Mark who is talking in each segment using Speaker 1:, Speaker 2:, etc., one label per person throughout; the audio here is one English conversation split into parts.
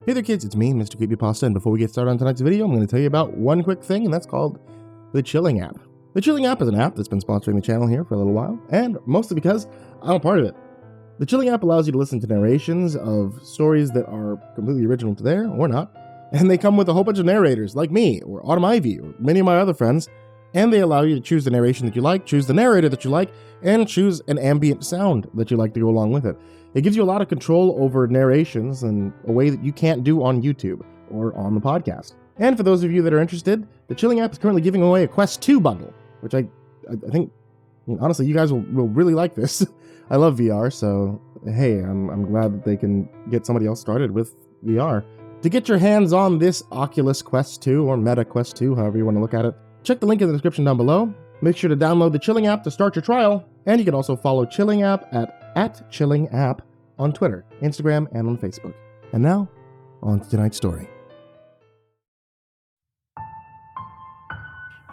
Speaker 1: Hey there kids, it's me, MrCreepyPasta, and before we get started on tonight's video, I'm going to tell you about one quick thing, and that's called the Chilling app. The Chilling app is an app that's been sponsoring the channel here for a little while, and mostly because I'm a part of it. The Chilling app allows you to listen to narrations of stories that are completely original to there, or not, and they come with a whole bunch of narrators, like me, or Autumn Ivy, or many of my other friends, and they allow you to choose the narration that you like, choose the narrator that you like, and choose an ambient sound that you like to go along with it. It gives you a lot of control over narrations in a way that you can't do on YouTube or on the podcast. And for those of you that are interested, the Chilling app is currently giving away a Quest 2 bundle, which I think, honestly, you guys will really like this. I love VR, so hey, I'm glad that they can get somebody else started with VR. To get your hands on this Oculus Quest 2 or Meta Quest 2, however you want to look at it, check the link in the description down below. Make sure to download the Chilling app to start your trial, and you can also follow Chilling app at Chilling app on Twitter, Instagram, and on Facebook. And now, on to tonight's story.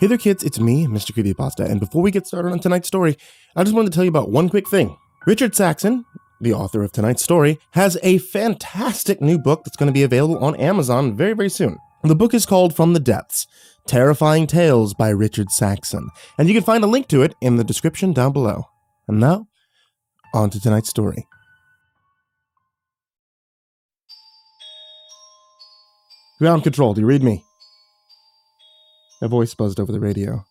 Speaker 1: Hey there kids, it's me, MrCreepyPasta, and before we get started on tonight's story, I just wanted to tell you about one quick thing. Richard Saxon, the author of tonight's story, has a fantastic new book that's going to be available on Amazon very, very soon. The book is called From the Depths, Terrifying Tales by Richard Saxon, and you can find a link to it in the description down below. And now, on to tonight's story. Ground control, do you read me? A voice buzzed over the radio.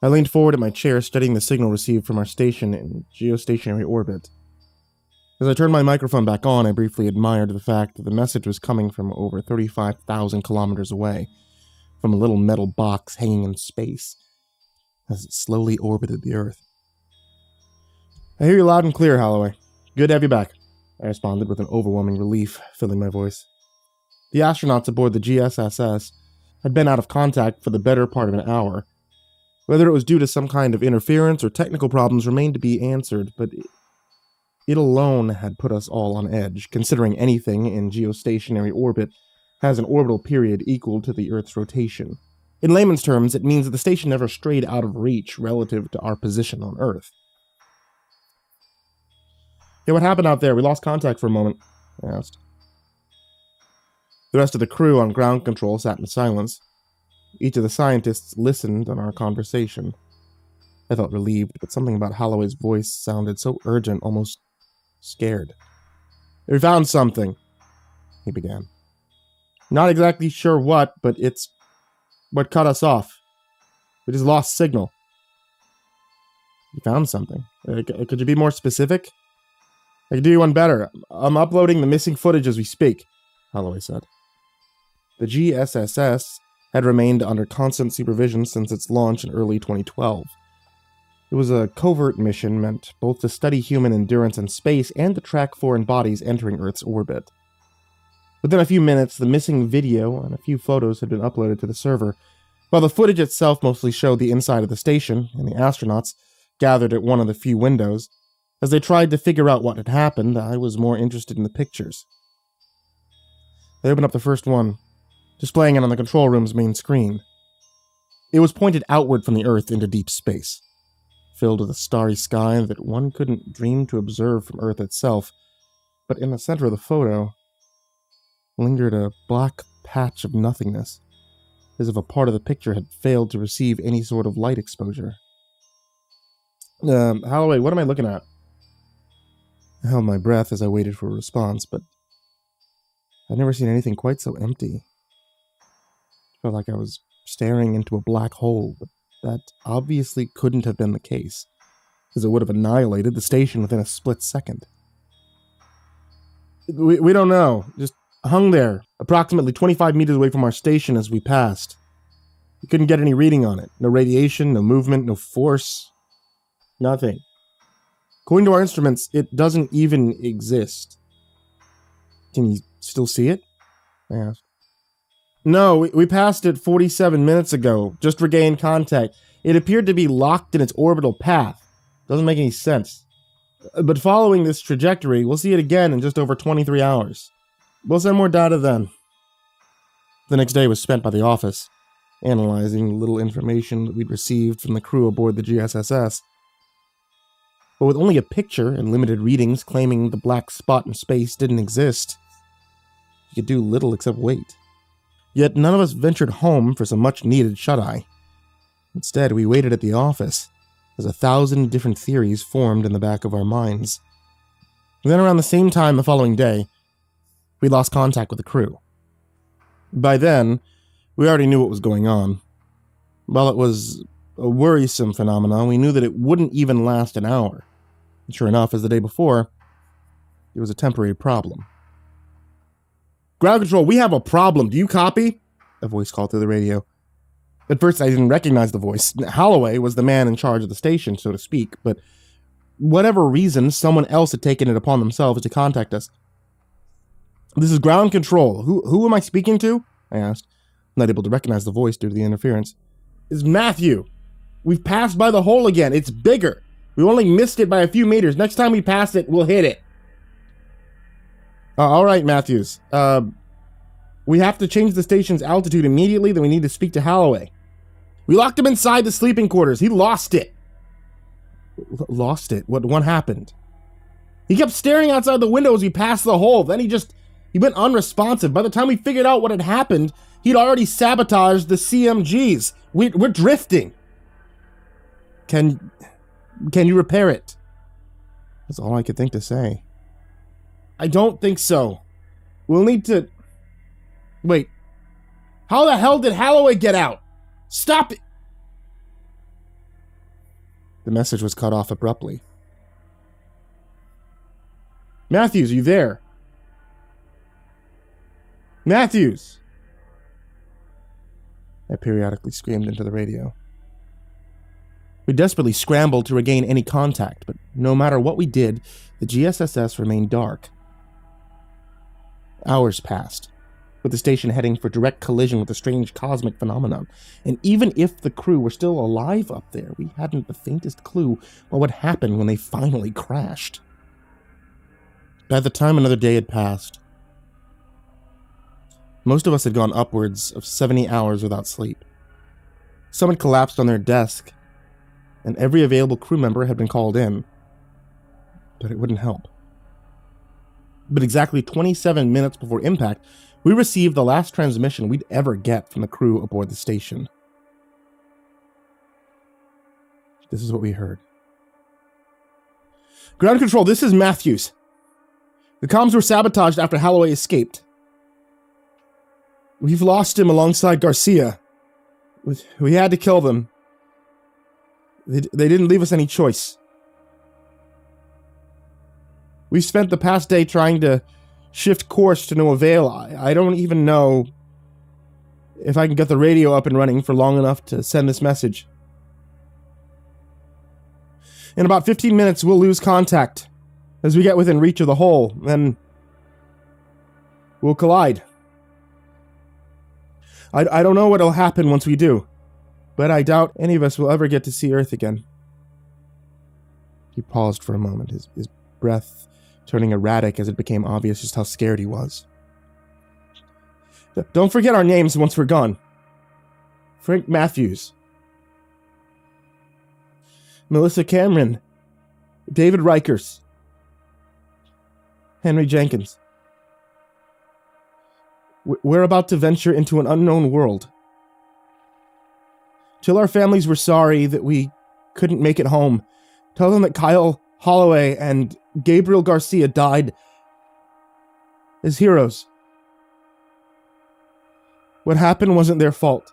Speaker 1: I leaned forward in my chair, studying the signal received from our station in geostationary orbit. As I turned my microphone back on, I briefly admired the fact that the message was coming from over 35,000 kilometers away, from a little metal box hanging in space, as it slowly orbited the Earth. I hear you loud and clear, Holloway. Good to have you back, I responded with an overwhelming relief filling my voice. The astronauts aboard the G.S.S.S had been out of contact for the better part of an hour. Whether it was due to some kind of interference or technical problems remained to be answered, but it alone had put us all on edge, considering anything in geostationary orbit has an orbital period equal to the Earth's rotation. In layman's terms, it means that the station never strayed out of reach relative to our position on Earth. Yeah, what happened out there? We lost contact for a moment, I asked. The rest of the crew on ground control sat in silence. Each of the scientists listened on our conversation. I felt relieved, but something about Holloway's voice sounded so urgent, almost scared. We found something, he began. Not exactly sure what, but it's what cut us off. We just lost signal. You found something. Could you be more specific? I can do you one better. I'm uploading the missing footage as we speak, Holloway said. The G.S.S.S had remained under constant supervision since its launch in early 2012. It was a covert mission meant both to study human endurance in space and to track foreign bodies entering Earth's orbit. Within a few minutes, the missing video and a few photos had been uploaded to the server, while the footage itself mostly showed the inside of the station and the astronauts gathered at one of the few windows. As they tried to figure out what had happened, I was more interested in the pictures. They opened up the first one, displaying it on the control room's main screen. It was pointed outward from the Earth into deep space, filled with a starry sky that one couldn't dream to observe from Earth itself, but in the center of the photo lingered a black patch of nothingness, as if a part of the picture had failed to receive any sort of light exposure. Holloway, what am I looking at? I held my breath as I waited for a response, but I'd never seen anything quite so empty. It felt like I was staring into a black hole, but that obviously couldn't have been the case, as it would have annihilated the station within a split second. We don't know. Just hung there, approximately 25 meters away from our station as we passed. We couldn't get any reading on it. No radiation, no movement, no force. Nothing. According to our instruments, it doesn't even exist. Can you still see it? I asked. No, we passed it 47 minutes ago. Just regained contact. It appeared to be locked in its orbital path. Doesn't make any sense. But following this trajectory, we'll see it again in just over 23 hours. We'll send more data then. The next day was spent by the office, analyzing the little information that we'd received from the crew aboard the G.S.S.S. But with only a picture and limited readings claiming the black spot in space didn't exist, We could do little except wait. Yet none of us ventured home for some much-needed shut-eye. Instead, we waited at the office, as 1,000 different theories formed in the back of our minds. And then around the same time the following day, we lost contact with the crew. By then, we already knew what was going on. While it was a worrisome phenomenon, we knew that it wouldn't even last an hour. And sure enough, as the day before, it was a temporary problem. "Ground control, we have a problem. Do you copy?" a voice called through the radio. At first, I didn't recognize the voice. Holloway was the man in charge of the station, so to speak, but whatever reason, someone else had taken it upon themselves to contact us. "This is ground control. Who am I speaking to?" I asked, not able to recognize the voice due to the interference. "It's Matthew. We've passed by the hole again. It's bigger. We only missed it by a few meters. Next time we pass it, we'll hit it." All right, Matthews. We have to change the station's altitude immediately, then we need to speak to Holloway. We locked him inside the sleeping quarters. He lost it." Lost it? What happened? "He kept staring outside the window as we passed the hole. Then he went unresponsive. By the time we figured out what had happened, he'd already sabotaged the CMGs. We're drifting." Can you repair it?" That's all I could think to say. "I don't think so. We'll need to..." "Wait. How the hell did Holloway get out? Stop it!" The message was cut off abruptly. "Matthews, are you there? Matthews!" I periodically screamed into the radio. We desperately scrambled to regain any contact, but no matter what we did, the GSSS remained dark. Hours passed, with the station heading for direct collision with a strange cosmic phenomenon. And even if the crew were still alive up there, we hadn't the faintest clue what would happen when they finally crashed. By the time another day had passed, most of us had gone upwards of 70 hours without sleep. Some had collapsed on their desk, and every available crew member had been called in. But it wouldn't help. But exactly 27 minutes before impact, we received the last transmission we'd ever get from the crew aboard the station. This is what we heard. "Ground control, this is Matthews. The comms were sabotaged after Holloway escaped. We've lost him alongside Garcia. We had to kill them. They didn't leave us any choice. We've spent the past day trying to shift course to no avail. I don't even know if I can get the radio up and running for long enough to send this message. In about 15 minutes, we'll lose contact as we get within reach of the hole. Then we'll collide. I don't know what'll happen once we do, but I doubt any of us will ever get to see Earth again." He paused for a moment, his breath turning erratic as it became obvious just how scared he was. "Don't forget our names once we're gone. Frank Matthews, Melissa Cameron, David Rikers, Henry Jenkins. We're about to venture into an unknown world. Tell our families we're sorry that we couldn't make it home. Tell them that Kyle Holloway and Gabriel Garcia died as heroes. What happened wasn't their fault.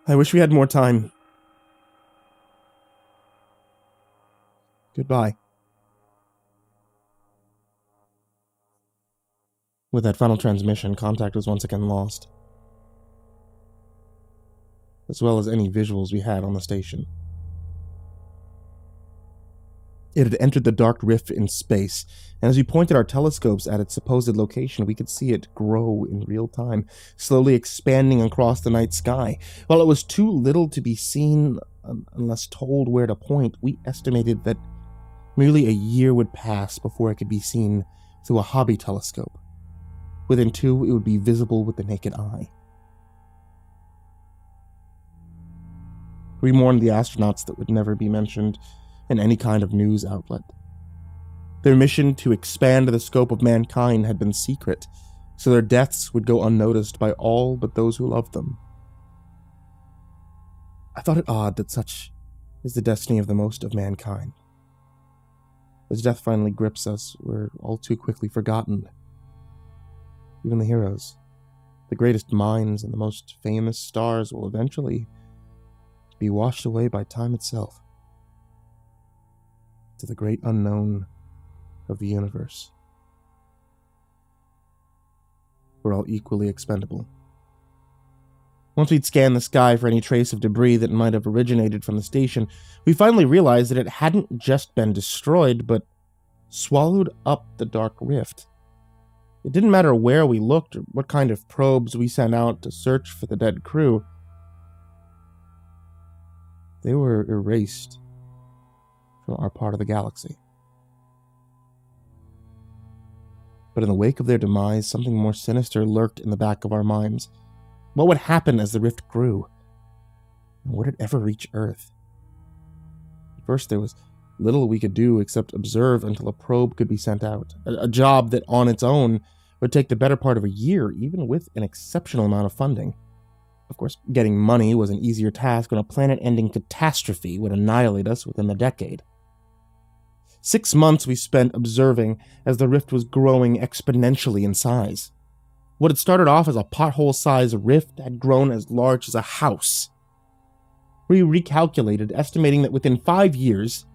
Speaker 1: I wish we had more time. Goodbye." With that final transmission, contact was once again lost, as well as any visuals we had on the station. It had entered the dark rift in space, and as we pointed our telescopes at its supposed location, we could see it grow in real time, slowly expanding across the night sky. While it was too little to be seen unless told where to point, we estimated that merely a year would pass before it could be seen through a hobby telescope. Within 2, it would be visible with the naked eye. We mourned the astronauts that would never be mentioned in any kind of news outlet. Their mission to expand the scope of mankind had been secret, so their deaths would go unnoticed by all but those who loved them. I thought it odd that such is the destiny of the most of mankind. As death finally grips us, we're all too quickly forgotten. Even the heroes, the greatest minds and the most famous stars will eventually be washed away by time itself, to the great unknown of the universe. We're all equally expendable. Once we'd scanned the sky for any trace of debris that might have originated from the station, we finally realized that it hadn't just been destroyed, but swallowed up the dark rift. It didn't matter where we looked or what kind of probes we sent out to search for the dead crew. They were erased from our part of the galaxy. But in the wake of their demise, something more sinister lurked in the back of our minds. What would happen as the rift grew? And would it ever reach Earth? At first, there was little we could do except observe until a probe could be sent out, a job that on its own would take the better part of a year, even with an exceptional amount of funding. Of course, getting money was an easier task when a planet-ending catastrophe would annihilate us within the decade. 6 months we spent observing as the rift was growing exponentially in size. What had started off as a pothole-sized rift had grown as large as a house. We recalculated, estimating that within 5 years,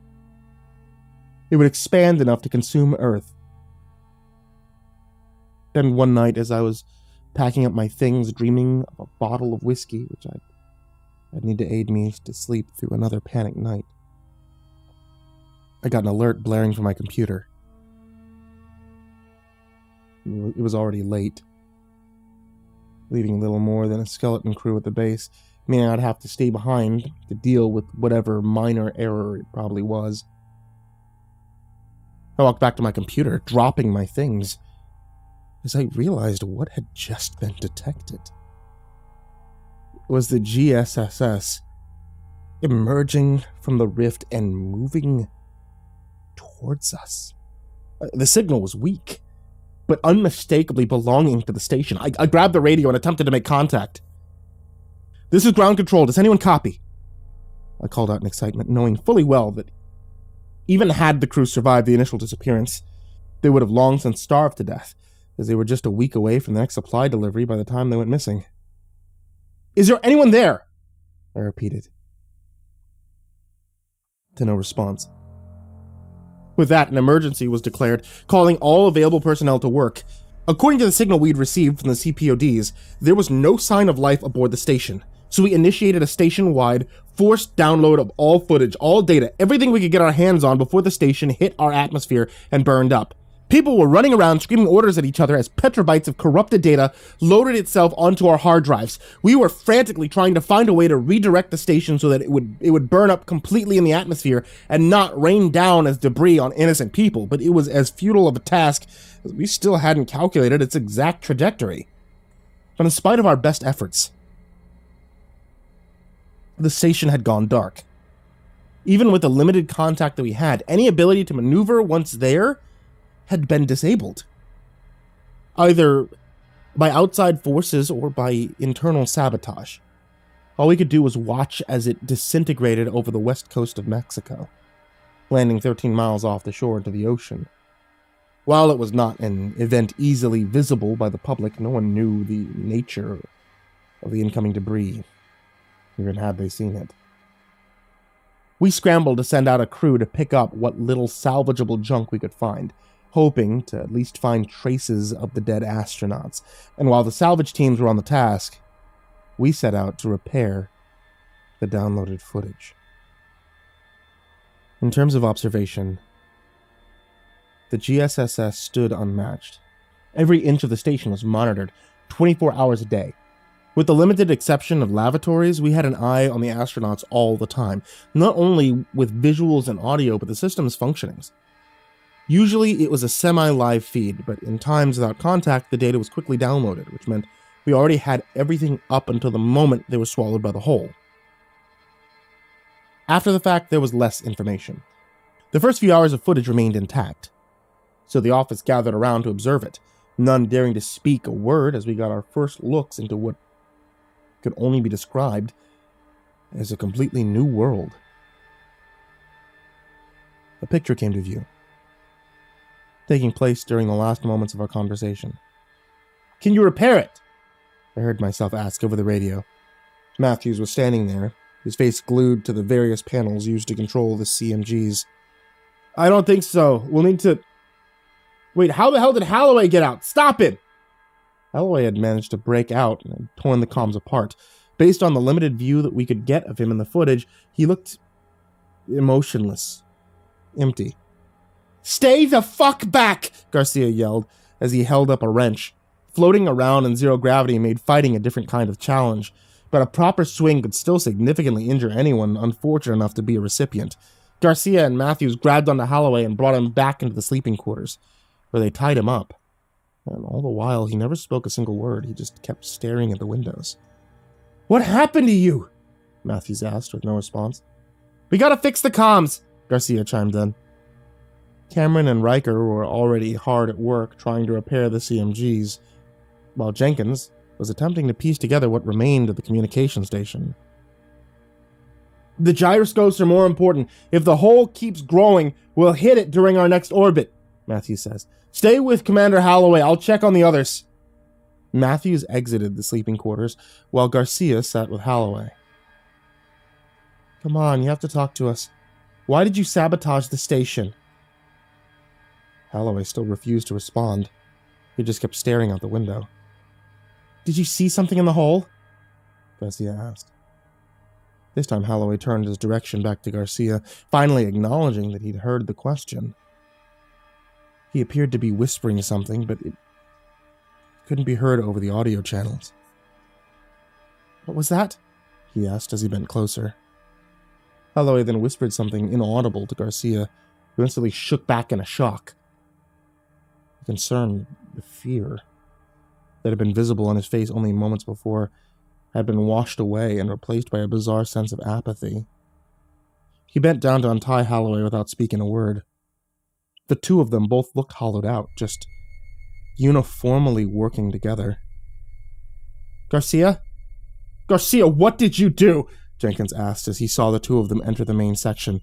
Speaker 1: it would expand enough to consume Earth. Then one night, as I was packing up my things, dreaming of a bottle of whiskey, which I'd need to aid me to sleep through another panic night, I got an alert blaring from my computer. It was already late, leaving little more than a skeleton crew at the base, meaning I'd have to stay behind to deal with whatever minor error it probably was. I walked back to my computer, dropping my things, as I realized what had just been detected. It was the G.S.S emerging from the rift and moving towards us. The signal was weak, but unmistakably belonging to the station. I grabbed the radio and attempted to make contact. "This is ground control. Does anyone copy?" I called out in excitement, knowing fully well that even had the crew survived the initial disappearance, they would have long since starved to death, as they were just a week away from the next supply delivery by the time they went missing. "Is there anyone there?" I repeated. To no response. With that, an emergency was declared, calling all available personnel to work. According to the signal we'd received from the CPODs, there was no sign of life aboard the station, so we initiated a station-wide, forced download of all footage, all data, everything we could get our hands on before the station hit our atmosphere and burned up. People were running around screaming orders at each other as petabytes of corrupted data loaded itself onto our hard drives. We were frantically trying to find a way to redirect the station so that it would burn up completely in the atmosphere and not rain down as debris on innocent people, but it was as futile of a task as we still hadn't calculated its exact trajectory. But in spite of our best efforts, the station had gone dark. Even with the limited contact that we had, any ability to maneuver once there had been disabled, either by outside forces or by internal sabotage. All we could do was watch as it disintegrated over the west coast of Mexico, landing 13 miles off the shore into the ocean. While it was not an event easily visible by the public, no one knew the nature of the incoming debris, even had they seen it. We scrambled to send out a crew to pick up what little salvageable junk we could find, hoping to at least find traces of the dead astronauts. And while the salvage teams were on the task, we set out to repair the downloaded footage. In terms of observation, the G.S.S.S stood unmatched. Every inch of the station was monitored 24 hours a day. With the limited exception of lavatories, we had an eye on the astronauts all the time, not only with visuals and audio, but the system's functionings. Usually it was a semi-live feed, but in times without contact, the data was quickly downloaded, which meant we already had everything up until the moment they were swallowed by the hole. After the fact, there was less information. The first few hours of footage remained intact. so the office gathered around to observe it, none daring to speak a word as we got our first looks into what could only be described as a completely new world. A picture came to view, taking place during the last moments of our conversation. "Can you repair it?" I heard myself ask over the radio. Matthews was standing there, his face glued to the various panels used to control the CMGs. "I don't think so. We'll need to..." "Wait, how the hell did Holloway get out? Stop him!" Holloway had managed to break out and torn the comms apart. Based on the limited view that we could get of him in the footage, he looked emotionless. Empty. "Stay the fuck back!" Garcia yelled as he held up a wrench. Floating around in zero gravity made fighting a different kind of challenge, but a proper swing could still significantly injure anyone unfortunate enough to be a recipient. Garcia and Matthews grabbed onto Holloway and brought him back into the sleeping quarters, where they tied him up. And all the while, he never spoke a single word. He just kept staring at the windows. "What happened to you?" Matthews asked with no response. "We gotta fix the comms," Garcia chimed in. Cameron and Riker were already hard at work trying to repair the CMGs, while Jenkins was attempting to piece together what remained of the communication station. "The gyroscopes are more important. If the hole keeps growing, we'll hit it during our next orbit," Matthews says. "Stay with Commander Holloway. I'll check on the others." Matthews exited the sleeping quarters, while Garcia sat with Holloway. "Come on, you have to talk to us. Why did you sabotage the station?" Holloway still refused to respond. He just kept staring out the window. "Did you see something in the hole?" Garcia asked. This time Holloway turned his direction back to Garcia, finally acknowledging that he'd heard the question. He appeared to be whispering something, but it couldn't be heard over the audio channels. "What was that?" he asked as he bent closer. Holloway then whispered something inaudible to Garcia, who instantly shook back in a shock. The concern, the fear that had been visible on his face only moments before had been washed away and replaced by a bizarre sense of apathy. He bent down to untie Holloway without speaking a word. The two of them both looked hollowed out, just uniformly working together. "Garcia? Garcia, what did you do?" Jenkins asked as he saw the two of them enter the main section.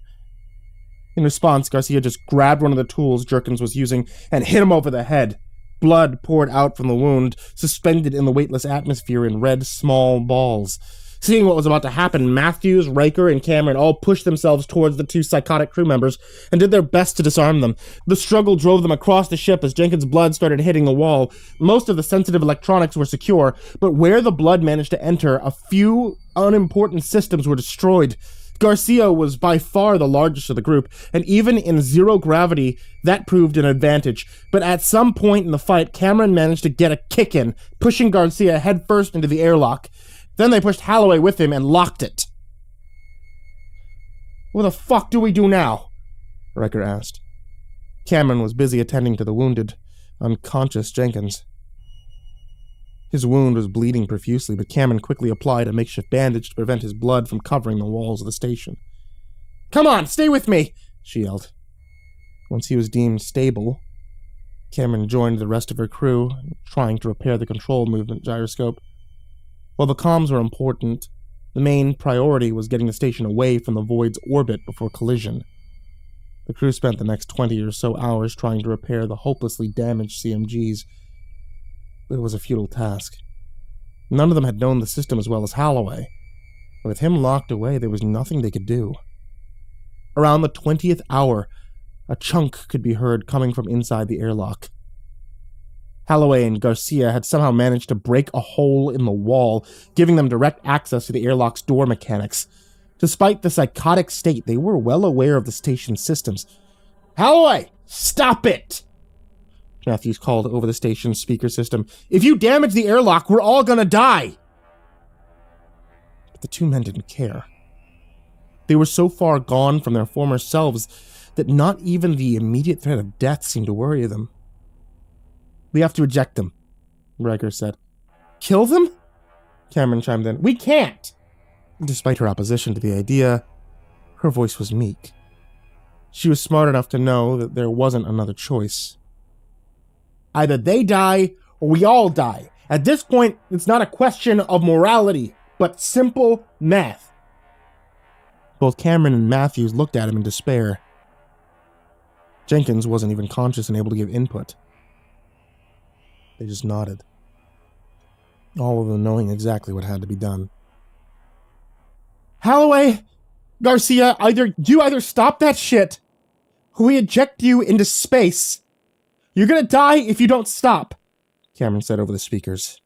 Speaker 1: In response, Garcia just grabbed one of the tools Jenkins was using and hit him over the head. Blood poured out from the wound, suspended in the weightless atmosphere in red, small balls. Seeing what was about to happen, Matthews, Riker, and Cameron all pushed themselves towards the two psychotic crew members and did their best to disarm them. The struggle drove them across the ship as Jenkins' blood started hitting the wall. Most of the sensitive electronics were secure, but where the blood managed to enter, a few unimportant systems were destroyed. Garcia was by far the largest of the group, and even in zero gravity, that proved an advantage. But at some point in the fight, Cameron managed to get a kick in, pushing Garcia headfirst into the airlock. Then they pushed Holloway with him and locked it. "What the fuck do we do now?" Riker asked. Cameron was busy attending to the wounded, unconscious Jenkins. His wound was bleeding profusely, but Cameron quickly applied a makeshift bandage to prevent his blood from covering the walls of the station. "Come on, stay with me!" she yelled. Once he was deemed stable, Cameron joined the rest of her crew, trying to repair the control movement gyroscope. While the comms were important, the main priority was getting the station away from the Void's orbit before collision. The crew spent the next 20 or so hours trying to repair the hopelessly damaged CMGs. It was a futile task. None of them had known the system as well as Holloway. With him locked away, there was nothing they could do. Around the 20th hour, a chunk could be heard coming from inside the airlock. Holloway and Garcia had somehow managed to break a hole in the wall, giving them direct access to the airlock's door mechanics. Despite the psychotic state, they were well aware of the station's systems. "Holloway, stop it!" Matthews called over the station's speaker system. "If you damage the airlock, we're all gonna die!" But the two men didn't care. They were so far gone from their former selves that not even the immediate threat of death seemed to worry them. "We have to eject them," Riker said. "Kill them?" Cameron chimed in. "We can't!" Despite her opposition to the idea, her voice was meek. She was smart enough to know that there wasn't another choice. Either they die, or we all die. At this point, it's not a question of morality, but simple math. Both Cameron and Matthews looked at him in despair. Jenkins wasn't even conscious and able to give input. They just nodded, all of them knowing exactly what had to be done. Holloway, Garcia, either stop that shit, or we eject you into space. You're gonna die if you don't stop, Cameron said over the speakers.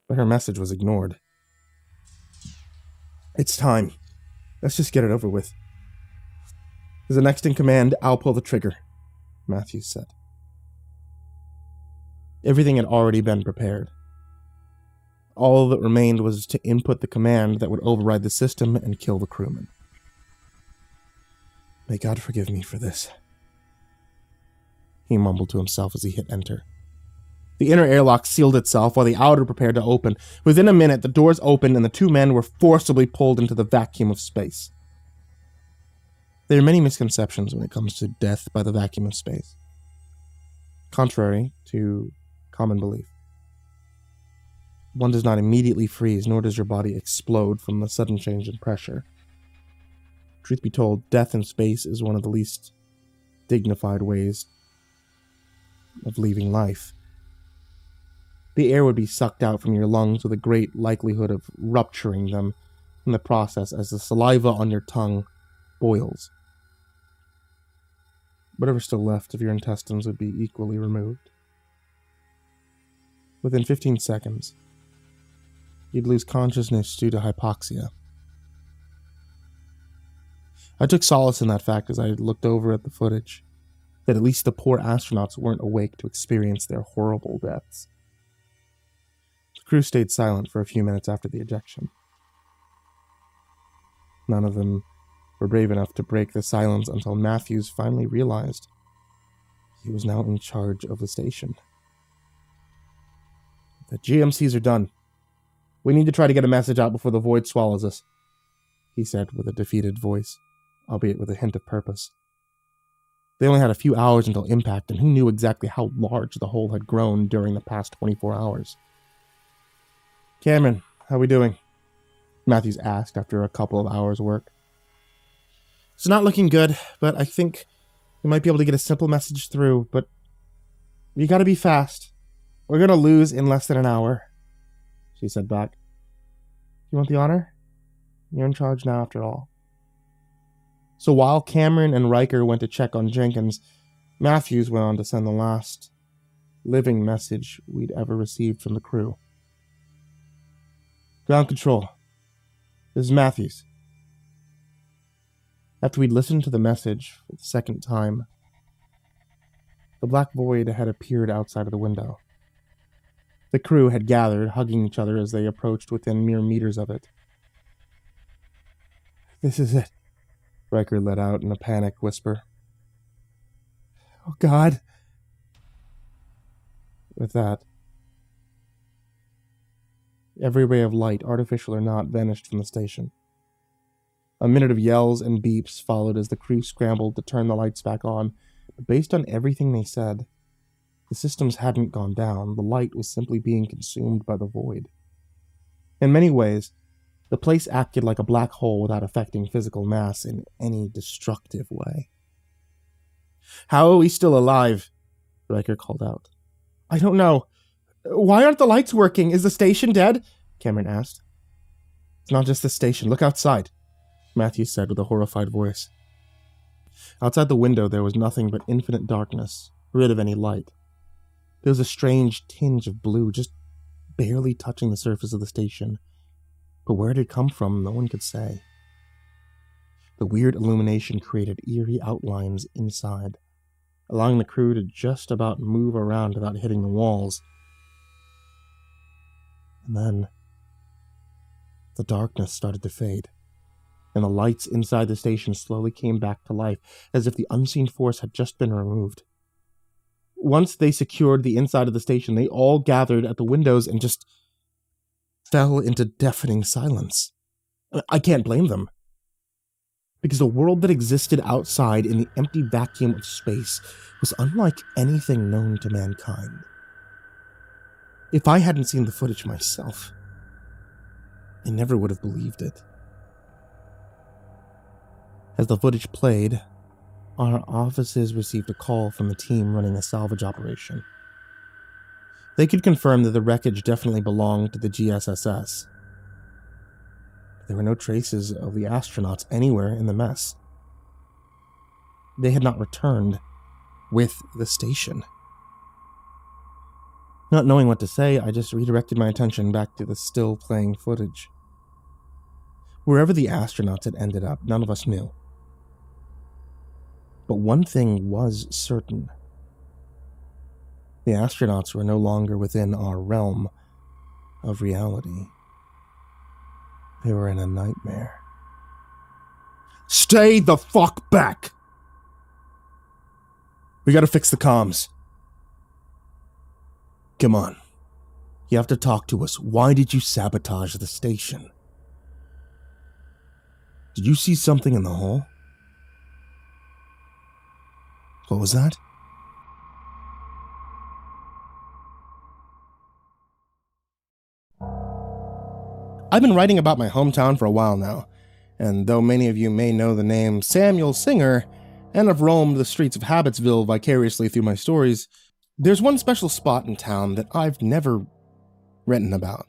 Speaker 1: But her message was ignored. It's time. Let's just get it over with. As the next in command, I'll pull the trigger, Matthews said. Everything had already been prepared. All that remained was to input the command that would override the system and kill the crewman. May God forgive me for this, he mumbled to himself as he hit enter. The inner airlock sealed itself while the outer prepared to open. Within a minute, the doors opened and the two men were forcibly pulled into the vacuum of space. There are many misconceptions when it comes to death by the vacuum of space, contrary to common belief. One does not immediately freeze, nor does your body explode from the sudden change in pressure. Truth be told, death in space is one of the least dignified ways of leaving life. The air would be sucked out from your lungs with a great likelihood of rupturing them in the process as the saliva on your tongue boils. Whatever's still left of your intestines would be equally removed. Within 15 seconds, you'd lose consciousness due to hypoxia. I took solace in that fact as I looked over at the footage, that at least the poor astronauts weren't awake to experience their horrible deaths. The crew stayed silent for a few minutes after the ejection. None of them were brave enough to break the silence until Matthews finally realized he was now in charge of the station. The GMCs are done. We need to try to get a message out before the void swallows us, he said with a defeated voice, albeit with a hint of purpose. They only had a few hours until impact, and who knew exactly how large the hole had grown during the past 24 hours. Cameron, how we doing? Matthews asked after a couple of hours' work. It's not looking good, but I think we might be able to get a simple message through, but you gotta be fast. We're gonna lose in less than an hour, she said back. You want the honor? You're in charge now, after all. So while Cameron and Riker went to check on Jenkins, Matthews went on to send the last living message we'd ever received from the crew. Ground control. This is Matthews. After we'd listened to the message for the second time, the black void had appeared outside of the window. The crew had gathered, hugging each other as they approached within mere meters of it. This is it, Riker let out in a panicked whisper. Oh, God. With that, every ray of light, artificial or not, vanished from the station. A minute of yells and beeps followed as the crew scrambled to turn the lights back on, but based on everything they said, the systems hadn't gone down. The light was simply being consumed by the void. In many ways, the place acted like a black hole without affecting physical mass in any destructive way. How are we still alive? Riker called out. I don't know. Why aren't the lights working? Is the station dead? Cameron asked. It's not just the station. Look outside, Matthews said with a horrified voice. Outside the window there was nothing but infinite darkness, rid of any light. There was a strange tinge of blue just barely touching the surface of the station, but where it had come from no one could say. The weird illumination created eerie outlines inside, allowing the crew to just about move around without hitting the walls. And then the darkness started to fade, and the lights inside the station slowly came back to life, as if the unseen force had just been removed. Once they secured the inside of the station, they all gathered at the windows and just fell into deafening silence. I can't blame them. because the world that existed outside in the empty vacuum of space was unlike anything known to mankind. If I hadn't seen the footage myself, I never would have believed it. As the footage played, our offices received a call from the team running a salvage operation. They could confirm that the wreckage definitely belonged to the G.S.S. There were no traces of the astronauts anywhere in the mess. They had not returned with the station. Not knowing what to say, I just redirected my attention back to the still playing footage. Wherever the astronauts had ended up, none of us knew. But one thing was certain. The astronauts were no longer within our realm of reality. They were in a nightmare. Stay the fuck back! We gotta fix the comms. Come on. You have to talk to us. Why did you sabotage the station? Did you see something in the hall? What was that? I've been writing about my hometown for a while now, and though many of you may know the name Samuel Singer and have roamed the streets of Habitsville vicariously through my stories, there's one special spot in town that I've never written about.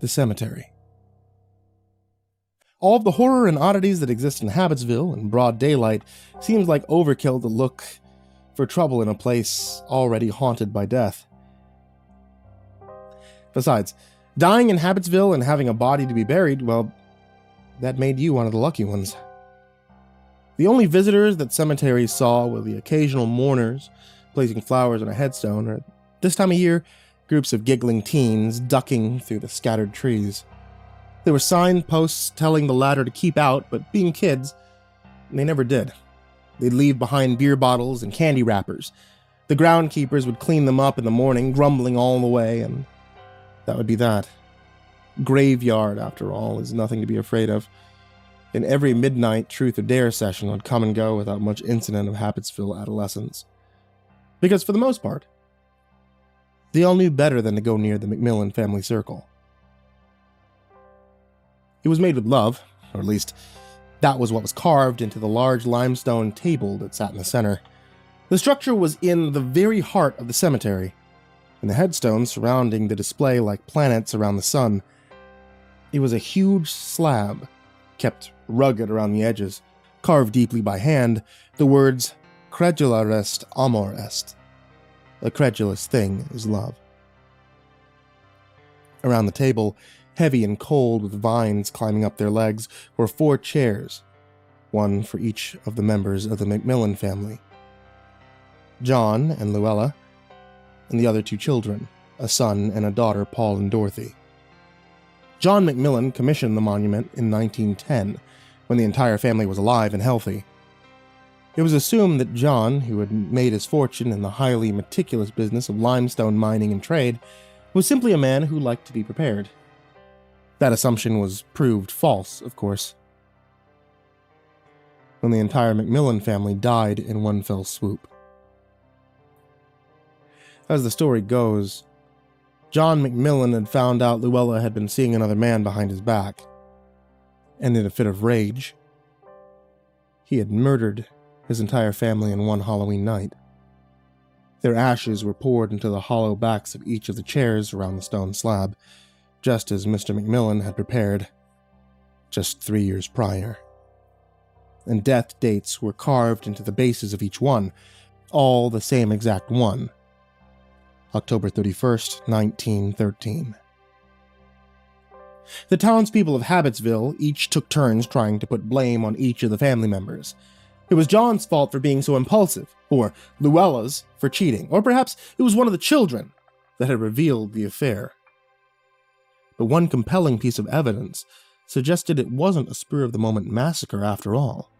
Speaker 1: The cemetery. All of the horror and oddities that exist in Habitsville in broad daylight seems like overkill to look for trouble in a place already haunted by death. Besides, dying in Habitsville and having a body to be buried, well, that made you one of the lucky ones. The only visitors that cemeteries saw were the occasional mourners placing flowers on a headstone, or this time of year, groups of giggling teens ducking through the scattered trees. There were signposts telling the latter to keep out, but being kids, they never did. They'd leave behind beer bottles and candy wrappers. The groundkeepers would clean them up in the morning, grumbling all the way, and that would be that. Graveyard, after all, is nothing to be afraid of. And every midnight truth or dare session would come and go without much incident of Habitsville adolescence. Because for the most part, they all knew better than to go near the MicMillan family circle. It was made with love, or at least that was what was carved into the large limestone table that sat in the center. The structure was in the very heart of the cemetery, and the headstones surrounding the display like planets around the sun. It was a huge slab, kept rugged around the edges, carved deeply by hand, the words, Credula est amor est. A credulous thing is love. Around the table, heavy and cold with vines climbing up their legs, were 4 chairs, one for each of the members of the MicMillan family. John and Luella, and the other 2 children, a son and a daughter, Paul and Dorothy. John MicMillan commissioned the monument in 1910, when the entire family was alive and healthy. It was assumed that John, who had made his fortune in the highly meticulous business of limestone mining and trade, was simply a man who liked to be prepared. That assumption was proved false, of course, when the entire MicMillan family died in one fell swoop. As the story goes, John MicMillan had found out Luella had been seeing another man behind his back, and in a fit of rage, he had murdered his entire family in one Halloween night. Their ashes were poured into the hollow backs of each of the chairs around the stone slab, just as Mr. MicMillan had prepared just 3 years prior. And death dates were carved into the bases of each one, all the same exact one. October 31st, 1913. The townspeople of Habitsville each took turns trying to put blame on each of the family members. It was John's fault for being so impulsive, or Luella's for cheating, or perhaps it was one of the children that had revealed the affair. But one compelling piece of evidence suggested it wasn't a spur-of-the-moment massacre after all.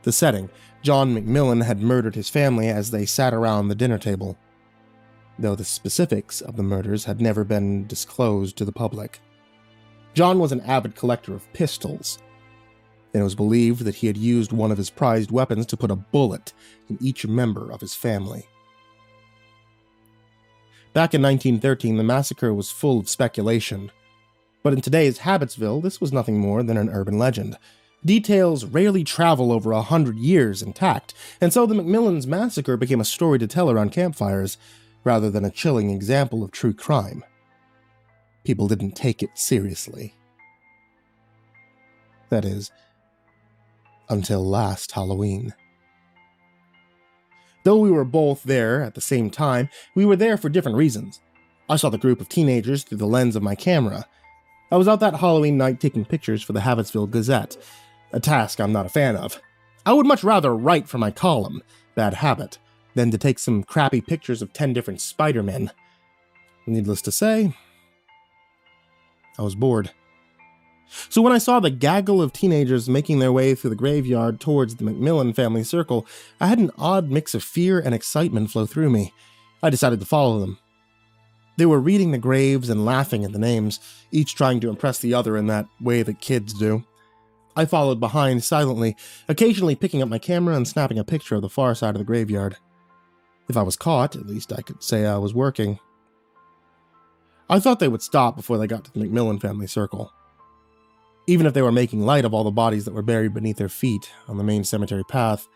Speaker 1: The setting, John MicMillan had murdered his family as they sat around the dinner table, though the specifics of the murders had never been disclosed to the public. John was an avid collector of pistols, and it was believed that he had used one of his prized weapons to put a bullet in each member of his family. Back in 1913, the massacre was full of speculation, but in today's Habitsville, this was nothing more than an urban legend. Details rarely travel over 100 years intact, and so the McMillan's massacre became a story to tell around campfires, rather than a chilling example of true crime. People didn't take it seriously. That is, until last Halloween. Though we were both there at the same time, we were there for different reasons. I saw the group of teenagers through the lens of my camera. I was out that Halloween night taking pictures for the Habitsville Gazette, a task I'm not a fan of. I would much rather write for my column, Bad Habit, than to take some crappy pictures of 10 different Spider-Men. Needless to say, I was bored. So when I saw the gaggle of teenagers making their way through the graveyard towards the McMillan family circle, I had an odd mix of fear and excitement flow through me. I decided to follow them. They were reading the graves and laughing at the names, each trying to impress the other in that way that kids do. I followed behind silently, occasionally picking up my camera and snapping a picture of the far side of the graveyard. If I was caught, at least I could say I was working. I thought they would stop before they got to the McMillan family circle. Even if they were making light of all the bodies that were buried beneath their feet on the main cemetery path,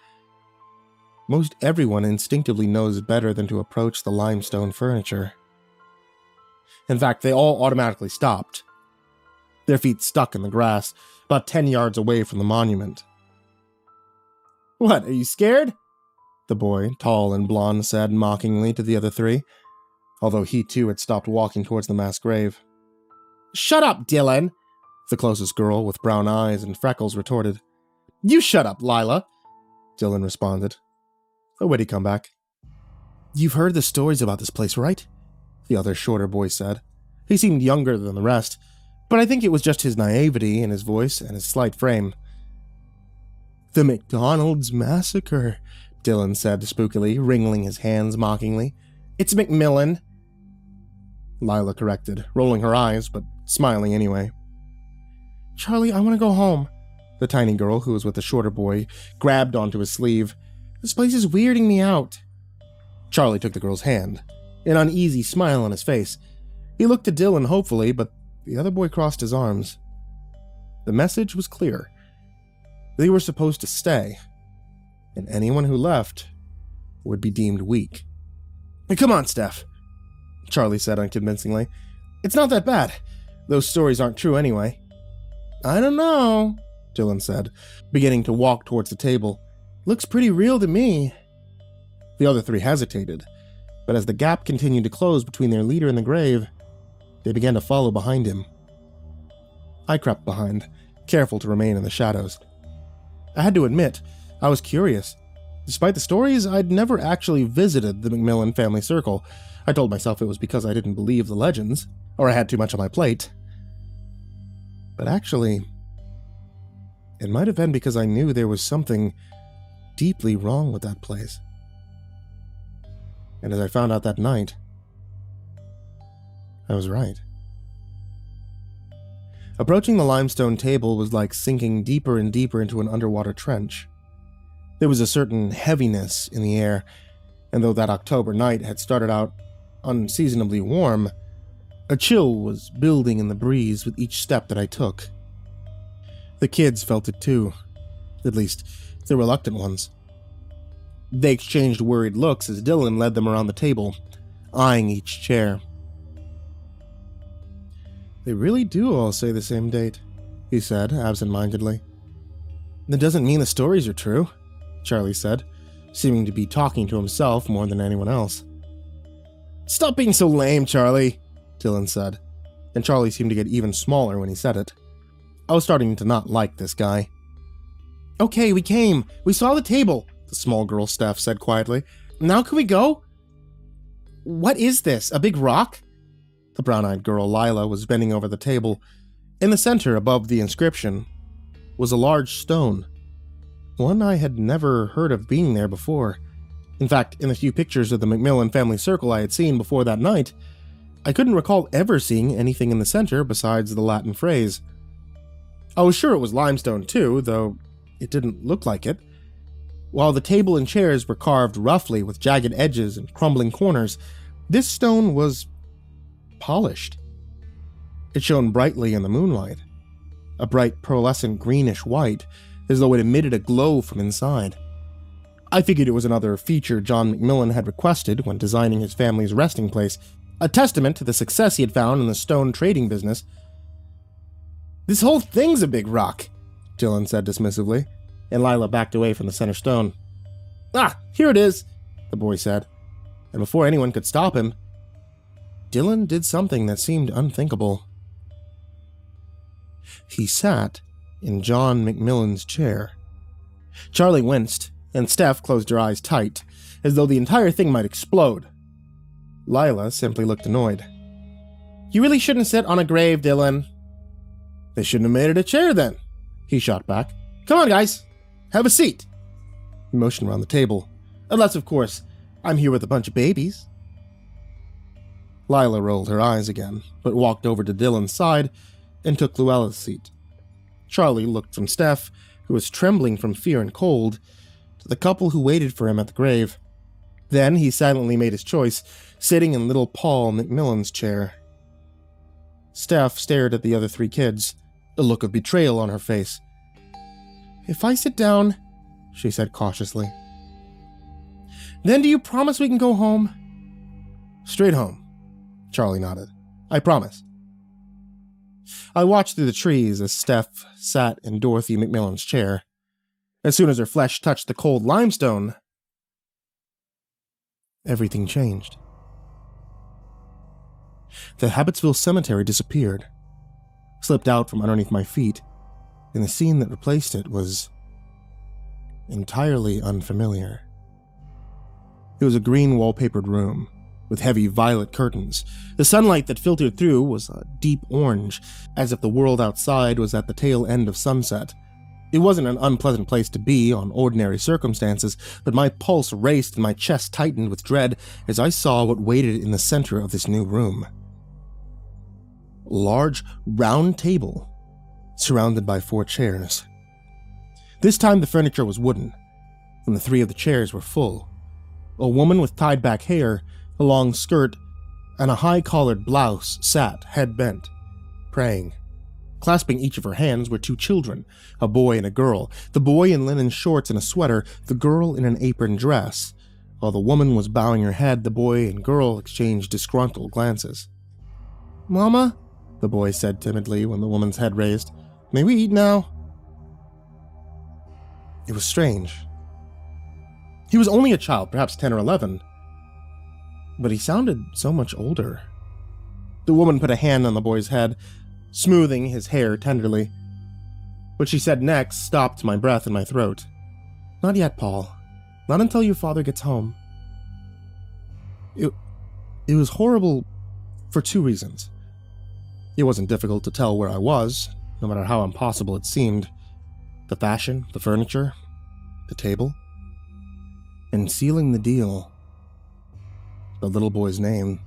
Speaker 1: most everyone instinctively knows better than to approach the limestone furniture. In fact, they all automatically stopped, their feet stuck in the grass, about 10 yards away from the monument. "What, are you scared?" the boy, tall and blonde, said mockingly to the other three, although he too had stopped walking towards the mass grave. "Shut up, Dylan!" the closest girl with brown eyes and freckles retorted. "You shut up, Lila!" Dylan responded. A witty comeback. "You've heard the stories about this place, right?" the other shorter boy said. He seemed younger than the rest, but I think it was just his naivety in his voice and his slight frame. "The McDonald's massacre," Dylan said spookily, wringing his hands mockingly. "It's McMillan," Lila corrected, rolling her eyes, but smiling anyway. "Charlie, I want to go home," the tiny girl who was with the shorter boy grabbed onto his sleeve. "This place is weirding me out." Charlie took the girl's hand, an uneasy smile on his face. He looked to Dylan hopefully, but the other boy crossed his arms. The message was clear. They were supposed to stay, and anyone who left would be deemed weak. "Come on, Steph," Charlie said unconvincingly. "It's not that bad. Those stories aren't true anyway." "I don't know," Dylan said, beginning to walk towards the table. "Looks pretty real to me." The other three hesitated, but as the gap continued to close between their leader and the grave, they began to follow behind him. I crept behind, careful to remain in the shadows. I had to admit, I was curious. Despite the stories, I'd never actually visited the McMillan family circle. I told myself it was because I didn't believe the legends, or I had too much on my plate. But actually, it might have been because I knew there was something deeply wrong with that place. And as I found out that night, I was right. Approaching the limestone table was like sinking deeper and deeper into an underwater trench. There was a certain heaviness in the air, and though that October night had started out unseasonably warm, a chill was building in the breeze with each step that I took. The kids felt it too, at least the reluctant ones. They exchanged worried looks as Dylan led them around the table, eyeing each chair. "They really do all say the same date," he said, absent-mindedly. "That doesn't mean the stories are true," Charlie said, seeming to be talking to himself more than anyone else. "Stop being so lame, Charlie," Dylan said, and Charlie seemed to get even smaller when he said it. I was starting to not like this guy. "Okay, we came. We saw the table," the small girl Steph said quietly. "Now can we go?" "What is this, a big rock?" The brown-eyed girl Lila was bending over the table. In the center, above the inscription, was a large stone. One I had never heard of being there before. In fact, in the few pictures of the McMillan family circle I had seen before that night, I couldn't recall ever seeing anything in the center besides the Latin phrase. I was sure it was limestone too, though it didn't look like it. While the table and chairs were carved roughly with jagged edges and crumbling corners, this stone was polished. It shone brightly in the moonlight, a bright pearlescent greenish white, as though it emitted a glow from inside. I figured it was another feature John McMillan had requested when designing his family's resting place, a testament to the success he had found in the stone trading business. "This whole thing's a big rock," Dylan said dismissively, and Lila backed away from the center stone. "Ah, here it is," the boy said, and before anyone could stop him, Dylan did something that seemed unthinkable. He sat in John McMillan's chair. Charlie winced, and Steph closed her eyes tight, as though the entire thing might explode. Lila simply looked annoyed. "You really shouldn't sit on a grave, Dylan." "They shouldn't have made it a chair then," he shot back. "Come on, guys. Have a seat." He motioned around the table. "Unless, of course, I'm here with a bunch of babies." Lila rolled her eyes again, but walked over to Dylan's side and took Luella's seat. Charlie looked from Steph, who was trembling from fear and cold, to the couple who waited for him at the grave. Then he silently made his choice, sitting in little Paul McMillan's chair. Steph stared at the other three kids, a look of betrayal on her face. "If I sit down," she said cautiously, "then do you promise we can go home?" "Straight home," Charlie nodded. "I promise." I watched through the trees as Steph sat in Dorothy McMillan's chair. As soon as her flesh touched the cold limestone, everything changed. The Habitsville cemetery disappeared, slipped out from underneath my feet, and the scene that replaced it was entirely unfamiliar. It was a green wallpapered room, with heavy violet curtains. The sunlight that filtered through was a deep orange, as if the world outside was at the tail end of sunset. It wasn't an unpleasant place to be on ordinary circumstances, but my pulse raced and my chest tightened with dread as I saw what waited in the center of this new room. A large, round table, surrounded by 4 chairs. This time the furniture was wooden, and the 3 of the chairs were full. A woman with tied-back hair, a long skirt, and a high-collared blouse sat, head bent, praying. Clasping each of her hands were 2 children, a boy and a girl, the boy in linen shorts and a sweater, the girl in an apron dress. While the woman was bowing her head, the boy and girl exchanged disgruntled glances. "Mama," the boy said timidly when the woman's head raised, "may we eat now?" It was strange. He was only a child, perhaps 10 or 11, but he sounded so much older. The woman put a hand on the boy's head, smoothing his hair tenderly. What she said next stopped my breath in my throat. "Not yet, Paul. Not until your father gets home." It was horrible for 2 reasons. It wasn't difficult to tell where I was, no matter how impossible it seemed. The fashion, the furniture, the table. And sealing the deal. The little boy's name.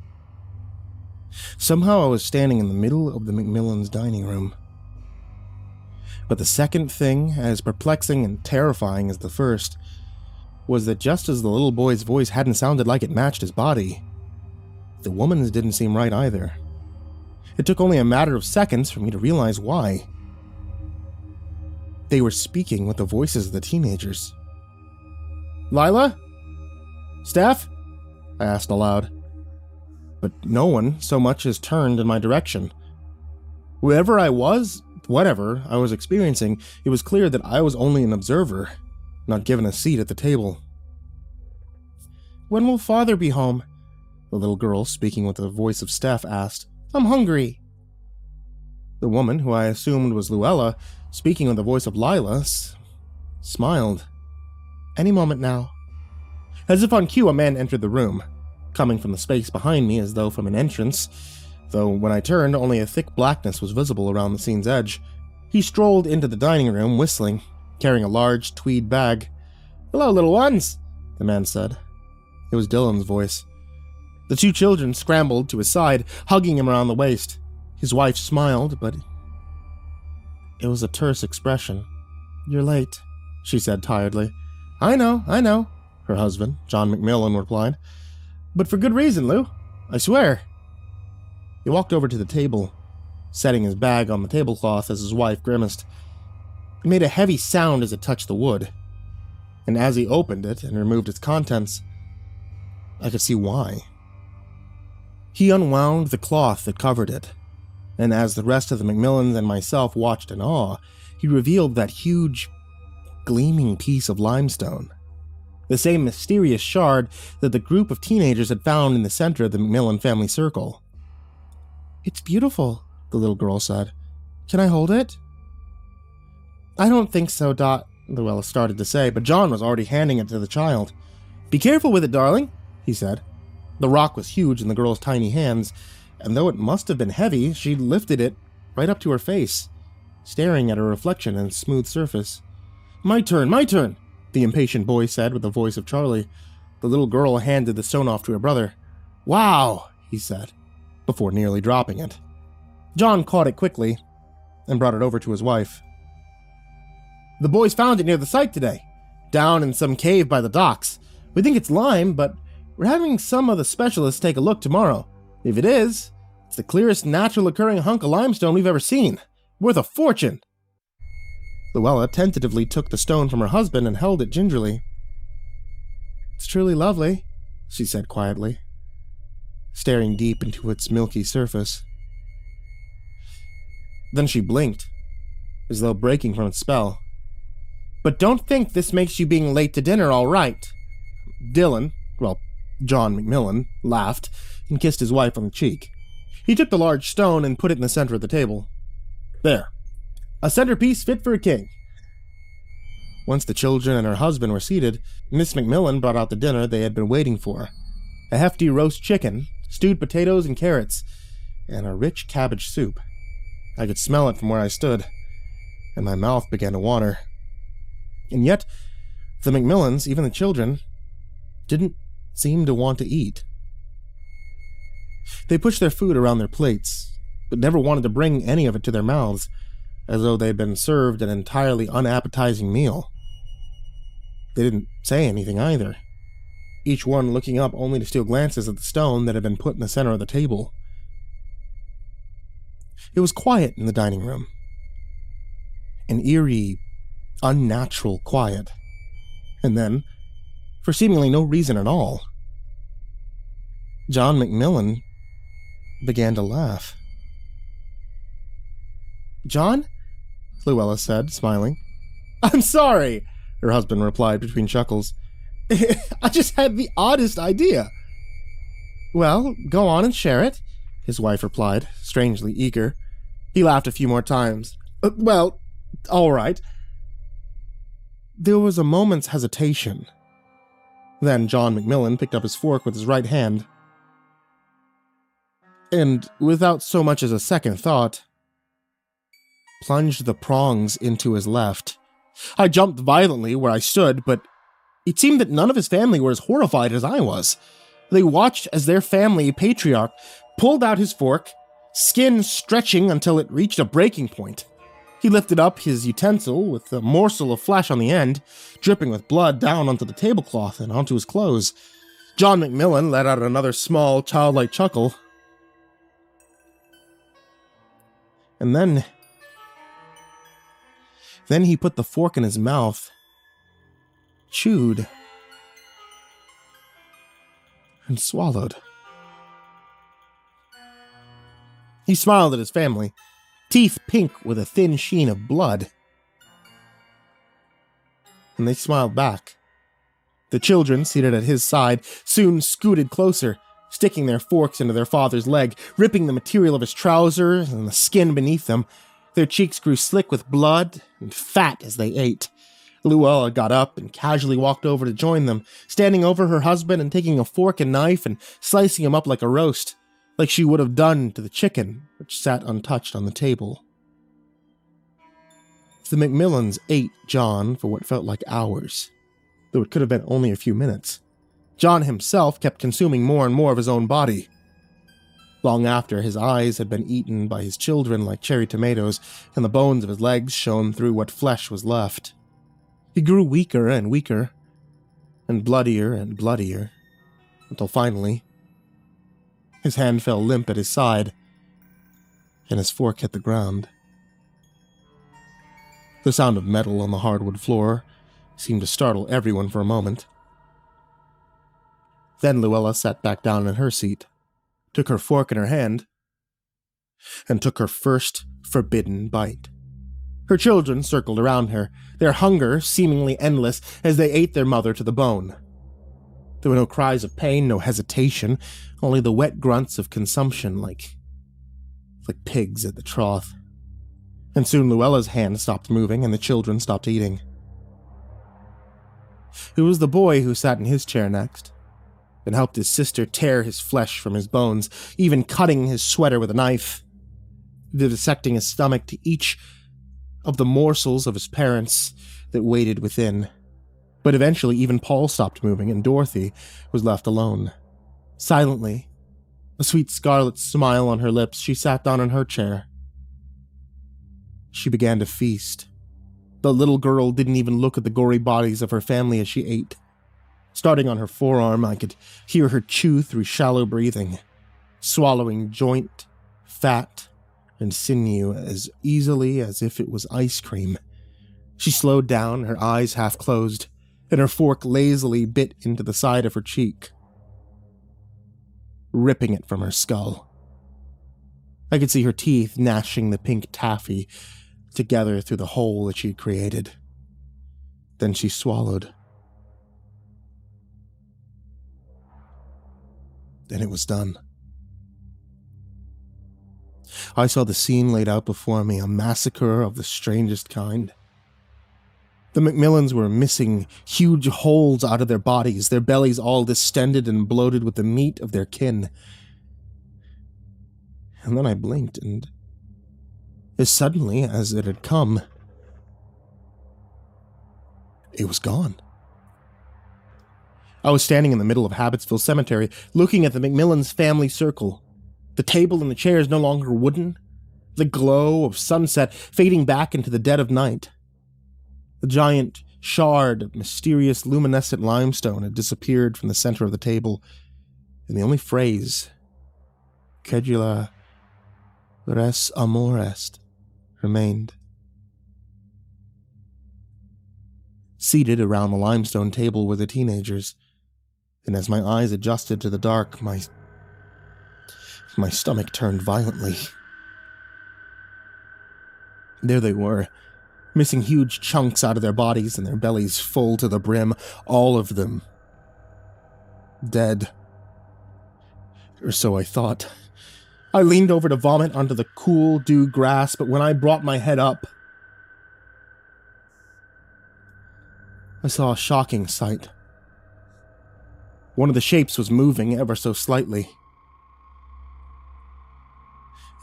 Speaker 1: Somehow I was standing in the middle of the McMillans' dining room. But the second thing, as perplexing and terrifying as the first, was that just as the little boy's voice hadn't sounded like it matched his body, the woman's didn't seem right either. It took only a matter of seconds for me to realize why. They were speaking with the voices of the teenagers. "Lila? Steph?" I asked aloud. But no one so much as turned in my direction. Whoever I was, whatever I was experiencing, it was clear that I was only an observer, not given a seat at the table. "When will father be home?" the little girl, speaking with the voice of Steph, asked. "I'm hungry." The woman, who I assumed was Luella, speaking with the voice of Lila, smiled. "Any moment now." As if on cue, a man entered the room, coming from the space behind me as though from an entrance, though when I turned, only a thick blackness was visible around the scene's edge. He strolled into the dining room, whistling, carrying a large tweed bag. "Hello, little ones," the man said. It was Dylan's voice. The two children scrambled to his side, hugging him around the waist. His wife smiled, but it was a terse expression. "You're late," she said tiredly. I know," her husband, John MicMillan, replied. "But for good reason, Lou. I swear." He walked over to the table, setting his bag on the tablecloth as his wife grimaced. It made a heavy sound as it touched the wood, and as he opened it and removed its contents, I could see why. He unwound the cloth that covered it, and as the rest of the McMillans and myself watched in awe, he revealed that huge, gleaming piece of limestone. The same mysterious shard that the group of teenagers had found in the center of the McMillan family circle. "It's beautiful," the little girl said. "Can I hold it?" "I don't think so, Dot," Luella started to say, but John was already handing it to the child. "Be careful with it, darling," he said. The rock was huge in the girl's tiny hands, and though it must have been heavy, she lifted it right up to her face, staring at her reflection in its smooth surface. My turn, the impatient boy said with the voice of Charlie. The little girl handed the stone off to her brother. "Wow," he said, before nearly dropping it. John caught it quickly and brought it over to his wife. "The boys found it near the site today, down in some cave by the docks. We think it's lime, but we're having some of the specialists take a look tomorrow. If it is, it's the clearest natural occurring hunk of limestone we've ever seen. Worth a fortune." Luella tentatively took the stone from her husband and held it gingerly. "It's truly lovely," she said quietly, staring deep into its milky surface. Then she blinked, as though breaking from its spell. "But don't think this makes you being late to dinner all right." John McMillan, laughed and kissed his wife on the cheek. He took the large stone and put it in the center of the table. "There. A centerpiece fit for a king." Once the children and her husband were seated, Miss McMillan brought out the dinner they had been waiting for. A hefty roast chicken, stewed potatoes and carrots, and a rich cabbage soup. I could smell it from where I stood, and my mouth began to water. And yet, the McMillans, even the children, didn't seem to want to eat. They pushed their food around their plates, but never wanted to bring any of it to their mouths, as though they had been served an entirely unappetizing meal. They didn't say anything either, each one looking up only to steal glances at the stone that had been put in the center of the table. It was quiet in the dining room. An eerie, unnatural quiet. And then, for seemingly no reason at all, John McMillan began to laugh. "John?" Luella said, smiling. "I'm sorry," her husband replied between chuckles. "I just had the oddest idea." "Well, go on and share it," his wife replied, strangely eager. He laughed a few more times. "Well, all right." There was a moment's hesitation. Then John McMillan picked up his fork with his right hand, and, without so much as a second thought, plunged the prongs into his left. I jumped violently where I stood, but it seemed that none of his family were as horrified as I was. They watched as their family patriarch pulled out his fork, skin stretching until it reached a breaking point. He lifted up his utensil with a morsel of flesh on the end, dripping with blood down onto the tablecloth and onto his clothes. John McMillan let out another small, childlike chuckle. And then he put the fork in his mouth, chewed, and swallowed. He smiled at his family, teeth pink with a thin sheen of blood. And they smiled back. The children, seated at his side, soon scooted closer, sticking their forks into their father's leg, ripping the material of his trousers and the skin beneath them. Their cheeks grew slick with blood and fat as they ate. Luella got up and casually walked over to join them, standing over her husband and taking a fork and knife and slicing him up like a roast, like she would have done to the chicken, which sat untouched on the table. The McMillans ate John for what felt like hours, though it could have been only a few minutes. John himself kept consuming more and more of his own body. Long after his eyes had been eaten by his children like cherry tomatoes, and the bones of his legs shone through what flesh was left, he grew weaker and weaker, and bloodier, until finally, his hand fell limp at his side, and his fork hit the ground. The sound of metal on the hardwood floor seemed to startle everyone for a moment. Then Luella sat back down in her seat, took her fork in her hand, and took her first forbidden bite. Her children circled around her, their hunger seemingly endless as they ate their mother to the bone. There were no cries of pain, no hesitation, only the wet grunts of consumption like pigs at the trough. And soon Luella's hand stopped moving and the children stopped eating. It was the boy who sat in his chair next, and helped his sister tear his flesh from his bones, even cutting his sweater with a knife, vivisecting his stomach to each of the morsels of his parents that waited within. But eventually even Paul stopped moving and Dorothy was left alone. Silently, a sweet scarlet smile on her lips, she sat down in her chair. She began to feast. The little girl didn't even look at the gory bodies of her family as she ate. Starting on her forearm, I could hear her chew through shallow breathing, swallowing joint, fat, and sinew as easily as if it was ice cream. She slowed down, her eyes half closed, and her fork lazily bit into the side of her cheek, ripping it from her skull. I could see her teeth gnashing the pink taffy together through the hole that she'd created. Then she swallowed. And it was done. I saw the scene laid out before me, a massacre of the strangest kind. The MicMillans were missing huge holes out of their bodies, their bellies all distended and bloated with the meat of their kin. And then I blinked, and as suddenly as it had come, it was gone. I was standing in the middle of Habitsville Cemetery, looking at the MicMillans' family circle. The table and the chairs no longer wooden, the glow of sunset fading back into the dead of night. The giant shard of mysterious luminescent limestone had disappeared from the center of the table, and the only phrase, "Cedula res amor est," remained. Seated around the limestone table were the teenagers, and as my eyes adjusted to the dark, my stomach turned violently. There they were, missing huge chunks out of their bodies and their bellies full to the brim, all of them. Dead. Or so I thought. I leaned over to vomit onto the cool dew grass, but when I brought my head up, I saw a shocking sight. One of the shapes was moving ever so slightly.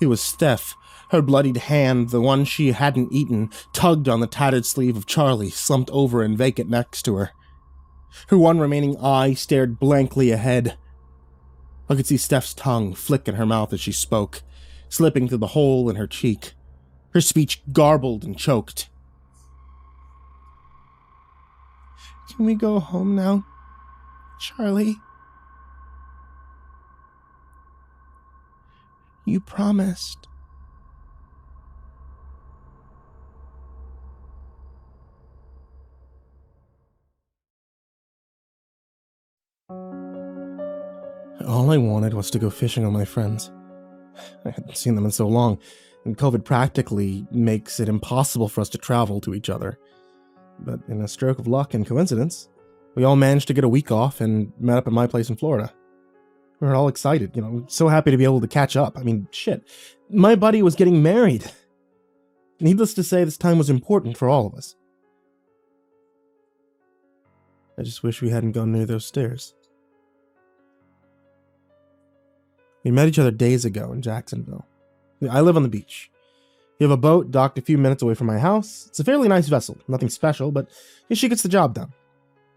Speaker 1: It was Steph. Her bloodied hand, the one she hadn't eaten, tugged on the tattered sleeve of Charlie, slumped over and vacant next to her. Her one remaining eye stared blankly ahead. I could see Steph's tongue flick in her mouth as she spoke, slipping through the hole in her cheek. Her speech garbled and choked. "Can we go home now, Charlie? You promised." All I wanted was to go fishing with my friends. I hadn't seen them in so long, and COVID practically makes it impossible for us to travel to each other. But in a stroke of luck and coincidence, we all managed to get a week off and met up at my place in Florida. We were all excited, so happy to be able to catch up. I mean, shit, my buddy was getting married. Needless to say, this time was important for all of us. I just wish we hadn't gone near those stairs. We met each other days ago in Jacksonville. I live on the beach. You have a boat docked a few minutes away from my house. It's a fairly nice vessel, nothing special, but she gets the job done.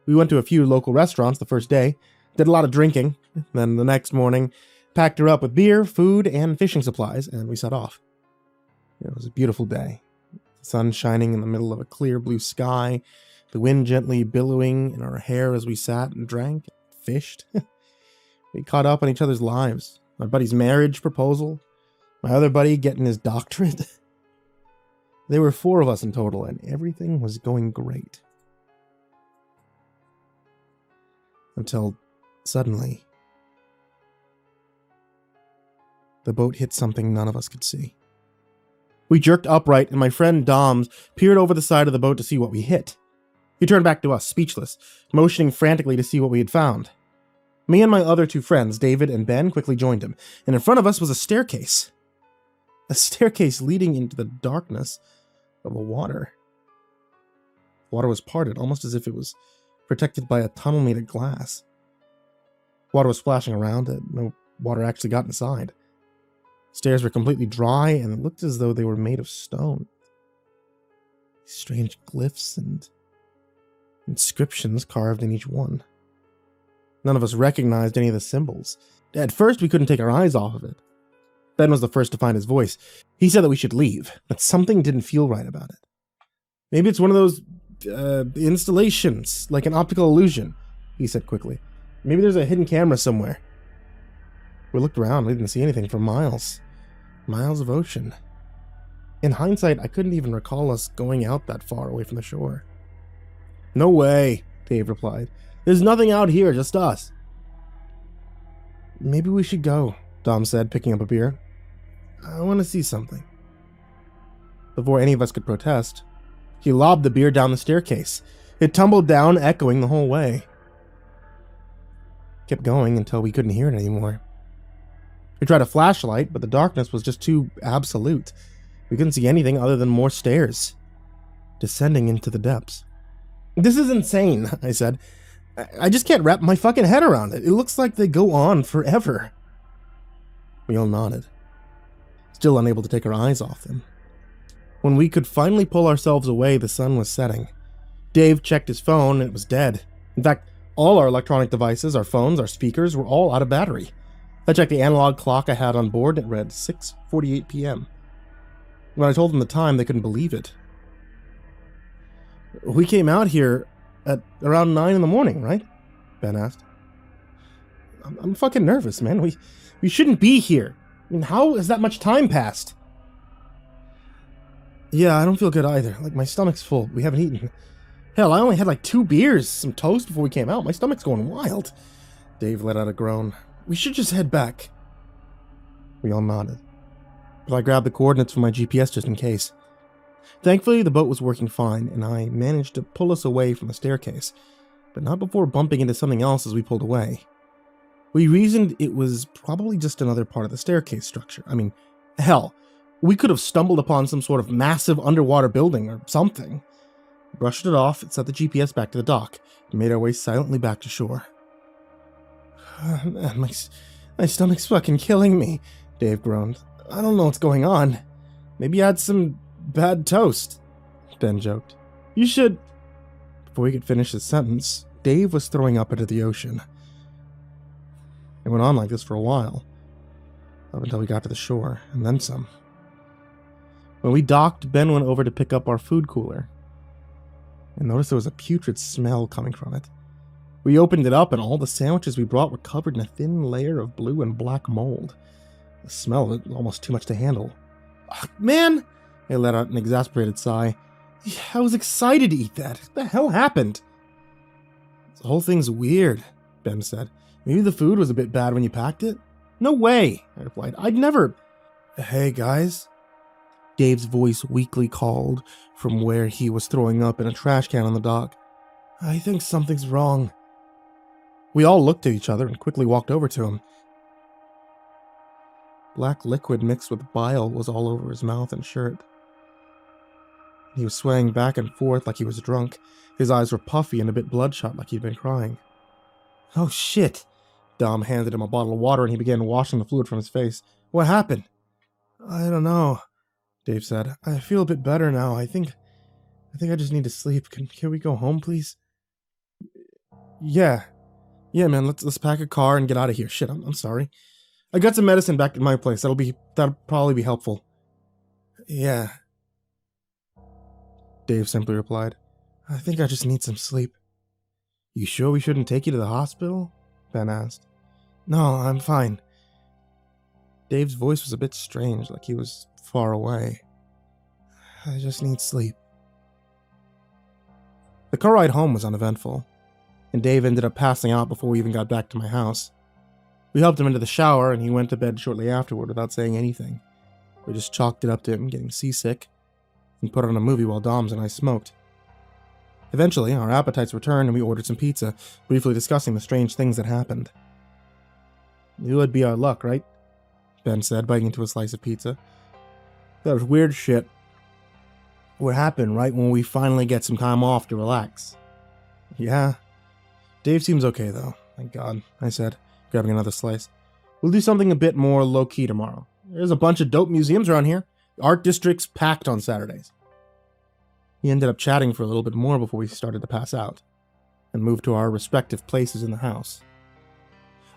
Speaker 1: We went to a few local restaurants the first day, Did a lot of drinking. Then the next morning, packed her up with beer, food, and fishing supplies, and we set off. It was a beautiful day. The sun shining in the middle of a clear blue sky, the wind gently billowing in our hair as we sat and drank, fished. We caught up on each other's lives. My buddy's marriage proposal, my other buddy getting his doctorate. There were 4 of us in total, and everything was going great. Until suddenly, the boat hit something none of us could see. We jerked upright, and my friend Doms peered over the side of the boat to see what we hit. He turned back to us, speechless, motioning frantically to see what we had found. Me and my other 2 friends, David and Ben, quickly joined him, and in front of us was a staircase. A staircase leading into the darkness of the water. Water was parted, almost as if it was protected by a tunnel made of glass. Water was splashing around it. No water actually got inside. Stairs were completely dry, and it looked as though they were made of stone. Strange glyphs and inscriptions carved in each one. None of us recognized any of the symbols. At first, we couldn't take our eyes off of it. Ben was the first to find his voice. He said that we should leave, that something didn't feel right about it. Maybe it's one of those installations, like an optical illusion, he said quickly. Maybe there's a hidden camera somewhere. We looked around. We didn't see anything for miles. Miles of ocean. In hindsight, I couldn't even recall us going out that far away from the shore. No way, Dave replied. There's nothing out here, just us. Maybe we should go, Dom said, picking up a beer. I want to see something. Before any of us could protest, he lobbed the beer down the staircase. It tumbled down, echoing the whole way. Kept going until we couldn't hear it anymore. We tried a flashlight, but the darkness was just too absolute. We couldn't see anything other than more stairs, descending into the depths. This is insane, I said. I just can't wrap my fucking head around it. It looks like they go on forever. We all nodded, still unable to take our eyes off them. When we could finally pull ourselves away, the sun was setting. Dave checked his phone, and it was dead. In fact, all our electronic devices, our phones, our speakers, were all out of battery. I checked the analog clock I had on board, and it read 6:48 p.m. When I told them the time, they couldn't believe it. We came out here at around 9 in the morning, right? Ben asked. I'm fucking nervous, man. We shouldn't be here. I mean, how has that much time passed? Yeah, I don't feel good either. Like, my stomach's full. We haven't eaten. Hell, I only had like 2 beers, some toast before we came out. My stomach's going wild. Dave let out a groan. We should just head back. We all nodded. But I grabbed the coordinates from my GPS just in case. Thankfully, the boat was working fine, and I managed to pull us away from the staircase, but not before bumping into something else as we pulled away. We reasoned it was probably just another part of the staircase structure. I mean, hell, we could have stumbled upon some sort of massive underwater building or something. We brushed it off and set the GPS back to the dock, and made our way silently back to shore. Man, my stomach's fucking killing me, Dave groaned. I don't know what's going on. Maybe I had some bad toast, Ben joked. You should... Before he could finish his sentence, Dave was throwing up into the ocean. It went on like this for a while, up until we got to the shore, and then some. When we docked, Ben went over to pick up our food cooler, and noticed there was a putrid smell coming from it. We opened it up, and all the sandwiches we brought were covered in a thin layer of blue and black mold. The smell of it was almost too much to handle. Ugh, man! I let out an exasperated sigh. I was excited to eat that. What the hell happened? The whole thing's weird, Ben said. Maybe the food was a bit bad when you packed it? No way, I replied. I'd never... Hey, guys? Dave's voice weakly called from where he was throwing up in a trash can on the dock. I think something's wrong. We all looked at each other and quickly walked over to him. Black liquid mixed with bile was all over his mouth and shirt. He was swaying back and forth like he was drunk. His eyes were puffy and a bit bloodshot like he'd been crying. Oh shit! Dom handed him a bottle of water and he began washing the fluid from his face. What happened? I don't know, Dave said. I feel a bit better now. I think I just need to sleep. Can we go home, please? Yeah, Yeah, man, let's pack a car and get out of here. Shit, I'm sorry. I got some medicine back at my place. That'll probably be helpful. Yeah. Dave simply replied. I think I just need some sleep. You sure we shouldn't take you to the hospital? Ben asked. No, I'm fine. Dave's voice was a bit strange, like he was far away. I just need sleep. The car ride home was uneventful, and Dave ended up passing out before we even got back to my house. We helped him into the shower, and he went to bed shortly afterward without saying anything. We just chalked it up to him getting seasick, and put on a movie while Doms and I smoked. Eventually, our appetites returned and we ordered some pizza, briefly discussing the strange things that happened. It would be our luck, right? Ben said, biting into a slice of pizza. That was weird shit. What happened right when we finally get some time off to relax? Yeah. Dave seems okay, though. Thank God, I said, grabbing another slice. We'll do something a bit more low-key tomorrow. There's a bunch of dope museums around here. The art district's packed on Saturdays. We ended up chatting for a little bit more before we started to pass out, and moved to our respective places in the house.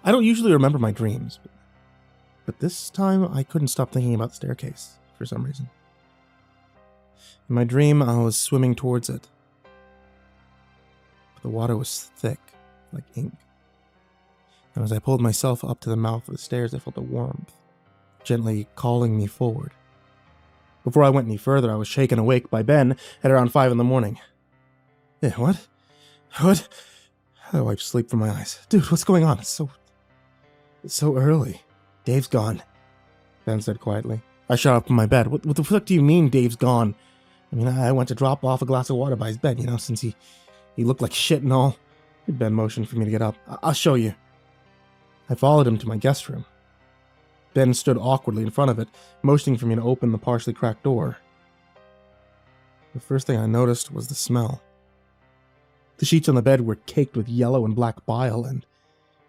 Speaker 1: I don't usually remember my dreams, but this time I couldn't stop thinking about the staircase for some reason. In my dream, I was swimming towards it. But the water was thick, like ink. And as I pulled myself up to the mouth of the stairs, I felt a warmth, gently calling me forward. Before I went any further, I was shaken awake by Ben at around 5 a.m. Yeah, what? What? I wiped sleep from my eyes. Dude, what's going on? It's so early. Dave's gone, Ben said quietly. I shot up from my bed. What the fuck do you mean Dave's gone? I mean, I went to drop off a glass of water by his bed, since he looked like shit and all. Ben motioned for me to get up. I'll show you. I followed him to my guest room. Ben stood awkwardly in front of it, motioning for me to open the partially cracked door. The first thing I noticed was the smell. The sheets on the bed were caked with yellow and black bile, and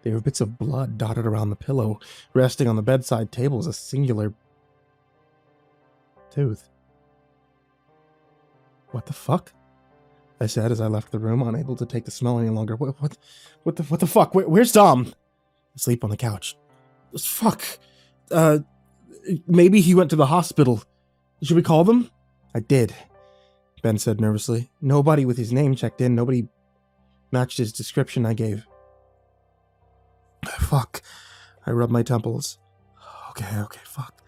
Speaker 1: there were bits of blood dotted around the pillow. Resting on the bedside table was a singular tooth. What the fuck? I said as I left the room, unable to take the smell any longer. What the fuck? Where's Dom? Asleep on the couch. Fuck. Maybe he went to the hospital. Should we call them? I did, Ben said nervously. Nobody with his name checked in. Nobody matched his description I gave. Fuck. I rubbed my temples. Okay, fuck.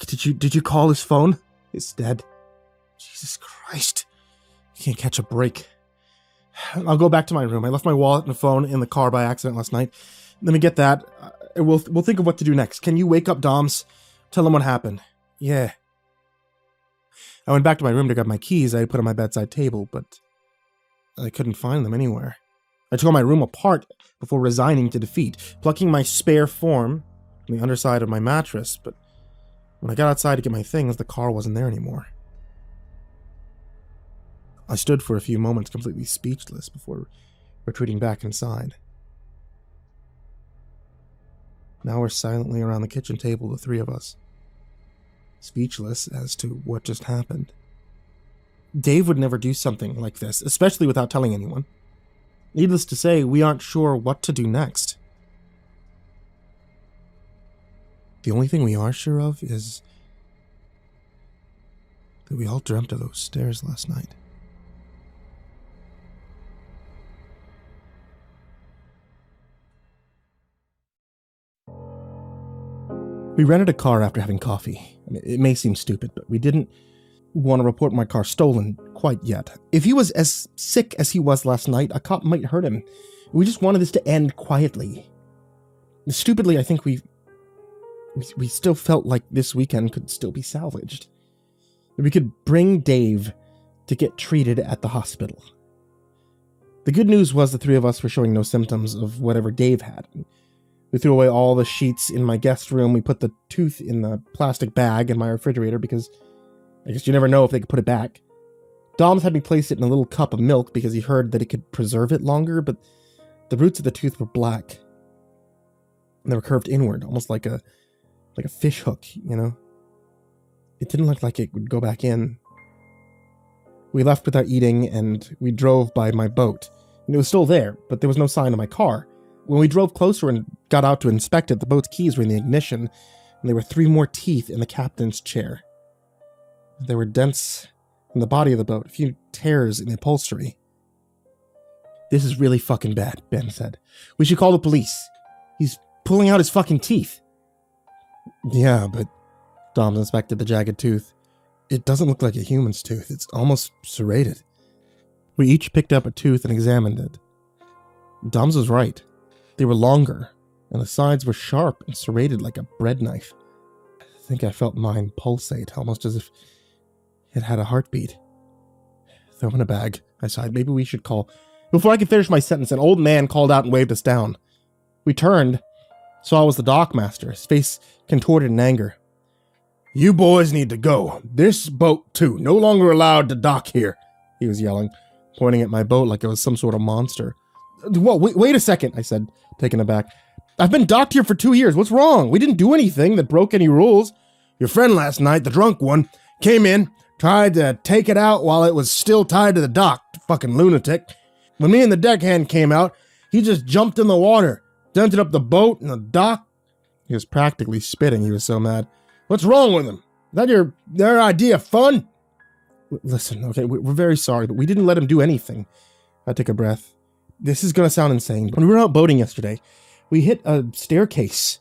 Speaker 1: Did you call his phone? It's dead. Jesus Christ. You can't catch a break. I'll go back to my room. I left my wallet and phone in the car by accident last night. Let me get that. We'll think of what to do next. Can you wake up Doms? Tell him what happened. Yeah. I went back to my room to grab my keys I had put on my bedside table, but I couldn't find them anywhere. I tore my room apart before resigning to defeat, plucking my spare form from the underside of my mattress, but when I got outside to get my things, the car wasn't there anymore. I stood for a few moments completely speechless before retreating back inside. Now we're silently around the kitchen table, the three of us, speechless as to what just happened. Dave would never do something like this, especially without telling anyone. Needless to say, we aren't sure what to do next. The only thing we are sure of is that we all dreamt of those stairs last night. We rented a car after having coffee. It may seem stupid, but we didn't want to report my car stolen quite yet. If he was as sick as he was last night, a cop might hurt him. We just wanted this to end quietly. Stupidly, I think we still felt like this weekend could still be salvaged. We could bring Dave to get treated at the hospital. The good news was the three of us were showing no symptoms of whatever Dave had. We threw away all the sheets in my guest room. We put the tooth in the plastic bag in my refrigerator because I guess you never know if they could put it back. Dom's had me place it in a little cup of milk because he heard that it could preserve it longer, but the roots of the tooth were black. And they were curved inward, almost like a fish hook, It didn't look like it would go back in. We left without eating, and we drove by my boat. And it was still there, but there was no sign of my car. When we drove closer and got out to inspect it, the boat's keys were in the ignition, and there were 3 more teeth in the captain's chair. There were dents in the body of the boat, a few tears in the upholstery. This is really fucking bad, Ben said. We should call the police. He's pulling out his fucking teeth. Yeah, but Dom inspected the jagged tooth. It doesn't look like a human's tooth. It's almost serrated. We each picked up a tooth and examined it. Dom's was right. They were longer, and the sides were sharp and serrated like a bread knife. I think I felt mine pulsate, almost as if it had a heartbeat. Throw in a bag, I sighed. Maybe we should call... Before I could finish my sentence, an old man called out and waved us down. We turned, saw it was the dockmaster, his face contorted in anger. You boys need to go. This boat, too. No longer allowed to dock here, he was yelling, pointing at my boat like it was some sort of monster. Whoa, wait a second, I said, taken aback. I've been docked here for 2 years. What's wrong? We didn't do anything that broke any rules. Your friend last night, the drunk one, came in, tried to take it out while it was still tied to the dock. Fucking lunatic. When me and the deckhand came out, he just jumped in the water, dented up the boat and the dock. He was practically spitting. He was so mad. What's wrong with him? Is that their idea of fun? Listen, okay, we're very sorry, but we didn't let him do anything. I took a breath. This is going to sound insane. When we were out boating yesterday, we hit a staircase,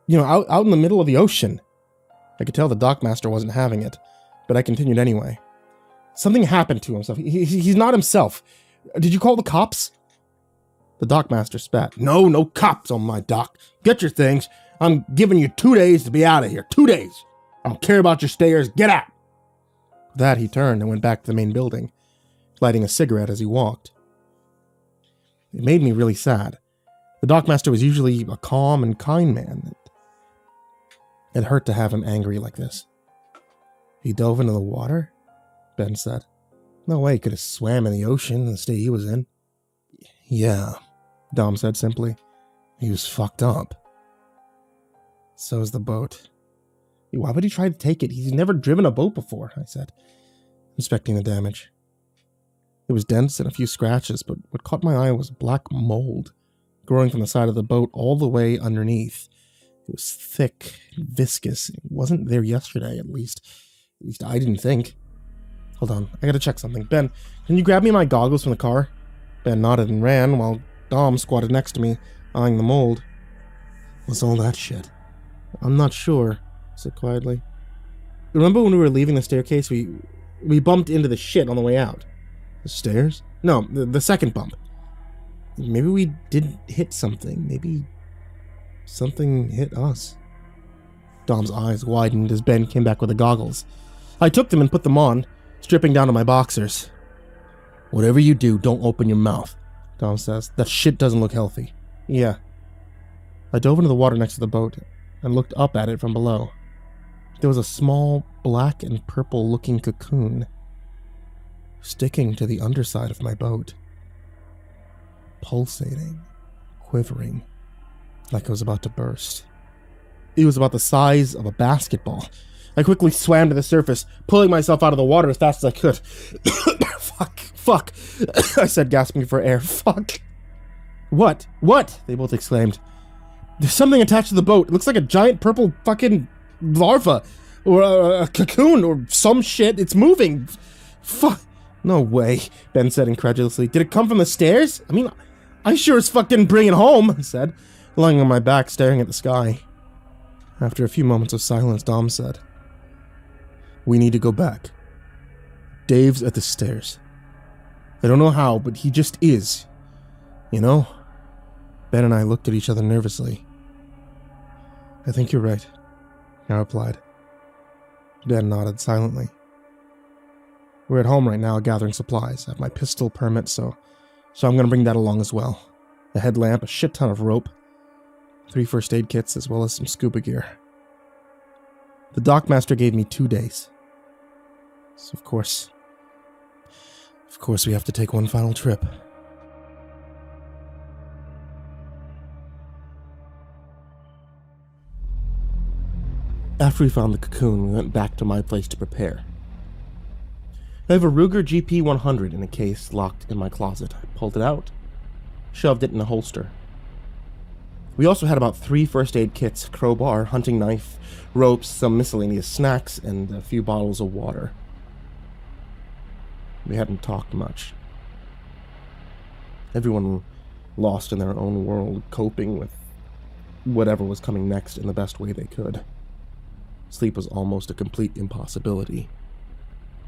Speaker 1: out in the middle of the ocean. I could tell the dockmaster wasn't having it, but I continued anyway. Something happened to himself. He's not himself. Did you call the cops? The dockmaster spat. No cops on my dock. Get your things. I'm giving you 2 days to be out of here. 2 days. I don't care about your stayers. Get out. With that, he turned and went back to the main building, lighting a cigarette as he walked. It made me really sad. The dockmaster was usually a calm and kind man. It hurt to have him angry like this. He dove into the water? Ben said. No way he could have swam in the ocean in the state he was in. Yeah, Dom said simply. He was fucked up. So is the boat. Why would he try to take it? He's never driven a boat before, I said, inspecting the damage. It was dents and a few scratches, but what caught my eye was black mold growing from the side of the boat all the way underneath. It was thick and viscous. It wasn't there yesterday, at least. At least I didn't think. Hold on, I gotta check something. Ben, can you grab me my goggles from the car? Ben nodded and ran, while Dom squatted next to me, eyeing the mold. What's all that shit? I'm not sure, I said quietly. Remember when we were leaving the staircase, we bumped into the shit on the way out? The stairs? No, the second bump. Maybe we didn't hit something. Maybe something hit us. Dom's eyes widened as Ben came back with the goggles. I took them and put them on, stripping down to my boxers. Whatever you do, don't open your mouth, Dom says. That shit doesn't look healthy. Yeah. I dove into the water next to the boat and looked up at it from below. There was a small black and purple looking cocoon sticking to the underside of my boat. Pulsating, quivering, like it was about to burst. It was about the size of a basketball. I quickly swam to the surface, pulling myself out of the water as fast as I could. Fuck, I said, gasping for air. Fuck. What? They both exclaimed. There's something attached to the boat. It looks like a giant purple fucking larva, or a cocoon, or some shit. It's moving. Fuck. No way, Ben said incredulously. Did it come from the stairs? I mean, I sure as fuck didn't bring it home, I said, lying on my back staring at the sky. After a few moments of silence, Dom said, We need to go back. Dave's at the stairs. I don't know how, but he just is. You know? Ben and I looked at each other nervously. I think you're right, I replied. Ben nodded silently. We're at home right now gathering supplies. I have my pistol permit, so I'm going to bring that along as well. A headlamp, a shit ton of rope, 3 first aid kits, as well as some scuba gear. The dockmaster gave me 2 days. So of course we have to take one final trip. After we found the cocoon, we went back to my place to prepare. I have a Ruger GP100 in a case locked in my closet. I pulled it out, shoved it in a holster. We also had about 3 first aid kits, crowbar, hunting knife, ropes, some miscellaneous snacks, and a few bottles of water. We hadn't talked much. Everyone lost in their own world, coping with whatever was coming next in the best way they could. Sleep was almost a complete impossibility.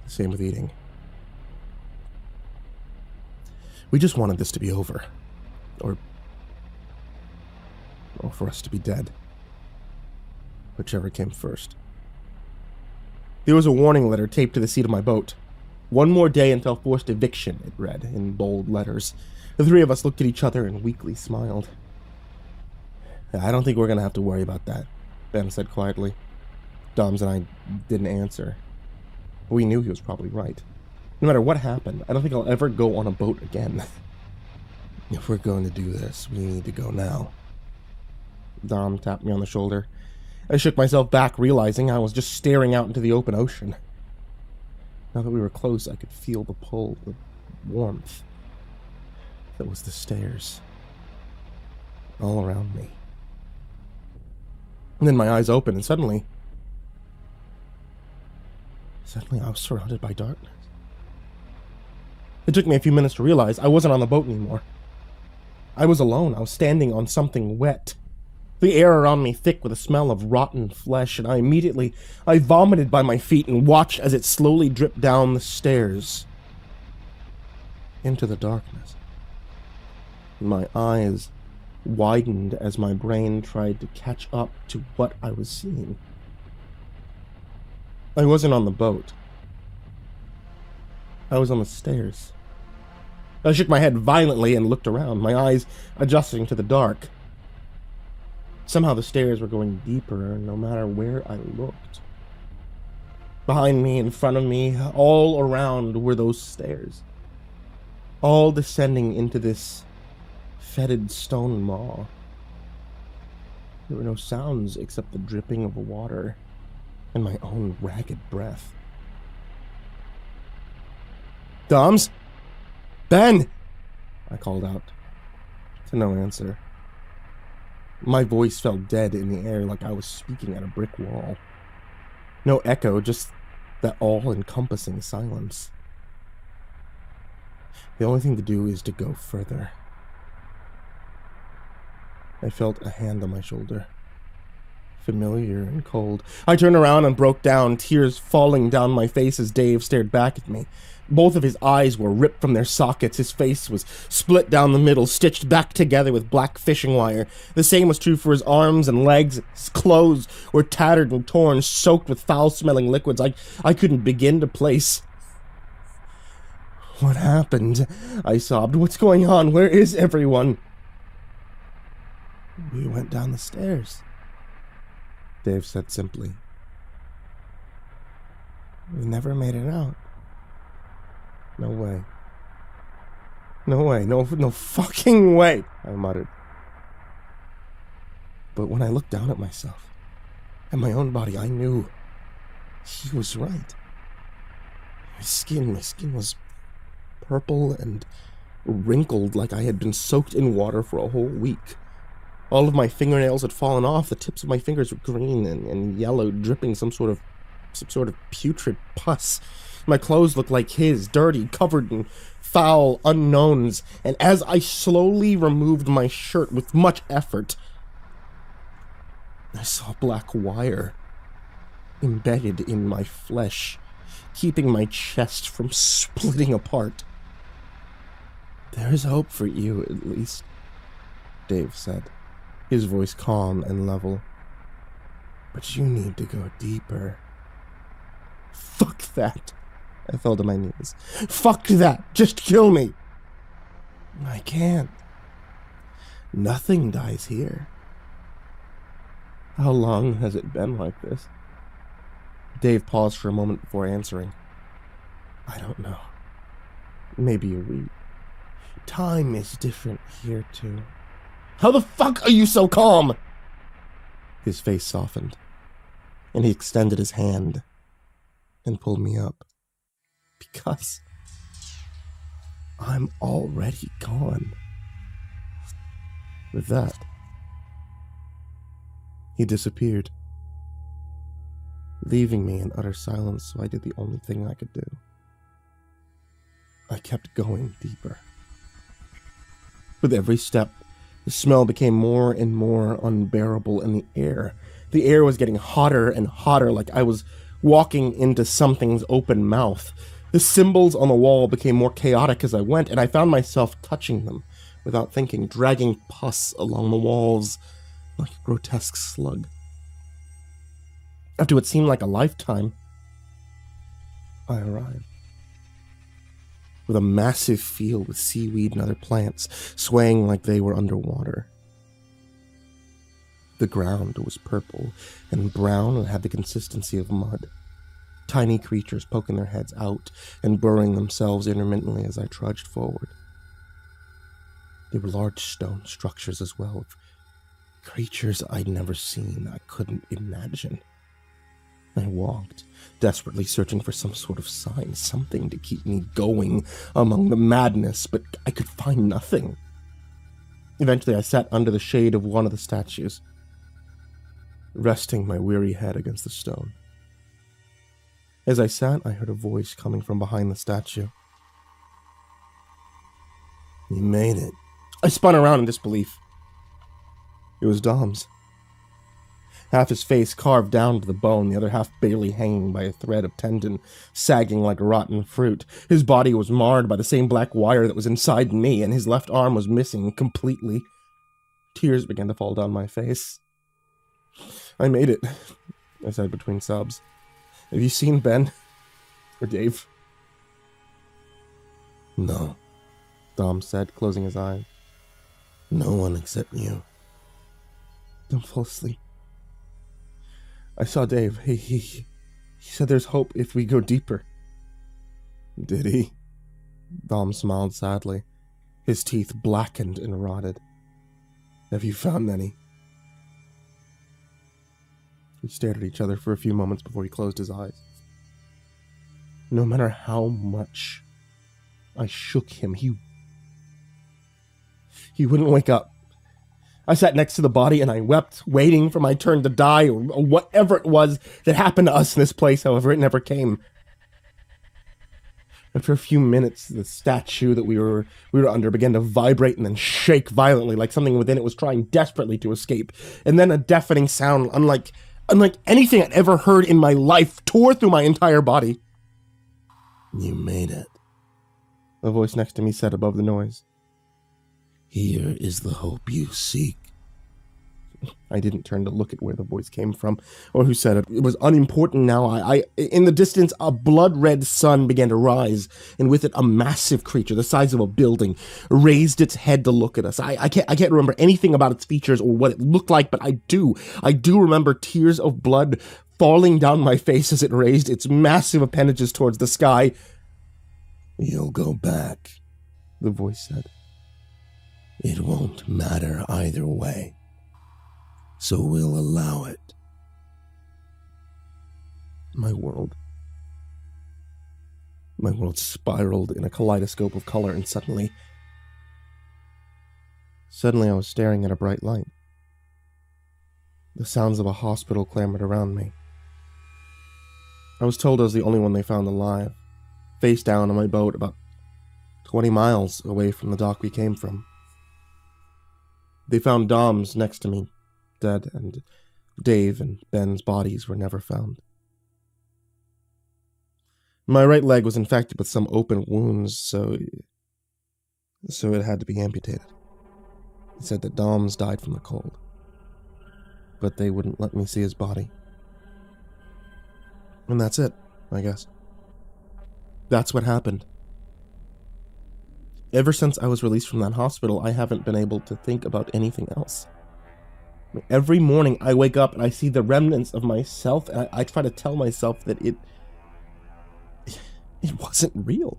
Speaker 1: Same with eating. We just wanted this to be over. Or for us to be dead. Whichever came first. There was a warning letter taped to the seat of my boat. 1 more day until forced eviction, it read, in bold letters. The 3 of us looked at each other and weakly smiled. I don't think we're going to have to worry about that, Ben said quietly. Doms and I didn't answer. We knew he was probably right. No matter what happened, I don't think I'll ever go on a boat again. If we're going to do this, we need to go now. Dom tapped me on the shoulder. I shook myself back, realizing I was just staring out into the open ocean. Now that we were close, I could feel the pull, the warmth. That was the stairs. All around me. And then my eyes opened, and suddenly I was surrounded by darkness. It took me a few minutes to realize I wasn't on the boat anymore. I was alone. I was standing on something wet. The air around me thick with a smell of rotten flesh, and I vomited by my feet and watched as it slowly dripped down the stairs into the darkness. My eyes widened as my brain tried to catch up to what I was seeing. I wasn't on the boat. I was on the stairs. I shook my head violently and looked around, my eyes adjusting to the dark. Somehow the stairs were going deeper, no matter where I looked. Behind me, in front of me, all around were those stairs. All descending into this fetid stone maw. There were no sounds except the dripping of water and my own ragged breath. Doms? Ben! I called out. To no answer. My voice felt dead in the air, like I was speaking at a brick wall. No echo, just that all-encompassing silence. The only thing to do is to go further. I felt a hand on my shoulder. Familiar and cold. I turned around and broke down, tears falling down my face as Dave stared back at me. Both of his eyes were ripped from their sockets. His face was split down the middle, stitched back together with black fishing wire. The same was true for his arms and legs. His clothes were tattered and torn, soaked with foul-smelling liquids I couldn't begin to place. What happened? I sobbed. What's going on? Where is everyone? We went down the stairs, Dave said simply. We never made it out. No way. No way. No fucking way, I muttered. But when I looked down at myself, at my own body, I knew he was right. My skin was purple and wrinkled like I had been soaked in water for a whole week. All of my fingernails had fallen off. The tips of my fingers were green and yellow, dripping some sort of putrid pus. My clothes looked like his, dirty, covered in foul unknowns, and as I slowly removed my shirt with much effort, I saw black wire embedded in my flesh, keeping my chest from splitting apart. There is hope for you, at least, Dave said, his voice calm and level. But you need to go deeper. Fuck that. I fell to my knees. Fuck that! Just kill me! I can't. Nothing dies here. How long has it been like this? Dave paused for a moment before answering. I don't know. Maybe a week. Time is different here, too. How the fuck are you so calm? His face softened, and he extended his hand and pulled me up. Because I'm already gone. With that, He disappeared, leaving me in utter silence, so I did the only thing I could do. I kept going deeper. With every step, the smell became more and more unbearable, and the air was getting hotter and hotter, like I was walking into something's open mouth. The symbols on the wall became more chaotic as I went, and I found myself touching them without thinking, dragging pus along the walls like a grotesque slug. After what seemed like a lifetime, I arrived. With a massive field with seaweed and other plants swaying like they were underwater. The ground was purple and brown and had the consistency of mud. Tiny creatures poking their heads out and burrowing themselves intermittently as I trudged forward. There were large stone structures as well, creatures I'd never seen, I couldn't imagine. I walked, desperately searching for some sort of sign, something to keep me going among the madness, but I could find nothing. Eventually, I sat under the shade of one of the statues, resting my weary head against the stone. As I sat, I heard a voice coming from behind the statue. "You made it." I spun around in disbelief. It was Dom's. Half his face carved down to the bone, the other half barely hanging by a thread of tendon, sagging like rotten fruit. His body was marred by the same black wire that was inside me, and his left arm was missing completely. Tears began to fall down my face. "I made it," I said between sobs. "Have you seen Ben? Or Dave?" "No," Dom said, closing his eyes. "No one except you." "Don't fall asleep. I saw Dave. He said there's hope if we go deeper." "Did he?" Dom smiled sadly. His teeth blackened and rotted. "Have you found any?" We stared at each other for a few moments before he closed his eyes. No matter how much I shook him, he wouldn't wake up. I sat next to the body and I wept, waiting for my turn to die, or whatever it was that happened to us in this place, however it never came. After a few minutes, the statue that we were under began to vibrate and then shake violently, like something within it was trying desperately to escape. And then a deafening sound, unlike anything I'd ever heard in my life, tore through my entire body. "You made it," a voice next to me said above the noise. "Here is the hope you seek." I didn't turn to look at where the voice came from, or who said it. It was unimportant now. In the distance, a blood-red sun began to rise, and with it, a massive creature, the size of a building, raised its head to look at us. I can't remember anything about its features or what it looked like, but I do remember tears of blood falling down my face as it raised its massive appendages towards the sky. "You'll go back," the voice said. "It won't matter either way, so we'll allow it." My world spiraled in a kaleidoscope of color, and suddenly I was staring at a bright light. The sounds of a hospital clamored around me. I was told I was the only one they found alive, face down on my boat about 20 miles away from the dock we came from. They found Dom's next to me, dead, and Dave and Ben's bodies were never found. My right leg was infected with some open wounds, so it had to be amputated. They said that Dom's died from the cold, but they wouldn't let me see his body. And that's it, I guess. That's what happened. Ever since I was released from that hospital, I haven't been able to think about anything else. Every morning I wake up and I see the remnants of myself, and I try to tell myself that it wasn't real.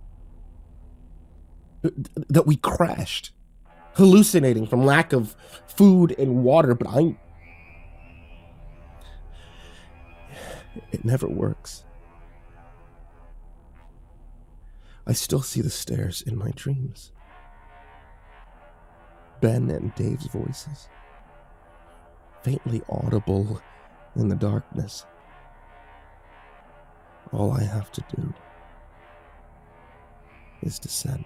Speaker 1: That we crashed, hallucinating from lack of food and water, but it never works. I still see the stairs in my dreams. Ben and Dave's voices. faintly audible in the darkness. All I have to do is descend.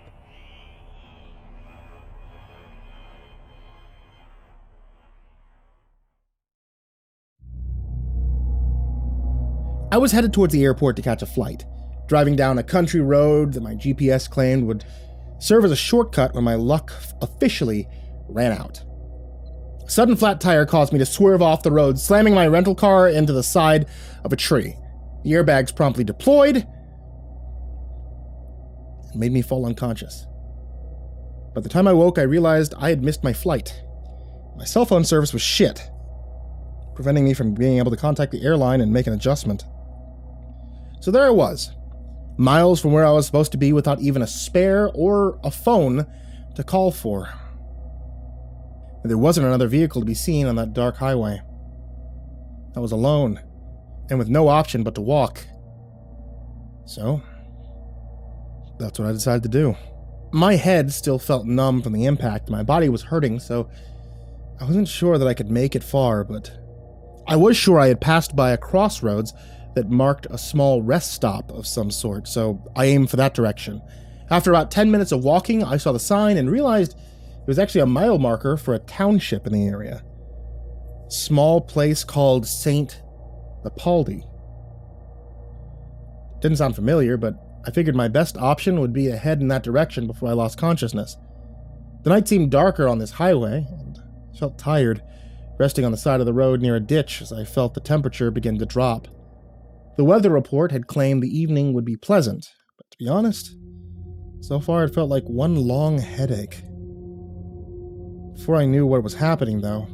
Speaker 1: I was headed towards the airport to catch a flight, driving down a country road that my GPS claimed would serve as a shortcut when my luck officially ran out. A sudden flat tire caused me to swerve off the road, slamming my rental car into the side of a tree. The airbags promptly deployed and made me fall unconscious. By the time I woke, I realized I had missed my flight. My cell phone service was shit, preventing me from being able to contact the airline and make an adjustment. So there I was, miles from where I was supposed to be without even a spare or a phone to call for. There wasn't another vehicle to be seen on that dark highway. I was alone, and with no option but to walk. So, that's what I decided to do. My head still felt numb from the impact. My body was hurting, so I wasn't sure that I could make it far, but I was sure I had passed by a crossroads that marked a small rest stop of some sort, so I aimed for that direction. After about 10 minutes of walking, I saw the sign and realized it was actually a mile marker for a township in the area. A small place called St. Leopoldi. Didn't sound familiar, but I figured my best option would be to head in that direction before I lost consciousness. The night seemed darker on this highway, and I felt tired, resting on the side of the road near a ditch as I felt the temperature begin to drop. The weather report had claimed the evening would be pleasant, but to be honest, so far it felt like one long headache. Before I knew what was happening, though,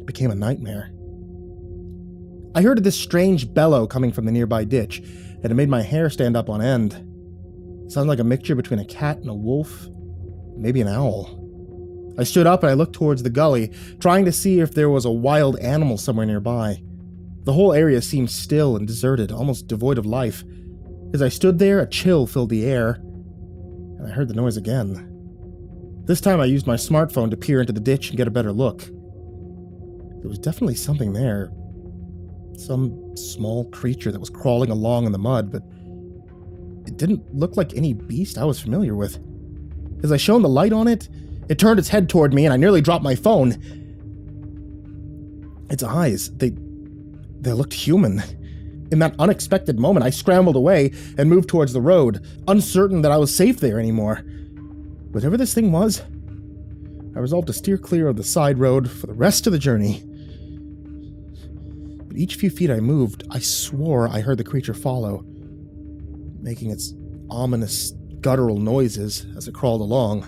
Speaker 1: it became a nightmare. I heard this strange bellow coming from the nearby ditch, and it made my hair stand up on end. It sounded like a mixture between a cat and a wolf, maybe an owl. I stood up and I looked towards the gully, trying to see if there was a wild animal somewhere nearby. The whole area seemed still and deserted, almost devoid of life. As I stood there, a chill filled the air, and I heard the noise again. This time I used my smartphone to peer into the ditch and get a better look. There was definitely something there. Some small creature that was crawling along in the mud, but it didn't look like any beast I was familiar with. As I shone the light on it, it turned its head toward me and I nearly dropped my phone. Its eyes, they looked human. In that unexpected moment, I scrambled away and moved towards the road, uncertain that I was safe there anymore. Whatever this thing was, I resolved to steer clear of the side road for the rest of the journey. But each few feet I moved, I swore I heard the creature follow, making its ominous, guttural noises as it crawled along.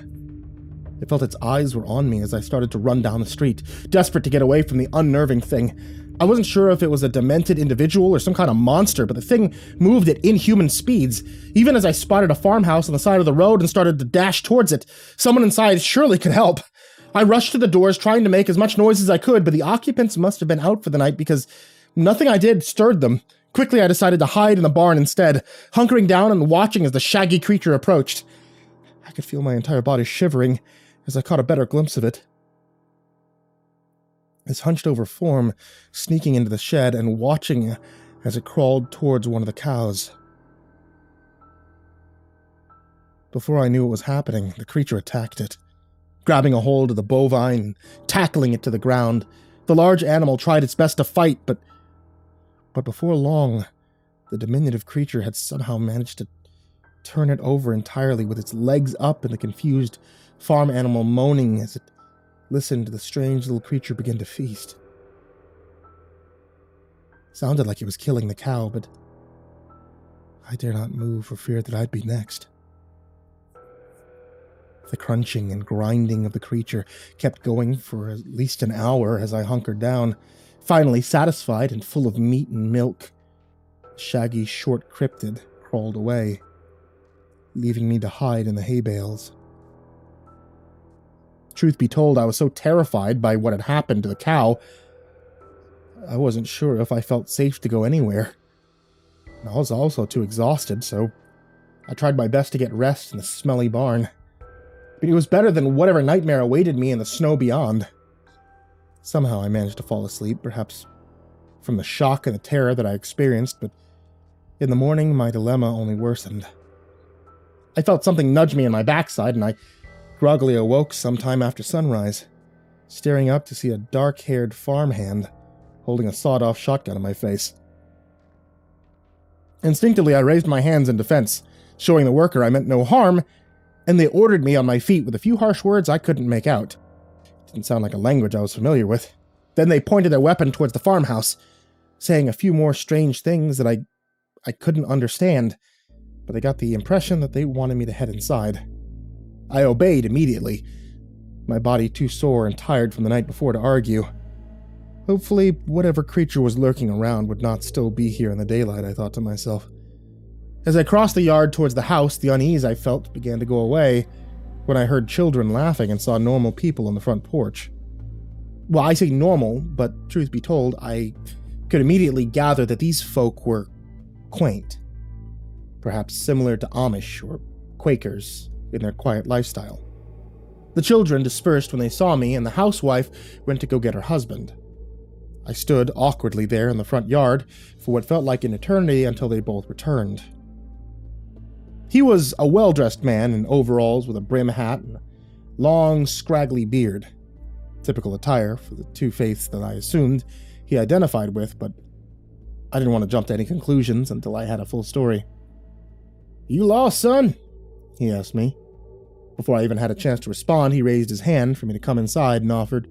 Speaker 1: I felt its eyes were on me as I started to run down the street, desperate to get away from the unnerving thing. I wasn't sure if it was a demented individual or some kind of monster, but the thing moved at inhuman speeds. Even as I spotted a farmhouse on the side of the road and started to dash towards it, someone inside surely could help. I rushed to the doors, trying to make as much noise as I could, but the occupants must have been out for the night because nothing I did stirred them. Quickly, I decided to hide in the barn instead, hunkering down and watching as the shaggy creature approached. I could feel my entire body shivering as I caught a better glimpse of it. His hunched-over form sneaking into the shed and watching as it crawled towards one of the cows. Before I knew what was happening, the creature attacked it, grabbing a hold of the bovine and tackling it to the ground. The large animal tried its best to fight, but before long, the diminutive creature had somehow managed to turn it over entirely with its legs up and the confused farm animal moaning as it listened to the strange little creature begin to feast. Sounded like it was killing the cow, but I dare not move for fear that I'd be next. The crunching and grinding of the creature kept going for at least an hour as I hunkered down. Finally, satisfied and full of meat and milk, the shaggy, short cryptid crawled away, leaving me to hide in the hay bales. Truth be told, I was so terrified by what had happened to the cow, I wasn't sure if I felt safe to go anywhere. I was also too exhausted, so I tried my best to get rest in the smelly barn. But it was better than whatever nightmare awaited me in the snow beyond. Somehow I managed to fall asleep, perhaps from the shock and the terror that I experienced, but in the morning my dilemma only worsened. I felt something nudge me in my backside, and I groggily awoke sometime after sunrise, staring up to see a dark-haired farmhand holding a sawed-off shotgun in my face. Instinctively, I raised my hands in defense, showing the worker I meant no harm, and they ordered me on my feet with a few harsh words I couldn't make out. It didn't sound like a language I was familiar with. Then they pointed their weapon towards the farmhouse, saying a few more strange things that I couldn't understand, but I got the impression that they wanted me to head inside. I obeyed immediately, my body too sore and tired from the night before to argue. Hopefully, whatever creature was lurking around would not still be here in the daylight, I thought to myself. As I crossed the yard towards the house, the unease I felt began to go away when I heard children laughing and saw normal people on the front porch. Well, I say normal, but truth be told, I could immediately gather that these folk were quaint, perhaps similar to Amish or Quakers in their quiet lifestyle. The children dispersed when they saw me, and the housewife went to go get her husband. I stood awkwardly there in the front yard for what felt like an eternity until they both returned. He was a well-dressed man in overalls with a brim hat and a long, scraggly beard. Typical attire for the two faiths that I assumed he identified with, but I didn't want to jump to any conclusions until I had a full story. "You lost, son?" he asked me. Before I even had a chance to respond, he raised his hand for me to come inside and offered,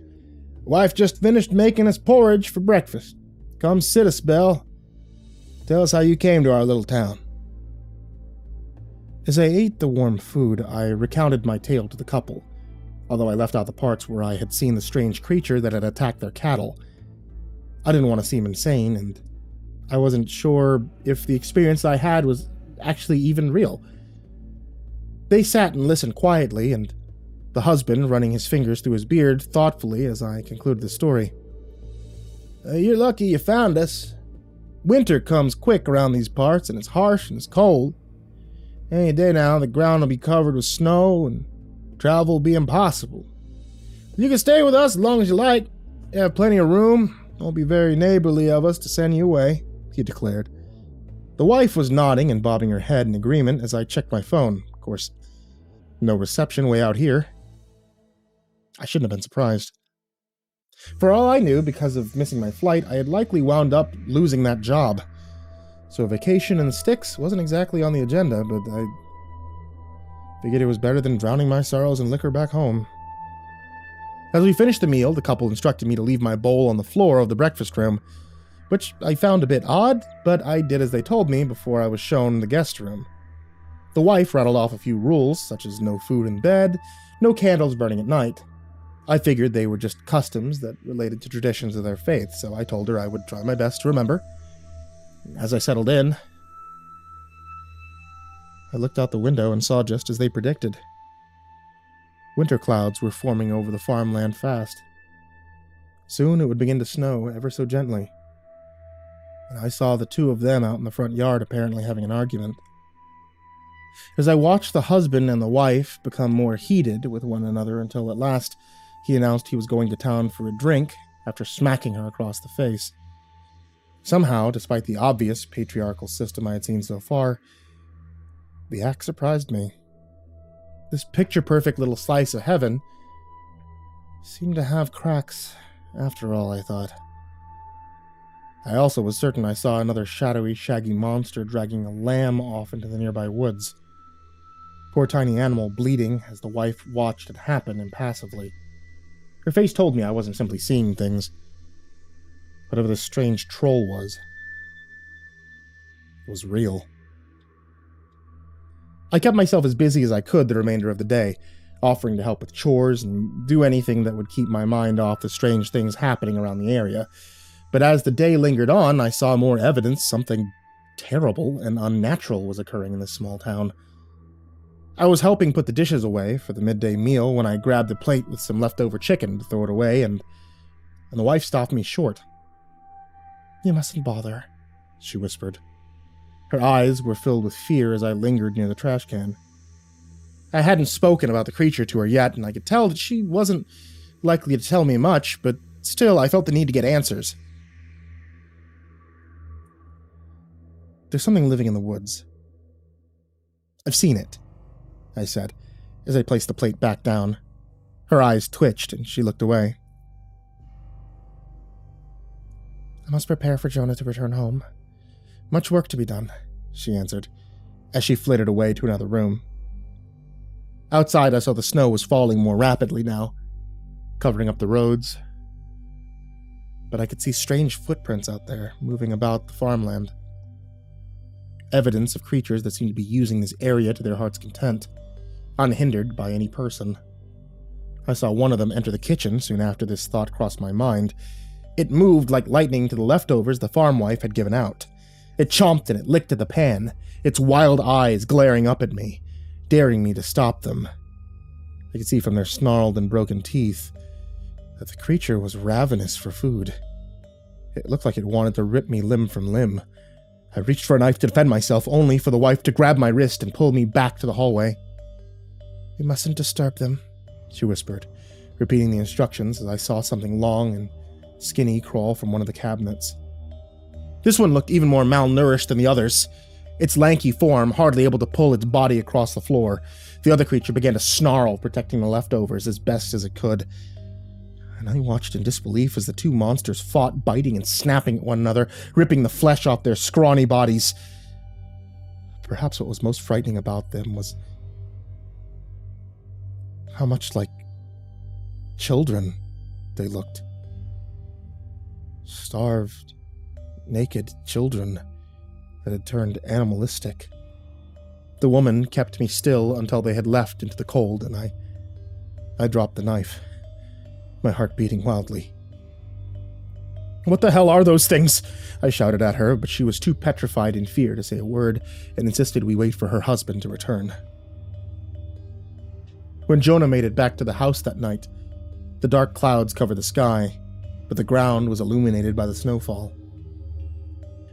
Speaker 1: "Wife just finished making us porridge for breakfast. Come sit a spell. Tell us how you came to our little town." As I ate the warm food, I recounted my tale to the couple, although I left out the parts where I had seen the strange creature that had attacked their cattle. I didn't want to seem insane, and I wasn't sure if the experience I had was actually even real. They sat and listened quietly, and the husband running his fingers through his beard thoughtfully as I concluded the story. "You're lucky you found us. Winter comes quick around these parts, and it's harsh and it's cold. Any day now, the ground will be covered with snow, and travel will be impossible. You can stay with us as long as you like. You have plenty of room. It won't be very neighborly of us to send you away," he declared. The wife was nodding and bobbing her head in agreement as I checked my phone. Of course, no reception way out here. I shouldn't have been surprised. For all I knew, because of missing my flight, I had likely wound up losing that job. So a vacation in the sticks wasn't exactly on the agenda, but I figured it was better than drowning my sorrows in liquor back home. As we finished the meal, the couple instructed me to leave my bowl on the floor of the breakfast room, which I found a bit odd, but I did as they told me before I was shown the guest room. The wife rattled off a few rules, such as no food in bed, no candles burning at night. I figured they were just customs that related to traditions of their faith, so I told her I would try my best to remember. As I settled in, I looked out the window and saw just as they predicted. Winter clouds were forming over the farmland fast. Soon it would begin to snow ever so gently. And I saw the two of them out in the front yard apparently having an argument. As I watched the husband and the wife become more heated with one another until at last he announced he was going to town for a drink after smacking her across the face. Somehow, despite the obvious patriarchal system I had seen so far, the act surprised me. This picture-perfect little slice of heaven seemed to have cracks after all, I thought. I also was certain I saw another shadowy, shaggy monster dragging a lamb off into the nearby woods. Poor tiny animal bleeding as the wife watched it happen impassively. Her face told me I wasn't simply seeing things. Whatever this strange troll was, it was real. I kept myself as busy as I could the remainder of the day, offering to help with chores and do anything that would keep my mind off the strange things happening around the area. But as the day lingered on, I saw more evidence something terrible and unnatural was occurring in this small town. I was helping put the dishes away for the midday meal when I grabbed a plate with some leftover chicken to throw it away, and the wife stopped me short. "You mustn't bother," she whispered. Her eyes were filled with fear as I lingered near the trash can. I hadn't spoken about the creature to her yet, and I could tell that she wasn't likely to tell me much, but Still, I felt the need to get answers. There's something living in the woods. I've seen it, I said, as I placed the plate back down. Her eyes twitched, and she looked away. I must prepare for Jonah to return home. Much work to be done, she answered, as she flitted away to another room. Outside, I saw the snow was falling more rapidly now, covering up the roads. But I could see strange footprints out there, moving about the farmland. Evidence of creatures that seemed to be using this area to their heart's content, unhindered by any person. I saw one of them enter the kitchen soon after this thought crossed my mind. It moved like lightning to the leftovers the farm wife had given out. It chomped and it licked at the pan, its wild eyes glaring up at me, daring me to stop them. I could see from their snarled and broken teeth that the creature was ravenous for food. It looked like it wanted to rip me limb from limb. I reached for a knife to defend myself, only for the wife to grab my wrist and pull me back to the hallway. "We mustn't disturb them," she whispered, repeating the instructions as I saw something long and skinny crawl from one of the cabinets. This one looked even more malnourished than the others, its lanky form hardly able to pull its body across the floor. The other creature began to snarl, protecting the leftovers as best as it could. And I watched in disbelief as the two monsters fought, biting and snapping at one another, ripping the flesh off their scrawny bodies. Perhaps what was most frightening about them was how much like children they looked. Starved, naked children that had turned animalistic. The woman kept me still until they had left into the cold, and I dropped the knife, my heart beating wildly. "What the hell are those things?" I shouted at her, but she was too petrified in fear to say a word and insisted we wait for her husband to return. When Jonah made it back to the house that night, the dark clouds covered the sky, but the ground was illuminated by the snowfall.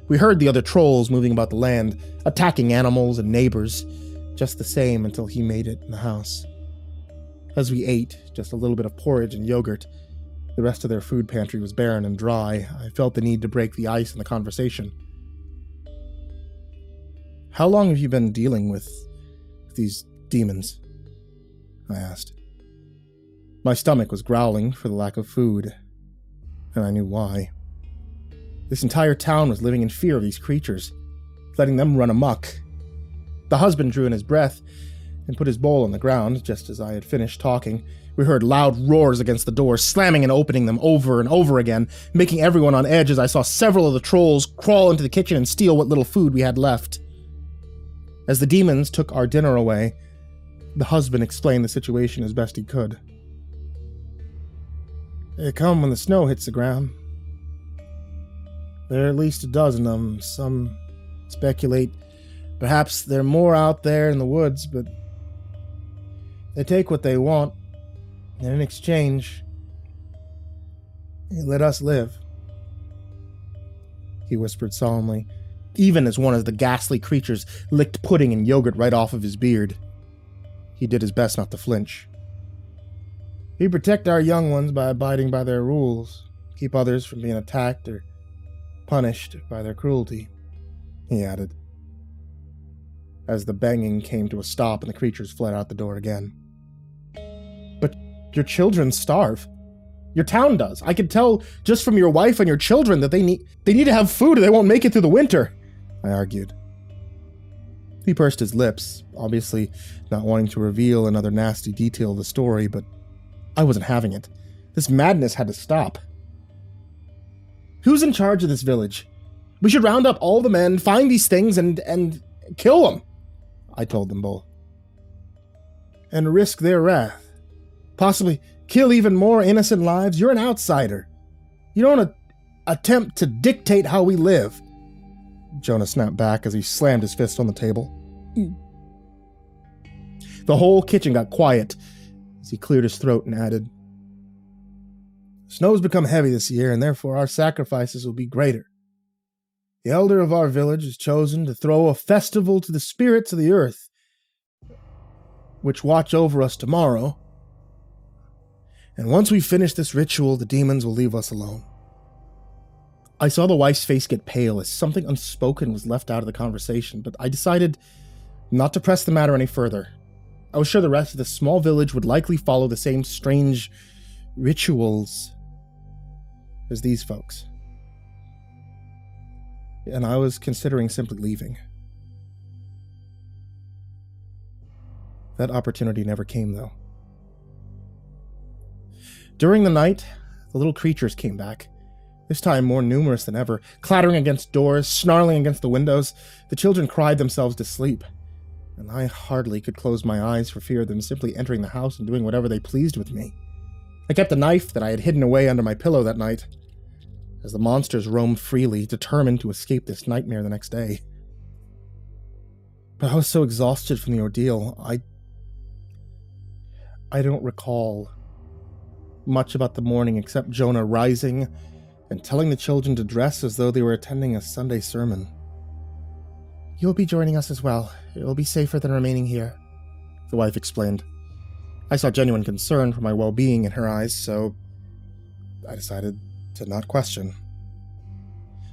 Speaker 1: We heard the other trolls moving about the land, attacking animals and neighbors, just the same until he made it in the house. As we ate just a little bit of porridge and yogurt, the rest of their food pantry was barren and dry. I felt the need to break the ice in the conversation. "How long have you been dealing with these demons?" I asked. My stomach was growling for the lack of food, and I knew why. This entire town was living in fear of these creatures, letting them run amok. The husband drew in his breath and put his bowl on the ground. Just as I had finished talking, we heard loud roars against the doors, slamming and opening them over and over again, making everyone on edge as I saw several of the trolls crawl into the kitchen and steal what little food we had left. As the demons took our dinner away, the husband explained the situation as best he could. "They come when the snow hits the ground. There are at least a dozen of them. Some speculate perhaps there are more out there in the woods, but they take what they want, and in exchange, they let us live," he whispered solemnly, even as one of the ghastly creatures licked pudding and yogurt right off of his beard. He did his best not to flinch. "We protect our young ones by abiding by their rules, keep others from being attacked or punished by their cruelty," he added, as the banging came to a stop and the creatures fled out the door again. "But your children starve. Your town does. I can tell just from your wife and your children that they need to have food or they won't make it through the winter," I argued. He pursed his lips, obviously not wanting to reveal another nasty detail of the story, but I wasn't having it. This madness had to stop. "Who's in charge of this village? We should round up all the men, find these things, and kill them," I told them both. "And risk their wrath. Possibly kill even more innocent lives. You're an outsider. You don't attempt to dictate how we live," Jonah snapped back as he slammed his fist on the table. The whole kitchen got quiet as he cleared his throat and added, "Snow's become heavy this year, and therefore our sacrifices will be greater. The elder of our village has chosen to throw a festival to the spirits of the earth, which watch over us tomorrow. And once we finish this ritual, the demons will leave us alone. I saw the wife's face get pale as something unspoken was left out of the conversation, but I decided not to press the matter any further. I was sure the rest of the small village would likely follow the same strange rituals as these folks. And I was considering simply leaving. That opportunity never came, though. During the night, the little creatures came back, this time more numerous than ever, clattering against doors, snarling against the windows. The children cried themselves to sleep, and I hardly could close my eyes for fear of them simply entering the house and doing whatever they pleased with me. I kept the knife that I had hidden away under my pillow that night, as the monsters roamed freely, determined to escape this nightmare the next day. But I was so exhausted from the ordeal, I don't recall much about the morning except Jonah rising and telling the children to dress as though they were attending a Sunday sermon. "You'll be joining us as well. It will be safer than remaining here," the wife explained. I saw genuine concern for my well-being in her eyes, so I decided to not question.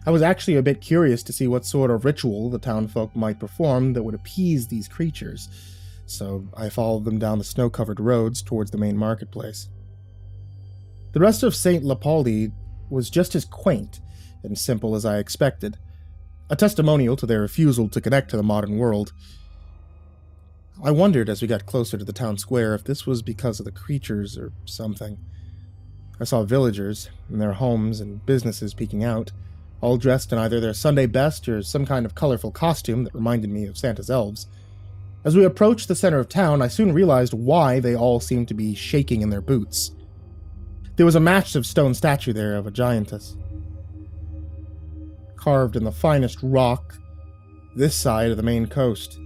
Speaker 1: I was actually a bit curious to see what sort of ritual the townfolk might perform that would appease these creatures, so I followed them down the snow-covered roads towards the main marketplace. The rest of St. Leopoldi was just as quaint and simple as I expected, a testimonial to their refusal to connect to the modern world. I wondered as we got closer to the town square if this was because of the creatures or something. I saw villagers in their homes and businesses peeking out, all dressed in either their Sunday best or some kind of colorful costume that reminded me of Santa's elves. As we approached the center of town, I soon realized why they all seemed to be shaking in their boots. There was a massive stone statue there of a giantess, carved in the finest rock this side of the main coast,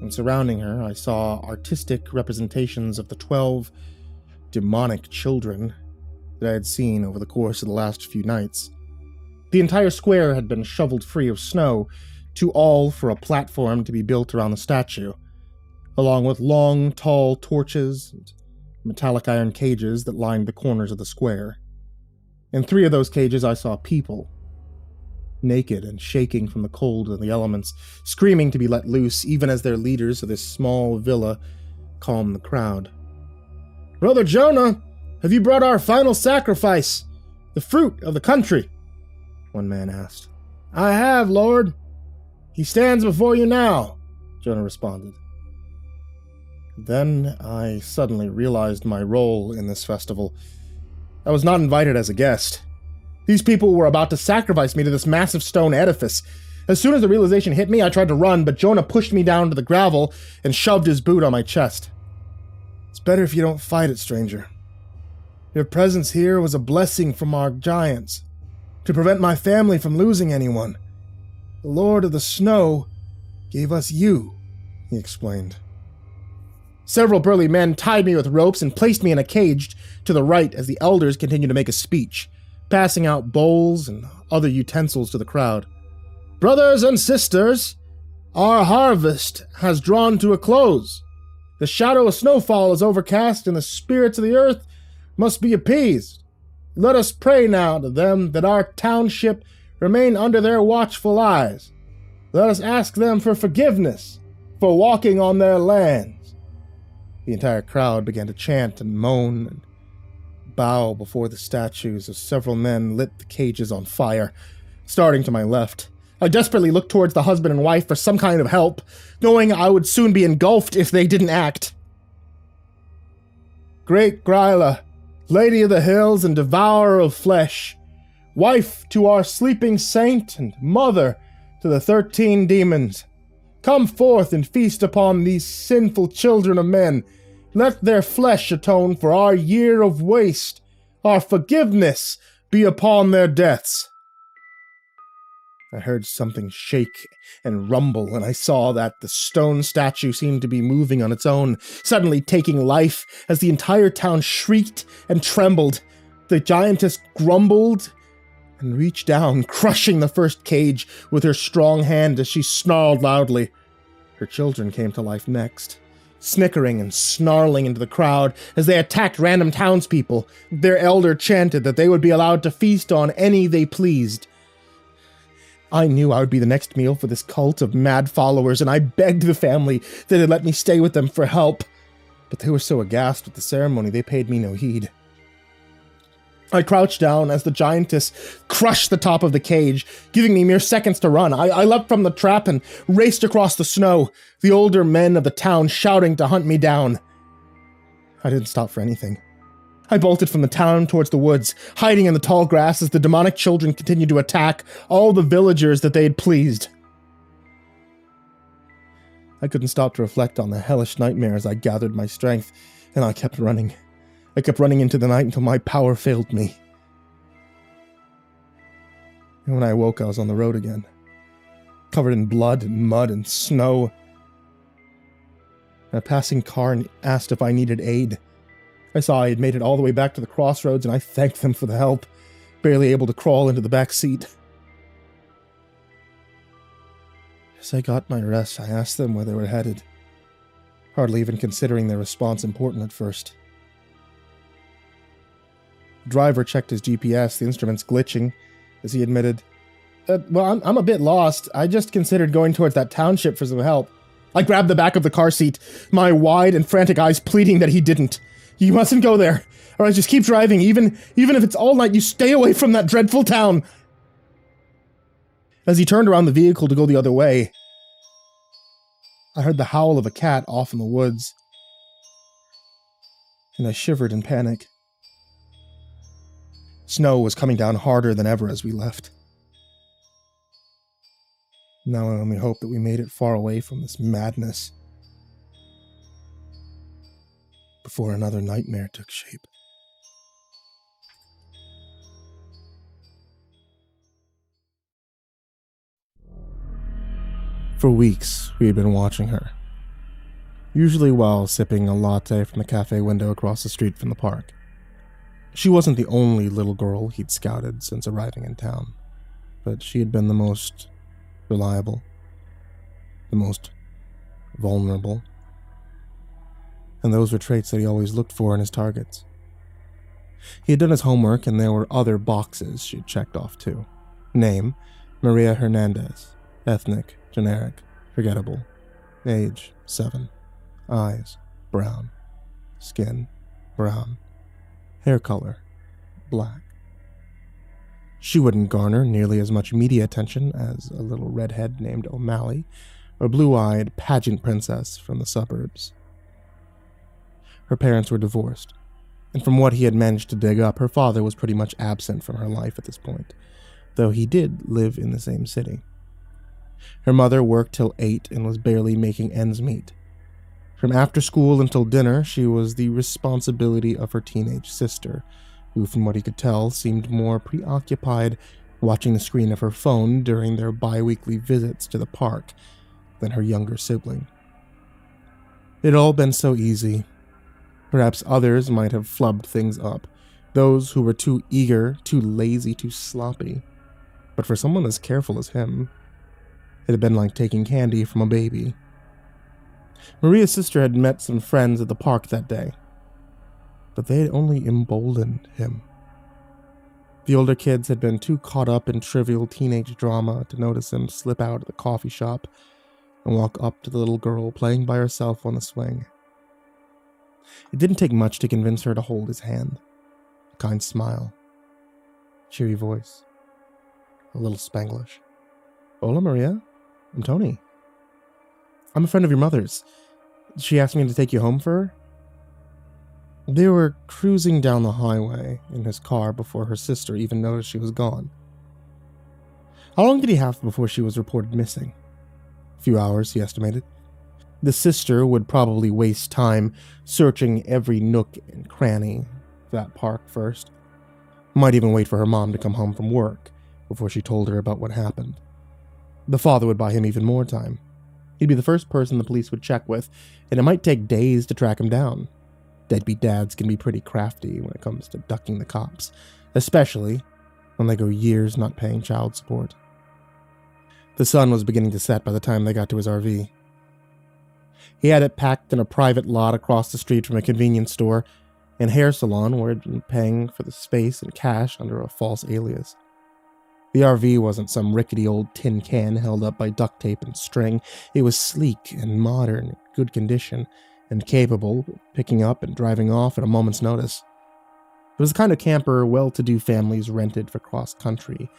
Speaker 1: and surrounding her I saw artistic representations of the 12 demonic children that I had seen over the course of the last few nights. The entire square had been shoveled free of snow, too all for a platform to be built around the statue, along with long, tall torches and metallic iron cages that lined the corners of the square. In 3 of those cages I saw people, naked and shaking from the cold and the elements, screaming to be let loose even as their leaders of this small villa calmed the crowd. "Brother Jonah, have you brought our final sacrifice, the fruit of the country?" one man asked. "I have, Lord. He stands before you now," Jonah responded. Then I suddenly realized my role in this festival. I was not invited as a guest. These people were about to sacrifice me to this massive stone edifice. As soon as the realization hit me, I tried to run, but Jonah pushed me down to the gravel and shoved his boot on my chest. "It's better if you don't fight it, stranger. Your presence here was a blessing from our giants, to prevent my family from losing anyone. The Lord of the Snow gave us you," he explained. Several burly men tied me with ropes and placed me in a cage to the right as the elders continued to make a speech, passing out bowls and other utensils to the crowd. "Brothers and sisters, our harvest has drawn to a close. The shadow of Snowfall is overcast and the spirits of the earth must be appeased. Let us pray now to them that our township remain under their watchful eyes. Let us ask them for forgiveness for walking on their lands." The entire crowd began to chant and moan and bow before the statues as several men lit the cages on fire, starting to my left. I desperately looked towards the husband and wife for some kind of help, knowing I would soon be engulfed if they didn't act. "Great Gryla, Lady of the Hills and Devourer of Flesh, wife to our sleeping saint and mother to the 13 demons, come forth and feast upon these sinful children of men. Let their flesh atone for our year of waste. Our forgiveness be upon their deaths." I heard something shake and rumble, and I saw that the stone statue seemed to be moving on its own, suddenly taking life as the entire town shrieked and trembled. The giantess grumbled and reached down, crushing the first cage with her strong hand as she snarled loudly. Her children came to life next, snickering and snarling into the crowd as they attacked random townspeople. Their elder chanted that they would be allowed to feast on any they pleased. I knew I would be the next meal for this cult of mad followers, and I begged the family that they'd let me stay with them for help. But they were so aghast with the ceremony, they paid me no heed. I crouched down as the giantess crushed the top of the cage, giving me mere seconds to run. I leapt from the trap and raced across the snow, the older men of the town shouting to hunt me down. I didn't stop for anything. I bolted from the town towards the woods, hiding in the tall grass as the demonic children continued to attack all the villagers that they had pleased. I couldn't stop to reflect on the hellish nightmare as I gathered my strength, and I kept running. I kept running into the night until my power failed me. And when I awoke, I was on the road again, covered in blood and mud and snow. A passing car asked if I needed aid. I saw I had made it all the way back to the crossroads, and I thanked them for the help, barely able to crawl into the back seat. As I got my rest, I asked them where they were headed, hardly even considering their response important at first. The driver checked his GPS, the instruments glitching, as he admitted, well, I'm a bit lost. I just considered going towards that township for some help. I grabbed the back of the car seat, my wide and frantic eyes pleading that he didn't. You mustn't go there, or I just keep driving, even if it's all night, you stay away from that dreadful town. As he turned around the vehicle to go the other way, I heard the howl of a cat off in the woods, and I shivered in panic. Snow was coming down harder than ever as we left. Now I only hope that we made it far away from this madness before another nightmare took shape. For weeks, we had been watching her, usually while sipping a latte from the cafe window across the street from the park. She wasn't the only little girl he'd scouted since arriving in town, but she had been the most reliable, the most vulnerable, and those were traits that he always looked for in his targets. He had done his homework, and there were other boxes she'd checked off too. Name, Maria Hernandez. Ethnic, generic, forgettable. Age, 7. Eyes, brown. Skin, brown. Hair color, black. She wouldn't garner nearly as much media attention as a little redhead named O'Malley, or blue-eyed pageant princess from the suburbs. Her parents were divorced, and from what he had managed to dig up, her father was pretty much absent from her life at this point, though he did live in the same city. Her mother worked till 8 and was barely making ends meet. From after school until dinner, she was the responsibility of her teenage sister, who, from what he could tell, seemed more preoccupied watching the screen of her phone during their bi-weekly visits to the park than her younger sibling. It had all been so easy. Perhaps others might have flubbed things up, those who were too eager, too lazy, too sloppy. But for someone as careful as him, it had been like taking candy from a baby. Maria's sister had met some friends at the park that day, but they had only emboldened him. The older kids had been too caught up in trivial teenage drama to notice him slip out of the coffee shop and walk up to the little girl playing by herself on the swing. It didn't take much to convince her to hold his hand. A kind smile, cheery voice, a little Spanglish. Hola, Maria. I'm Tony. I'm a friend of your mother's. She asked me to take you home for her. They were cruising down the highway in his car before her sister even noticed she was gone. How long did he have before she was reported missing? A few hours, he estimated. The sister would probably waste time searching every nook and cranny of that park first. Might even wait for her mom to come home from work before she told her about what happened. The father would buy him even more time. He'd be the first person the police would check with, and it might take days to track him down. Deadbeat dads can be pretty crafty when it comes to ducking the cops, especially when they go years not paying child support. The sun was beginning to set by the time they got to his RV. He had it packed in a private lot across the street from a convenience store and hair salon where he'd been paying for the space and cash under a false alias. The RV wasn't some rickety old tin can held up by duct tape and string. It was sleek and modern, in good condition, and capable of picking up and driving off at a moment's notice. It was the kind of camper well-to-do families rented for cross-country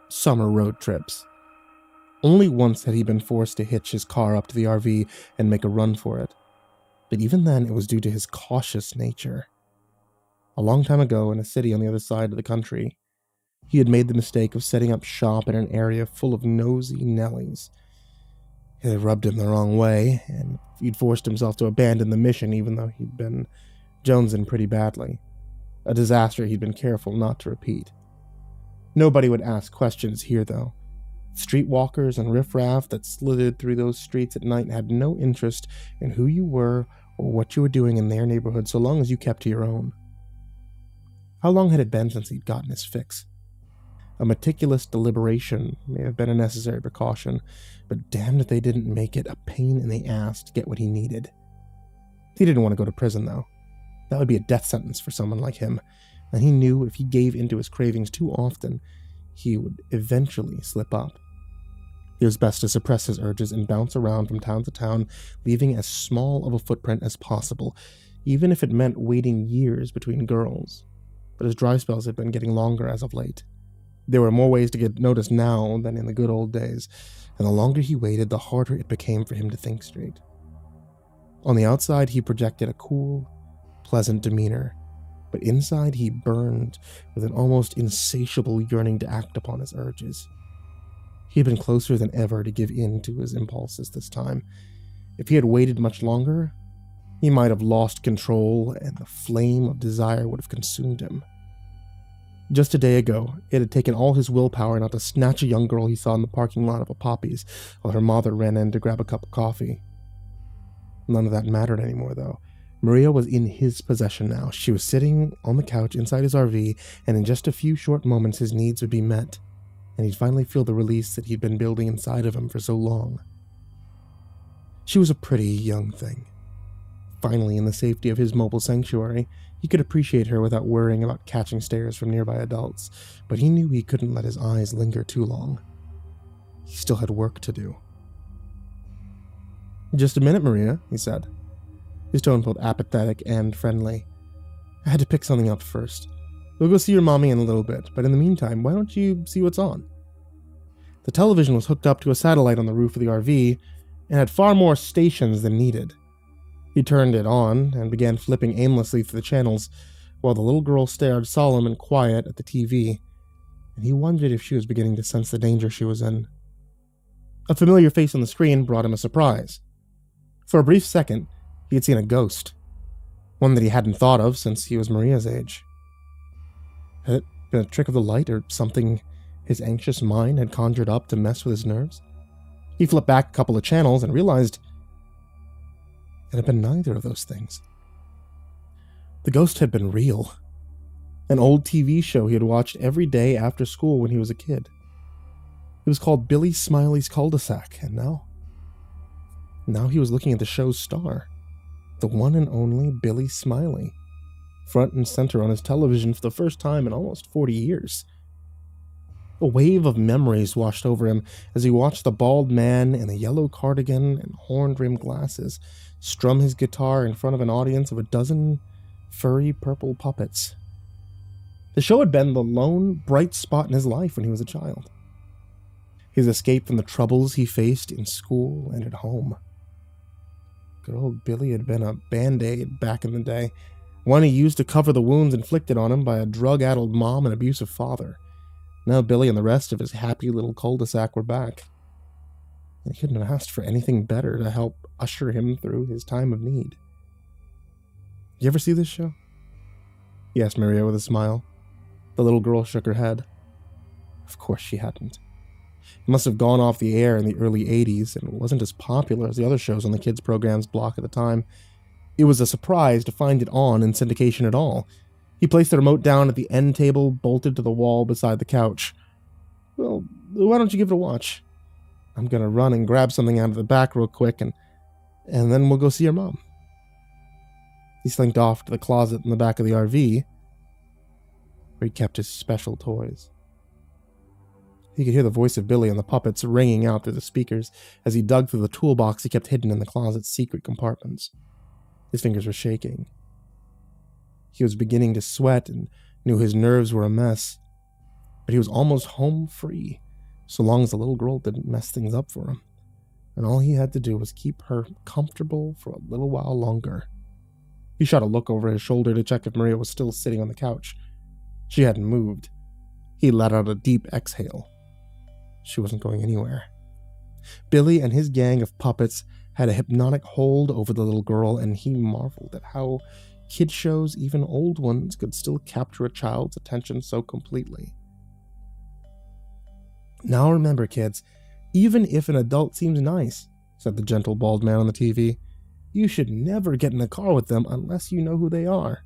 Speaker 1: summer road trips. Only once had he been forced to hitch his car up to the RV and make a run for it. But even then, it was due to his cautious nature. A long time ago, in a city on the other side of the country, he had made the mistake of setting up shop in an area full of nosy Nellies. It had rubbed him the wrong way, and he'd forced himself to abandon the mission even though he'd been jonesing pretty badly. A disaster he'd been careful not to repeat. Nobody would ask questions here, though. Streetwalkers and riffraff that slithered through those streets at night had no interest in who you were or what you were doing in their neighborhood so long as you kept to your own. How long had it been since he'd gotten his fix? A meticulous deliberation may have been a necessary precaution, but damned if they didn't make it a pain in the ass to get what he needed. He didn't want to go to prison, though. That would be a death sentence for someone like him, and he knew if he gave in to his cravings too often, he would eventually slip up. It was best to suppress his urges and bounce around from town to town, leaving as small of a footprint as possible, even if it meant waiting years between girls. But his dry spells had been getting longer as of late. There were more ways to get noticed now than in the good old days, and the longer he waited, the harder it became for him to think straight. On the outside, he projected a cool, pleasant demeanor, but inside he burned with an almost insatiable yearning to act upon his urges. He had been closer than ever to give in to his impulses this time. If he had waited much longer, he might have lost control, and the flame of desire would have consumed him. Just a day ago, it had taken all his willpower not to snatch a young girl he saw in the parking lot of a Poppy's while her mother ran in to grab a cup of coffee. None of that mattered anymore, though. Maria was in his possession now. She was sitting on the couch inside his RV, and in just a few short moments his needs would be met, and he'd finally feel the release that he'd been building inside of him for so long. She was a pretty young thing. Finally, in the safety of his mobile sanctuary, he could appreciate her without worrying about catching stares from nearby adults, but he knew he couldn't let his eyes linger too long. He still had work to do. "Just a minute, Maria," he said. His tone felt apathetic and friendly. "I had to pick something up first. We'll go see your mommy in a little bit, but in the meantime, why don't you see what's on?" The television was hooked up to a satellite on the roof of the RV and had far more stations than needed. He turned it on and began flipping aimlessly through the channels while the little girl stared solemn and quiet at the TV, and he wondered if she was beginning to sense the danger she was in. A familiar face on the screen brought him a surprise. For a brief second, he had seen a ghost, one that he hadn't thought of since he was Maria's age. Had it been a trick of the light or something his anxious mind had conjured up to mess with his nerves? He flipped back a couple of channels and realized it had been neither of those things. The ghost had been real. An old TV show he had watched every day after school when he was a kid. It was called Billy Smiley's Cul-De-Sac, and now he was looking at the show's star, the one and only Billy Smiley, front and center on his television for the first time in almost 40 years. A wave of memories washed over him as he watched the bald man in a yellow cardigan and horn-rimmed glasses strum his guitar in front of an audience of a dozen furry purple puppets. The show had been the lone bright spot in his life when he was a child. His escape from the troubles he faced in school and at home. Good old Billy had been a band-aid back in the day, one he used to cover the wounds inflicted on him by a drug-addled mom and abusive father. Now Billy and the rest of his happy little cul-de-sac were back. And he couldn't have asked for anything better to help usher him through his time of need. "You ever see this show?" he asked Maria with a smile. The little girl shook her head. Of course she hadn't. It must have gone off the air in the early 80s and wasn't as popular as the other shows on the kids' program's block at the time. It was a surprise to find it on in syndication at all. He placed the remote down at the end table, bolted to the wall beside the couch. "Well, why don't you give it a watch? I'm gonna run and grab something out of the back real quick, and and then we'll go see your mom. He slinked off to the closet in the back of the RV, where he kept his special toys. He could hear the voice of Billy and the puppets ringing out through the speakers as he dug through the toolbox he kept hidden in the closet's secret compartments. His fingers were shaking. He was beginning to sweat and knew his nerves were a mess, but he was almost home free, so long as the little girl didn't mess things up for him, and all he had to do was keep her comfortable for a little while longer. He shot a look over his shoulder to check if Maria was still sitting on the couch. She hadn't moved. He let out a deep exhale. She wasn't going anywhere. Billy and his gang of puppets had a hypnotic hold over the little girl, and he marveled at how kid shows, even old ones, could still capture a child's attention so completely. Now remember, kids, even if an adult seems nice, said the gentle bald man on the TV, you should never get in a car with them unless you know who they are.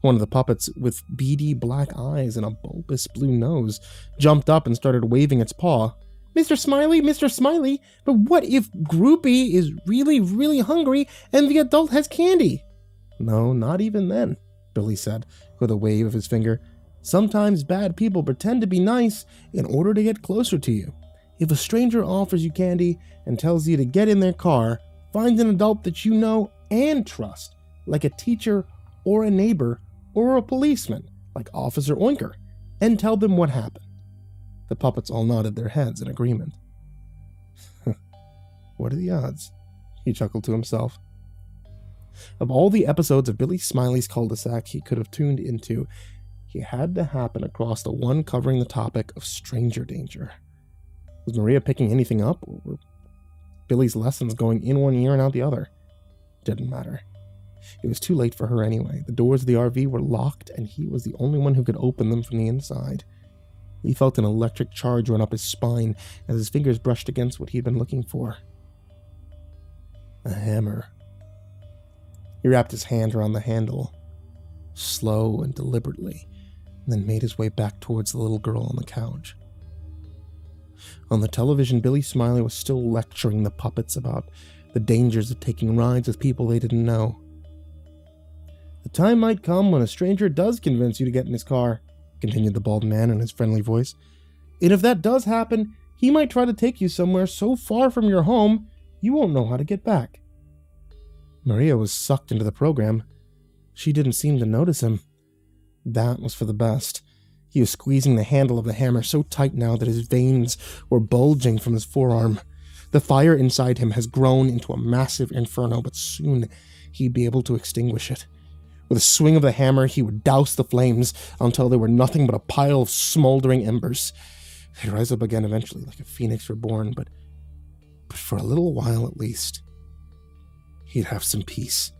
Speaker 1: One of the puppets, with beady black eyes and a bulbous blue nose, jumped up and started waving its paw. Mr. Smiley, Mr. Smiley, but what if Groupie is really, really hungry and the adult has candy? No, not even then, Billy said, with a wave of his finger. Sometimes bad people pretend to be nice in order to get closer to you. If a stranger offers you candy and tells you to get in their car, find an adult that you know and trust, like a teacher or a neighbor or a policeman, like Officer Oinker, and tell them what happened. The puppets all nodded their heads in agreement. What are the odds? He chuckled to himself. Of all the episodes of Billy Smiley's Cul-De-Sac he could have tuned into, he had to happen across the one covering the topic of stranger danger. Was Maria picking anything up, or were Billy's lessons going in one ear and out the other? Didn't matter. It was too late for her anyway. The doors of the RV were locked, and he was the only one who could open them from the inside. He felt an electric charge run up his spine as his fingers brushed against what he had been looking for. A hammer. He wrapped his hand around the handle, slow and deliberately, and then made his way back towards the little girl on the couch. On the television, Billy Smiley was still lecturing the puppets about the dangers of taking rides with people they didn't know. The time might come when a stranger does convince you to get in his car, continued the bald man in his friendly voice. And if that does happen, he might try to take you somewhere so far from your home, you won't know how to get back. Maria was sucked into the program. She didn't seem to notice him. That was for the best. He was squeezing the handle of the hammer so tight now that his veins were bulging from his forearm. The fire inside him has grown into a massive inferno, but soon he'd be able to extinguish it. With a swing of the hammer, he would douse the flames until they were nothing but a pile of smoldering embers. They'd rise up again eventually, like a phoenix reborn, but for a little while at least, he'd have some peace.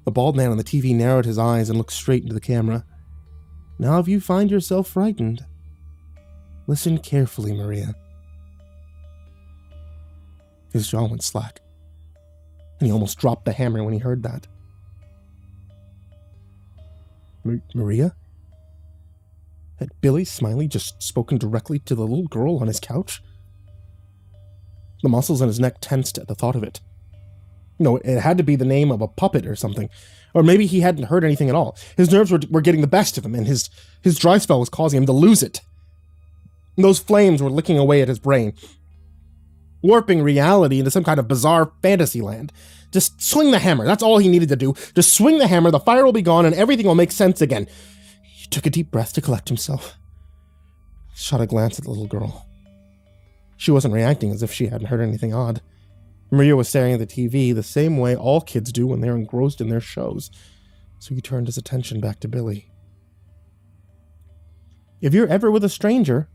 Speaker 1: The bald man on the TV narrowed his eyes and looked straight into the camera. Now if you find yourself frightened, listen carefully, Maria. His jaw went slack, and he almost dropped the hammer when he heard that. Maria? Had Billy Smiley just spoken directly to the little girl on his couch? The muscles in his neck tensed at the thought of it. No, it had to be the name of a puppet or something. Or maybe he hadn't heard anything at all. His nerves were getting the best of him, and his dry spell was causing him to lose it. And those flames were licking away at his brain, warping reality into some kind of bizarre fantasy land. Just swing the hammer. That's all he needed to do. Just swing the hammer, the fire will be gone, and everything will make sense again. He took a deep breath to collect himself. Shot a glance at the little girl. She wasn't reacting as if she hadn't heard anything odd. Maria was staring at the TV the same way all kids do when they're engrossed in their shows, so he turned his attention back to Billy. If you're ever with a stranger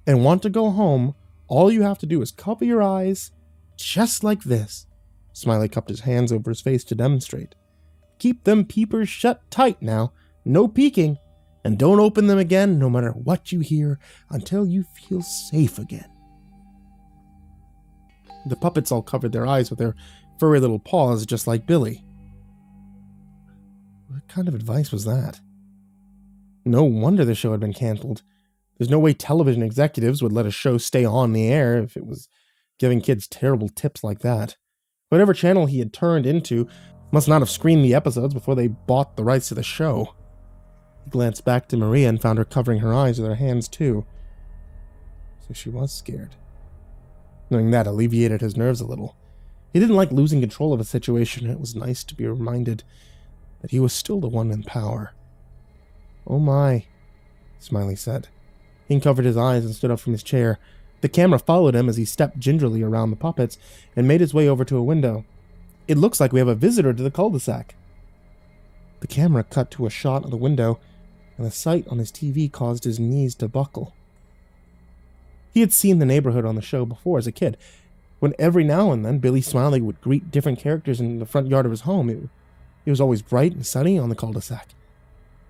Speaker 1: and want to go home, all you have to do is cover your eyes, just like this. Smiley cupped his hands over his face to demonstrate. Keep them peepers shut tight now, no peeking, and don't open them again no matter what you hear until you feel safe again. The puppets all covered their eyes with their furry little paws just like Billy. What kind of advice was that? No wonder the show had been canceled. There's no way television executives would let a show stay on the air if it was giving kids terrible tips like that. Whatever channel he had turned into must not have screened the episodes before they bought the rights to the show. He glanced back to Maria and found her covering her eyes with her hands too. So she was scared. Knowing that alleviated his nerves a little. He didn't like losing control of a situation, and it was nice to be reminded that he was still the one in power. "Oh my," Smiley said. He uncovered his eyes and stood up from his chair. The camera followed him as he stepped gingerly around the puppets and made his way over to a window. "It looks like we have a visitor to the cul-de-sac." The camera cut to a shot of the window, and the sight on his TV caused his knees to buckle. He had seen the neighborhood on the show before as a kid, when every now and then Billy Smiley would greet different characters in the front yard of his home. It was always bright and sunny on the cul-de-sac.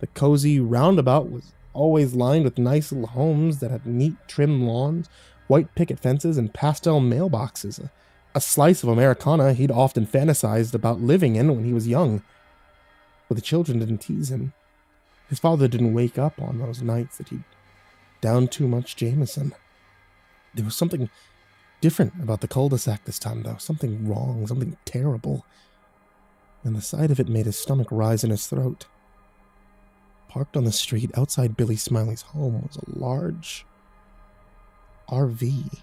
Speaker 1: The cozy roundabout was always lined with nice little homes that had neat trim lawns, white picket fences, and pastel mailboxes. A slice of Americana he'd often fantasized about living in when he was young. But the children didn't tease him. His father didn't wake up on those nights that he'd downed too much Jameson. There was something different about the cul-de-sac this time, though. Something wrong, something terrible. And the sight of it made his stomach rise in his throat. Parked on the street outside Billy Smiley's home was a large RV.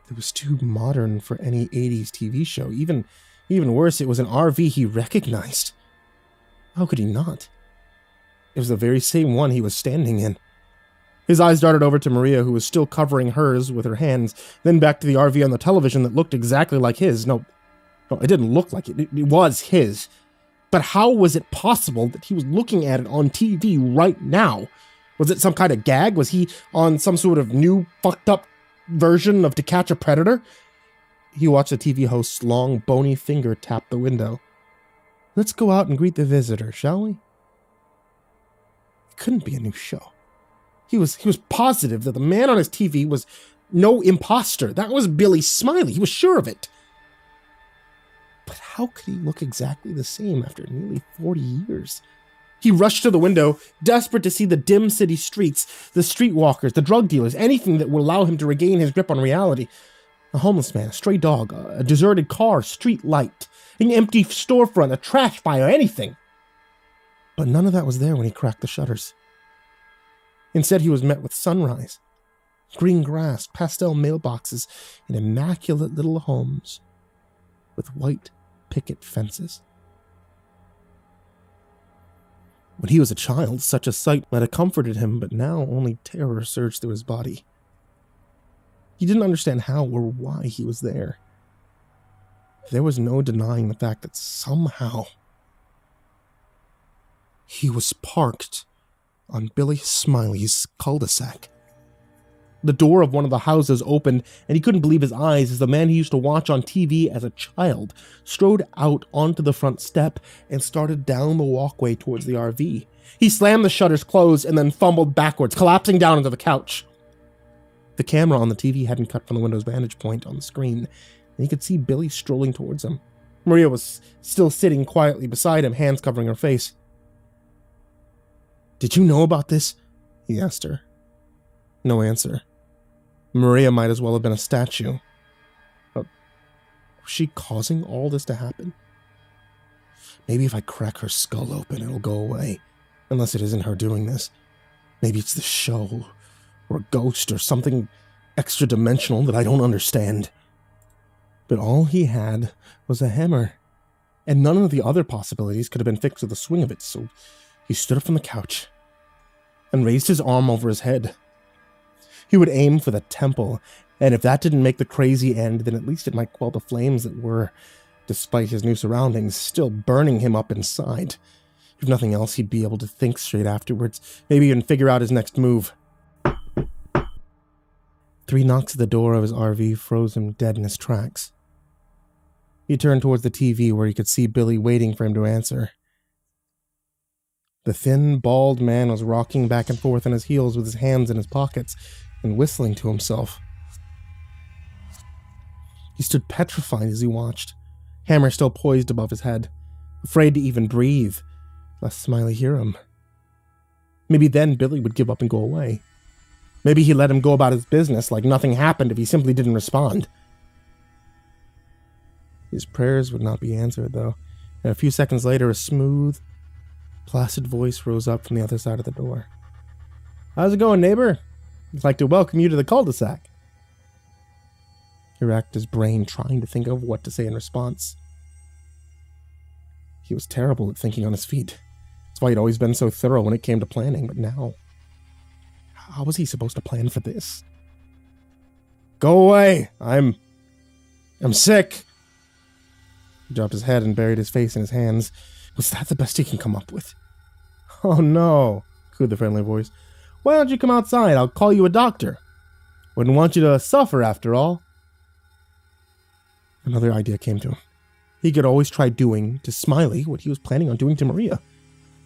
Speaker 1: It was too modern for any 80s TV show. Even worse, it was an RV he recognized. How could he not? It was the very same one he was standing in. His eyes darted over to Maria, who was still covering hers with her hands, then back to the RV on the television that looked exactly like his. No, it didn't look like it. It was his. But how was it possible that he was looking at it on TV right now? Was it some kind of gag? Was he on some sort of new fucked up version of To Catch a Predator? He watched the TV host's long, bony finger tap the window. "Let's go out and greet the visitor, shall we?" It couldn't be a new show. He was positive that the man on his TV was no imposter. That was Billy Smiley. He was sure of it. But how could he look exactly the same after nearly 40 years? He rushed to the window, desperate to see the dim city streets, the streetwalkers, the drug dealers, anything that would allow him to regain his grip on reality. A homeless man, a stray dog, a deserted car, street light, an empty storefront, a trash fire, anything. But none of that was there when he cracked the shutters. Instead, he was met with sunrise, green grass, pastel mailboxes, and immaculate little homes with white picket fences. When he was a child, such a sight might have comforted him, but now only terror surged through his body. He didn't understand how or why he was there. There was no denying the fact that somehow he was parked on Billy Smiley's cul-de-sac. The door of one of the houses opened, and he couldn't believe his eyes as the man he used to watch on TV as a child strode out onto the front step and started down the walkway towards the RV. He slammed the shutters closed and then fumbled backwards, collapsing down into the couch. The camera on the TV hadn't cut from the window's vantage point on the screen, and he could see Billy strolling towards him. Maria was still sitting quietly beside him, hands covering her face. "Did you know about this?" he asked her. No answer. Maria might as well have been a statue. But was she causing all this to happen? Maybe if I crack her skull open, it'll go away. Unless it isn't her doing this. Maybe it's the show, or a ghost, or something extra-dimensional that I don't understand. But all he had was a hammer, and none of the other possibilities could have been fixed with the swing of it, so he stood up from the couch and raised his arm over his head. He would aim for the temple, and if that didn't make the crazy end, then at least it might quell the flames that were, despite his new surroundings, still burning him up inside. If nothing else, he'd be able to think straight afterwards, maybe even figure out his next move. 3 knocks at the door of his RV froze him dead in his tracks. He turned towards the TV where he could see Billy waiting for him to answer. The thin, bald man was rocking back and forth on his heels with his hands in his pockets and whistling to himself. He stood petrified as he watched, hammer still poised above his head, afraid to even breathe, lest Smiley hear him. Maybe then Billy would give up and go away. Maybe he'd let him go about his business like nothing happened if he simply didn't respond. His prayers would not be answered, though, and a few seconds later, a smooth, placid voice rose up from the other side of the door. "How's it going, neighbor? I'd like to welcome you to the Cul-De-Sac." He racked his brain, trying to think of what to say in response. He was terrible at thinking on his feet. That's why he'd always been so thorough when it came to planning, but now, how was he supposed to plan for this? "Go away! I'm sick." He dropped his head and buried his face in his hands. Was that the best he can come up with? "Oh no," cooed the friendly voice. "Why don't you come outside? I'll call you a doctor. Wouldn't want you to suffer, after all." Another idea came to him. He could always try doing to Smiley what he was planning on doing to Maria.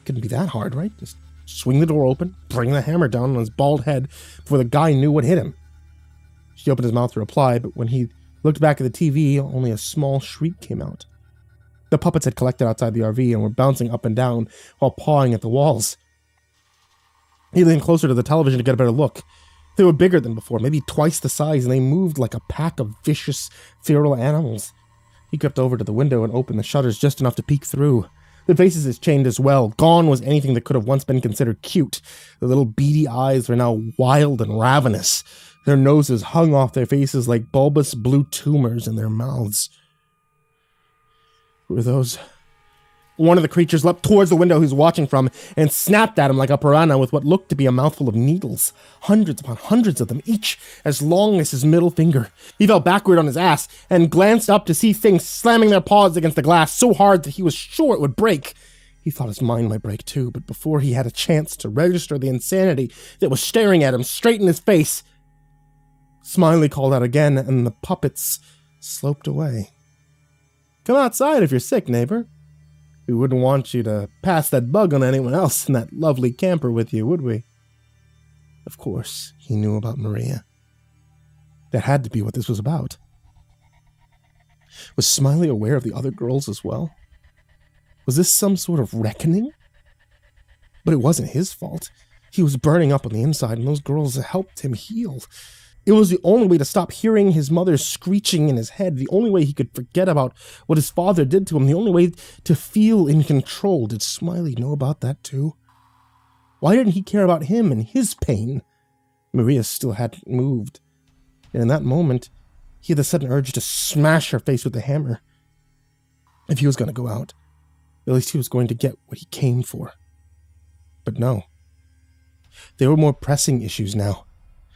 Speaker 1: Couldn't be that hard, right? Just swing the door open, bring the hammer down on his bald head before the guy knew what hit him. She opened his mouth to reply, but when he looked back at the TV, only a small shriek came out. The puppets had collected outside the RV and were bouncing up and down while pawing at the walls. He leaned closer to the television to get a better look. They were bigger than before, maybe twice the size, and they moved like a pack of vicious, feral animals. He crept over to the window and opened the shutters just enough to peek through. Their faces had changed as well. Gone was anything that could have once been considered cute. Their little beady eyes were now wild and ravenous. Their noses hung off their faces like bulbous blue tumors in their mouths. Who were those? One of the creatures leapt towards the window he was watching from and snapped at him like a piranha with what looked to be a mouthful of needles. Hundreds upon hundreds of them, each as long as his middle finger. He fell backward on his ass and glanced up to see things slamming their paws against the glass so hard that he was sure it would break. He thought his mind might break too, but before he had a chance to register the insanity that was staring at him straight in his face, Smiley called out again, and the puppets sloped away. "Come outside if you're sick, neighbor. We wouldn't want you to pass that bug on anyone else in that lovely camper with you, would we?" Of course, he knew about Maria. That had to be what this was about. Was Smiley aware of the other girls as well? Was this some sort of reckoning? But it wasn't his fault. He was burning up on the inside, and those girls helped him heal. It was the only way to stop hearing his mother screeching in his head, the only way he could forget about what his father did to him, the only way to feel in control. Did Smiley know about that too? Why didn't he care about him and his pain? Maria still hadn't moved, and in that moment, he had the sudden urge to smash her face with the hammer. If he was going to go out, at least he was going to get what he came for. But no. There were more pressing issues now.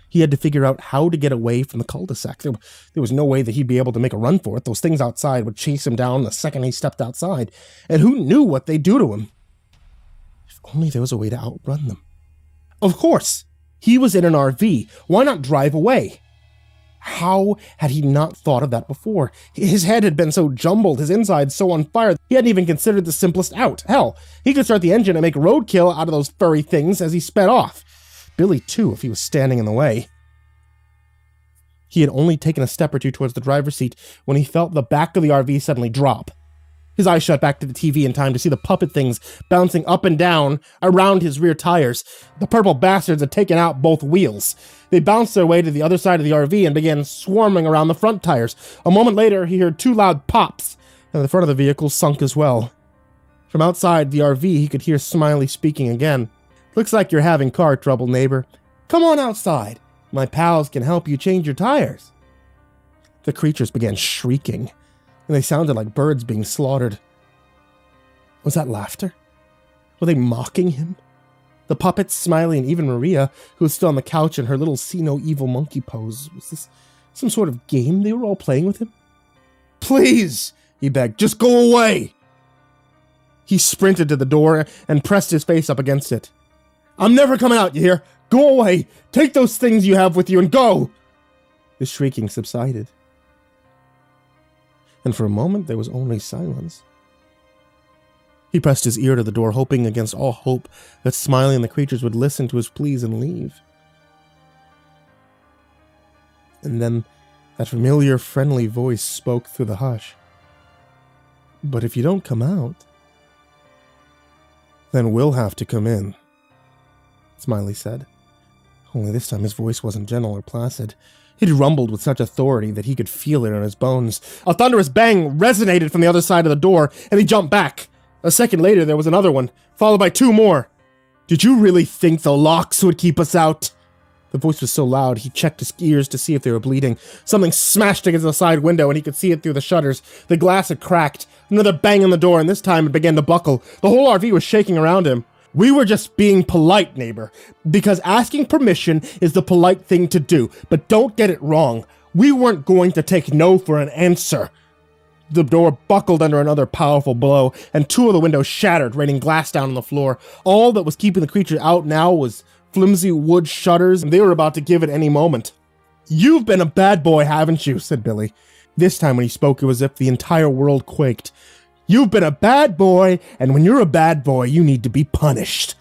Speaker 1: He had to figure out how to get away from the cul-de-sac. There was no way that he'd be able to make a run for it. Those things outside would chase him down the second he stepped outside. And who knew what they'd do to him? If only there was a way to outrun them. Of course! He was in an RV. Why not drive away? How had he not thought of that before? His head had been so jumbled, his insides so on fire, he hadn't even considered the simplest out. Hell, he could start the engine and make roadkill out of those furry things as he sped off. Billy, too, if he was standing in the way. He had only taken a step or two towards the driver's seat when he felt the back of the RV suddenly drop. His eyes shot back to the TV in time to see the puppet things bouncing up and down around his rear tires. The purple bastards had taken out both wheels. They bounced their way to the other side of the RV and began swarming around the front tires. A moment later, he heard two loud pops, and the front of the vehicle sunk as well. From outside the RV, he could hear Smiley speaking again. "Looks like you're having car trouble, neighbor. Come on outside. My pals can help you change your tires." The creatures began shrieking, and they sounded like birds being slaughtered. Was that laughter? Were they mocking him? The puppets, Smiley, and even Maria, who was still on the couch in her little see-no-evil monkey pose. Was this some sort of game they were all playing with him? "Please," he begged, "just go away." He sprinted to the door and pressed his face up against it. "I'm never coming out, you hear? Go away! Take those things you have with you and go!" The shrieking subsided. And for a moment there was only silence. He pressed his ear to the door, hoping against all hope that Smiley and the creatures would listen to his pleas and leave. And then that familiar, friendly voice spoke through the hush. "But if you don't come out, then we'll have to come in," Smiley said. Only this time his voice wasn't gentle or placid. It rumbled with such authority that he could feel it in his bones. A thunderous bang resonated from the other side of the door, and he jumped back. A second later, there was another one, followed by two more. "Did you really think the locks would keep us out?" The voice was so loud, he checked his ears to see if they were bleeding. Something smashed against the side window, and he could see it through the shutters. The glass had cracked. Another bang on the door, and this time it began to buckle. The whole RV was shaking around him. "We were just being polite, neighbor, because asking permission is the polite thing to do. But don't get it wrong. We weren't going to take no for an answer." The door buckled under another powerful blow, and two of the windows shattered, raining glass down on the floor. All that was keeping the creature out now was flimsy wood shutters, and they were about to give at any moment. "You've been a bad boy, haven't you?" said Billy. This time when he spoke, it was as if the entire world quaked. "You've been a bad boy, and when you're a bad boy, you need to be punished."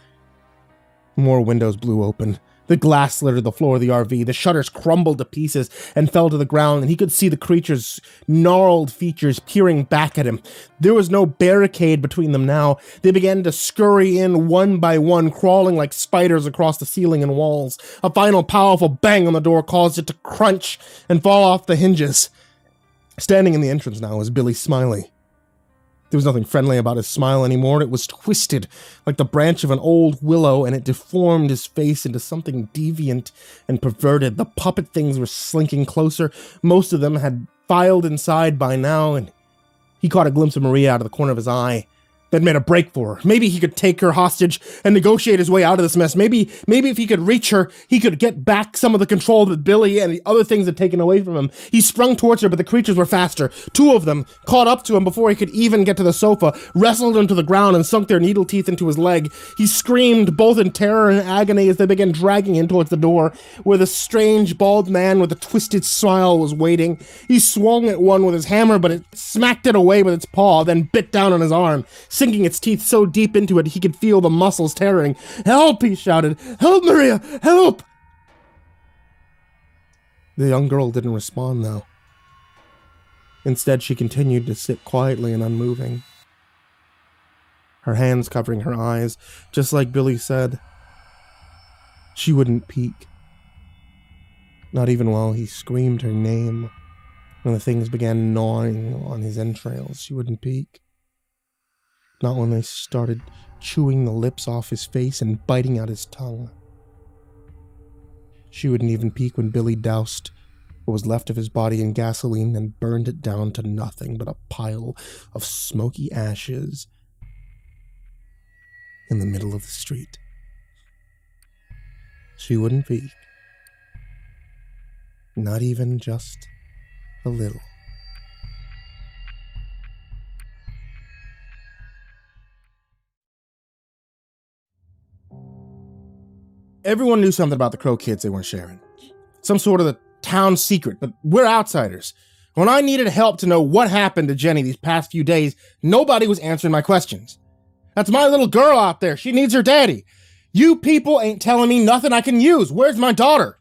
Speaker 1: More windows blew open. The glass littered the floor of the RV. The shutters crumbled to pieces and fell to the ground, and he could see the creature's gnarled features peering back at him. There was no barricade between them now. They began to scurry in one by one, crawling like spiders across the ceiling and walls. A final powerful bang on the door caused it to crunch and fall off the hinges. Standing in the entrance now was Billy Smiley. There was nothing friendly about his smile anymore. It was twisted like the branch of an old willow, and it deformed his face into something deviant and perverted. The puppet things were slinking closer. Most of them had filed inside by now, and he caught a glimpse of Maria out of the corner of his eye. That made a break for her. Maybe he could take her hostage and negotiate his way out of this mess. Maybe if he could reach her, he could get back some of the control that Billy and the other things had taken away from him. He sprung towards her, but the creatures were faster. Two of them caught up to him before he could even get to the sofa, wrestled him to the ground, and sunk their needle teeth into his leg. He screamed both in terror and agony as they began dragging him towards the door, where the strange bald man with a twisted smile was waiting. He swung at one with his hammer, but it smacked it away with its paw, then bit down on his arm, sinking its teeth so deep into it he could feel the muscles tearing. "Help!" he shouted. "Help, Maria! Help!" The young girl didn't respond, though. Instead, she continued to sit quietly and unmoving, her hands covering her eyes, just like Billy said. She wouldn't peek. Not even while he screamed her name. When the things began gnawing on his entrails, she wouldn't peek. Not when they started chewing the lips off his face and biting out his tongue. She wouldn't even peek when Billy doused what was left of his body in gasoline and burned it down to nothing but a pile of smoky ashes in the middle of the street. She wouldn't peek. Not even just a little. Everyone knew something about the Crow kids they weren't sharing. Some sort of the town secret, but we're outsiders. When I needed help to know what happened to Jenny these past few days, nobody was answering my questions. "That's my little girl out there. She needs her daddy. You people ain't telling me nothing I can use. Where's my daughter?"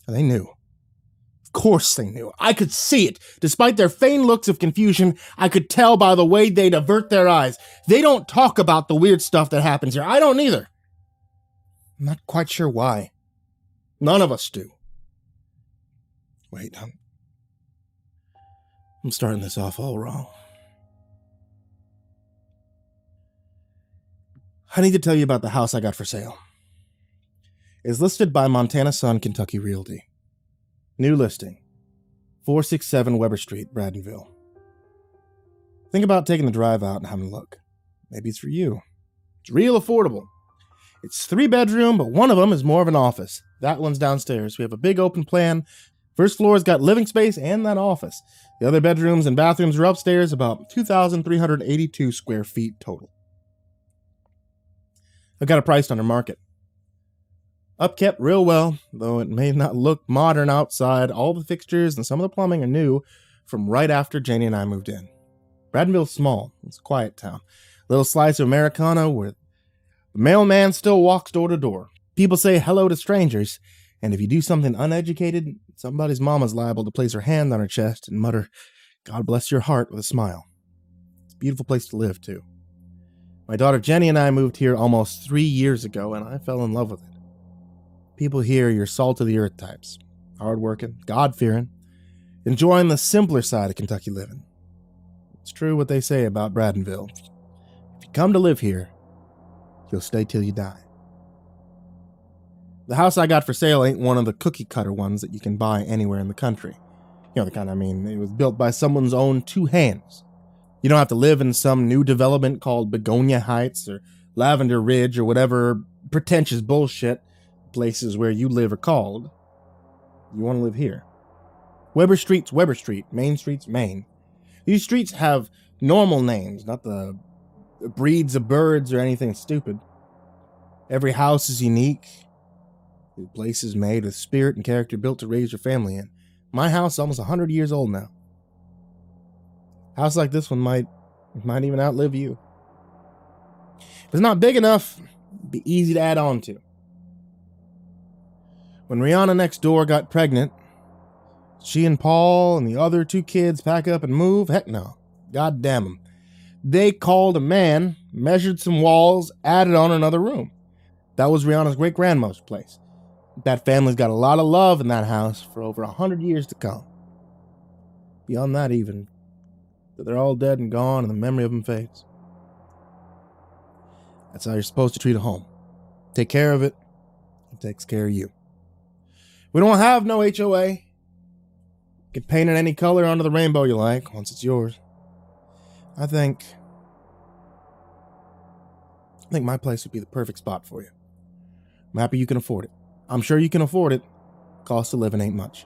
Speaker 1: And they knew. Of course they knew. I could see it. Despite their feigned looks of confusion, I could tell by the way they'd avert their eyes. They don't talk about the weird stuff that happens here. I don't either. I'm not quite sure why. None of us do. Wait, I'm starting this off all wrong. I need to tell you about the house I got for sale. It's listed by Montana Sun Kentucky Realty. New listing, 467 Weber Street, Bradenville. Think about taking the drive out and having a look. Maybe it's for you. It's real affordable. It's 3-bedroom, but one of them is more of an office. That one's downstairs. We have a big open plan. First floor's got living space and that office. The other bedrooms and bathrooms are upstairs, about 2,382 square feet total. I've got it priced under market. Upkept real well, though it may not look modern outside. All the fixtures and some of the plumbing are new from right after Janie and I moved in. Bradenville's small. It's a quiet town. Little slice of Americana where the mailman still walks door to door. People say hello to strangers, and if you do something uneducated, somebody's mama's liable to place her hand on her chest and mutter, "God bless your heart," with a smile. It's a beautiful place to live, too. My daughter Jenny and I moved here almost 3 years ago, and I fell in love with it. People here are your salt-of-the-earth types. Hard-working, God-fearing, enjoying the simpler side of Kentucky living. It's true what they say about Bradenville. If you come to live here, you'll stay till you die. The house I got for sale ain't one of the cookie-cutter ones that you can buy anywhere in the country. You know the kind I mean. It was built by someone's own two hands. You don't have to live in some new development called Begonia Heights or Lavender Ridge or whatever pretentious bullshit places where you live are called. You want to live here. Weber Street's Weber Street. Main Street's Main. These streets have normal names, not the breeds of birds or anything stupid. Every house is unique. The place is made with spirit and character built to raise your family in. My house is almost 100 years old now. A house like this one might even outlive you. If it's not big enough, it'd be easy to add on to. When Rihanna next door got pregnant, she and Paul and the other two kids pack up and move? Heck no. God damn them. They called a man, measured some walls, added on another room. That was Rihanna's great-grandmother's place. That family's got a lot of love in that house for over 100 years to come. Beyond that even, that they're all dead and gone and the memory of them fades. That's how you're supposed to treat a home. Take care of it, it takes care of you. We don't have no HOA. You can paint it any color under the rainbow you like once it's yours. I think my place would be the perfect spot for you. I'm happy you can afford it. I'm sure you can afford it. Cost of living ain't much.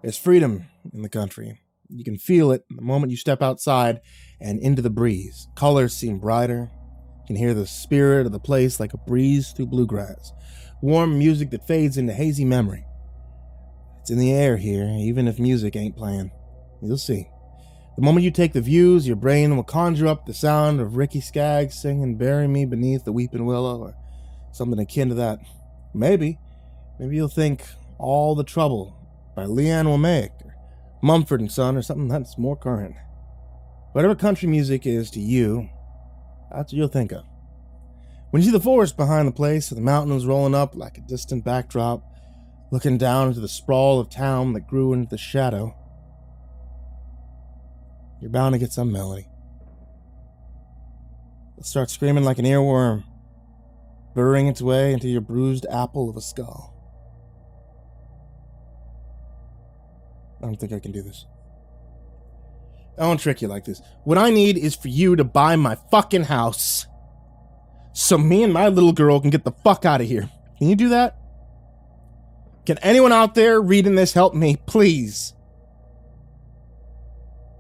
Speaker 1: There's freedom in the country. You can feel it the moment you step outside and into the breeze. Colors seem brighter. You can hear the spirit of the place like a breeze through bluegrass. Warm music that fades into hazy memory. It's in the air here, even if music ain't playing. You'll see. The moment you take the views, your brain will conjure up the sound of Ricky Skaggs singing Bury Me Beneath the Weeping Willow or something akin to that. Maybe you'll think All the Trouble by Leanne Womack or Mumford & Son or something that's more current. Whatever country music is to you, that's what you'll think of. When you see the forest behind the place, or the mountains rolling up like a distant backdrop, looking down into the sprawl of town that grew into the shadow, you're bound to get some melody. It'll start screaming like an earworm, burrowing its way into your bruised apple of a skull. I don't think I can do this. I won't trick you like this. What I need is for you to buy my fucking house so me and my little girl can get the fuck out of here. Can you do that? Can anyone out there reading this help me, please?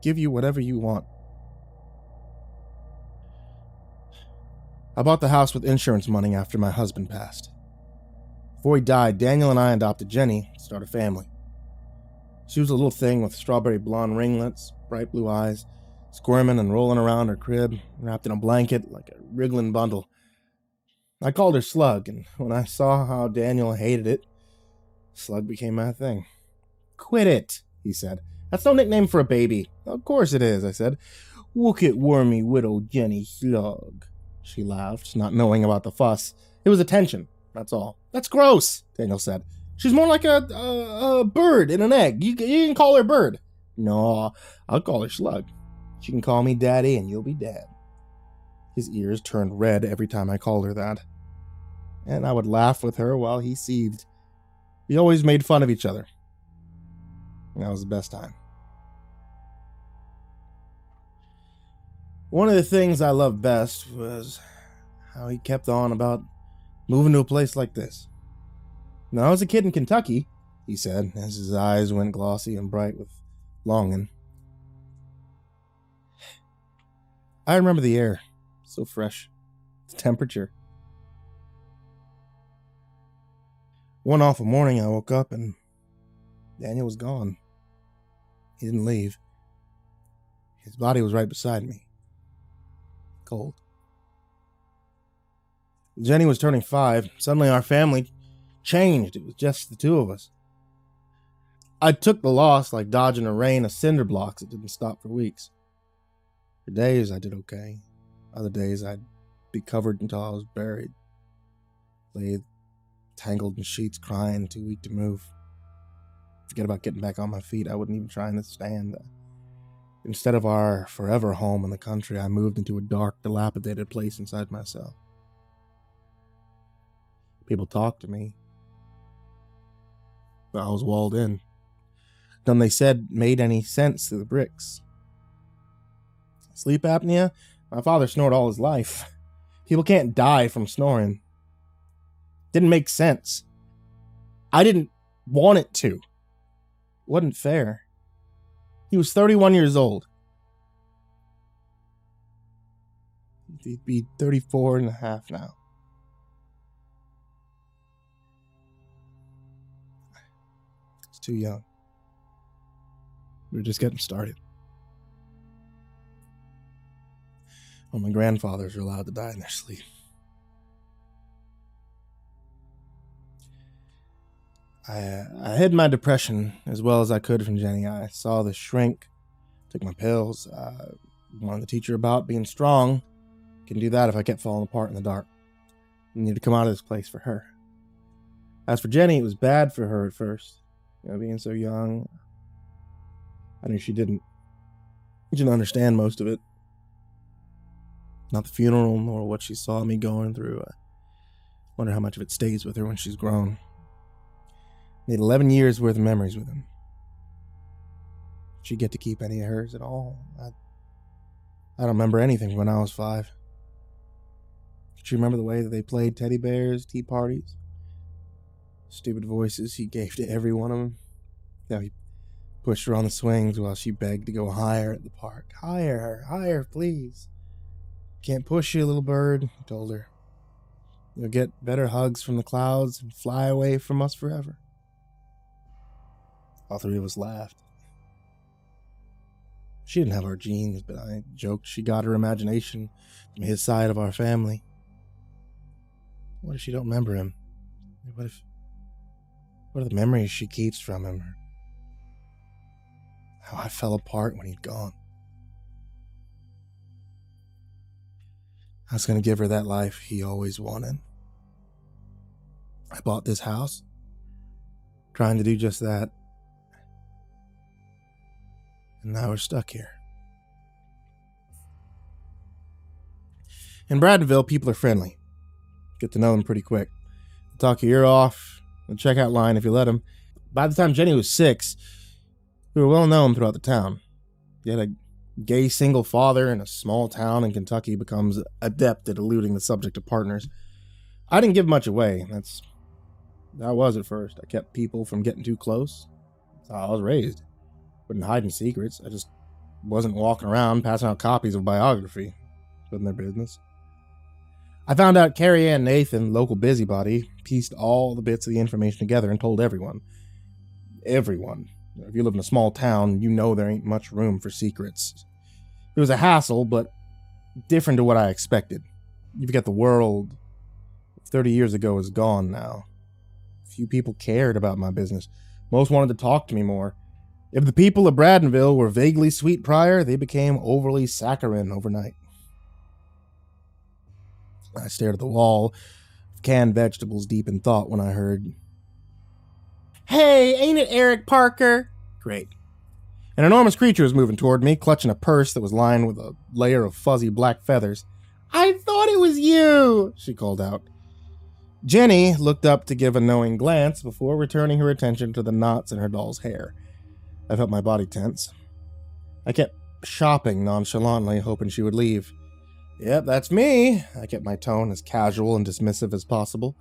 Speaker 1: Give you whatever you want. I bought the house with insurance money after my husband passed. Before he died, Daniel and I adopted Jenny to start a family. She was a little thing with strawberry blonde ringlets, bright blue eyes, squirming and rolling around her crib, wrapped in a blanket like a wriggling bundle. I called her Slug, and when I saw how Daniel hated it, Slug became my thing. Quit it, he said. That's no nickname for a baby. Of course it is, I said. Look at wormy widow Jenny Slug. She laughed, not knowing about the fuss. It was attention, that's all. That's gross, Daniel said. She's more like a bird in an egg. You can call her Bird. No, I'll call her Slug. She can call me Daddy, and you'll be Dad. His ears turned red every time I called her that. And I would laugh with her while he seethed. We always made fun of each other. That was the best time. One of the things I loved best was how he kept on about moving to a place like this. When I was a kid in Kentucky, he said, as his eyes went glossy and bright with longing. I remember the air, so fresh, the temperature. One awful morning I woke up and Daniel was gone. He didn't leave. His body was right beside me. Cold. Jenny was turning 5. Suddenly our family changed. It was just the two of us. I took the loss like dodging a rain of cinder blocks that didn't stop for weeks. For days I did okay. Other days I'd be covered until I was buried. Laid tangled in sheets, crying, too weak to move. Forget about getting back on my feet. I wouldn't even try in the stand. Instead of our forever home in the country, I moved into a dark, dilapidated place inside myself. People talked to me, but I was walled in. None they said made any sense to the bricks. Sleep apnea? My father snored all his life. People can't die from snoring. Didn't make sense. I didn't want it to. Wasn't fair. He was 31 years old. He'd be 34 and a half now. It's too young. We were just getting started. Well, my grandfathers are allowed to die in their sleep. I hid my depression as well as I could from Jenny. I saw the shrink, took my pills, warned the teacher about being strong. Can do that if I kept falling apart in the dark. I need to come out of this place for her. As for Jenny, it was bad for her at first. Being so young. I knew she didn't understand most of it. Not the funeral, nor what she saw me going through. I wonder how much of it stays with her when she's grown. Made 11 years worth of memories with him. She'd get to keep any of hers at all. I don't remember anything from when I was 5. She remember the way that they played teddy bears, tea parties? Stupid voices he gave to every one of them. How he pushed her on the swings while she begged to go higher at the park. Higher, please. Can't push you, little bird, he told her. You'll get better hugs from the clouds and fly away from us forever. All three of us laughed. She didn't have our genes, but I joked she got her imagination from his side of our family. What if she don't remember him? What are the memories she keeps from him? How I fell apart when he'd gone. I was going to give her that life he always wanted. I bought this house, trying to do just that. And now we're stuck here. In Bradenville, people are friendly. Get to know them pretty quick. They'll talk your ear off, the checkout line if you let them. By the time Jenny was 6, we were well known throughout the town. Yet a gay single father in a small town in Kentucky becomes adept at eluding the subject of partners. I didn't give much away. I was at first. I kept people from getting too close. That's how I was raised. Wasn't hiding secrets. I just wasn't walking around passing out copies of biography. Wasn't their business. I found out Carrie Ann Nathan, local busybody, pieced all the bits of the information together and told everyone. Everyone. If you live in a small town, you know there ain't much room for secrets. It was a hassle, but different to what I expected. You forget the world 30 years ago is gone now. Few people cared about my business. Most wanted to talk to me more. If the people of Bradenville were vaguely sweet prior, they became overly saccharine overnight. I stared at the wall of canned vegetables deep in thought when I heard, "Hey, ain't it Eric Parker?" Great. An enormous creature was moving toward me, clutching a purse that was lined with a layer of fuzzy black feathers. "I thought it was you," she called out. Jenny looked up to give a knowing glance before returning her attention to the knots in her doll's hair. I felt my body tense. I kept shopping nonchalantly, hoping she would leave. "Yep, that's me." I kept my tone as casual and dismissive as possible.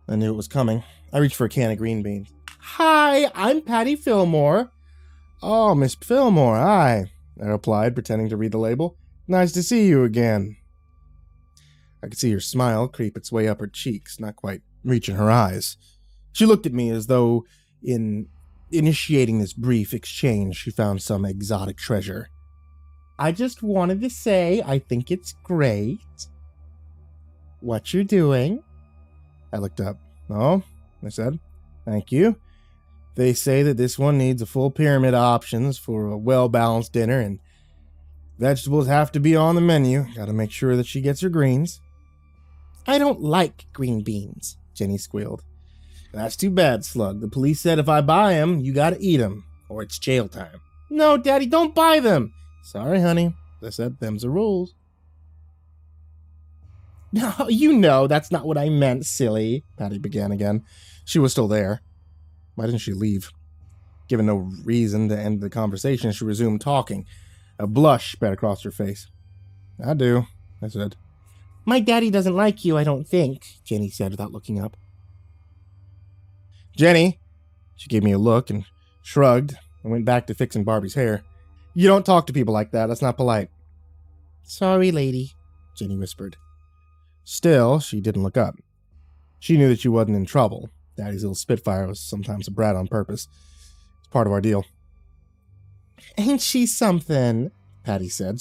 Speaker 1: I knew it was coming. I reached for a can of green beans. "Hi, I'm Patty Fillmore." "Oh, Miss Fillmore, hi," I replied, pretending to read the label. "Nice to see you again." I could see her smile creep its way up her cheeks, not quite reaching her eyes. She looked at me as though, in initiating this brief exchange, she found some exotic treasure. "I just wanted to say I think it's great." "What you doing?" I looked up. "Oh," I said. "Thank you. They say that this one needs a full pyramid of options for a well-balanced dinner, and vegetables have to be on the menu. Gotta make sure that she gets her greens." "I don't like green beans." Jenny squealed. That's too bad, Slug. The police said if I buy them, you gotta eat them, or it's jail time. No, Daddy, don't buy them. Sorry, honey. I said them's the rules. No, you know that's not what I meant, silly, Patty began again. She was still there. Why didn't she leave? Given no reason to end the conversation, she resumed talking. A blush spread across her face. I do, I said. My daddy doesn't like you, I don't think, Jenny said without looking up. Jenny, she gave me a look and shrugged and went back to fixing Barbie's hair. You don't talk to people like that, that's not polite. Sorry, lady, Jenny whispered. Still, she didn't look up. She knew that she wasn't in trouble. Daddy's little Spitfire was sometimes a brat on purpose. It's part of our deal. Ain't she something? Patty said.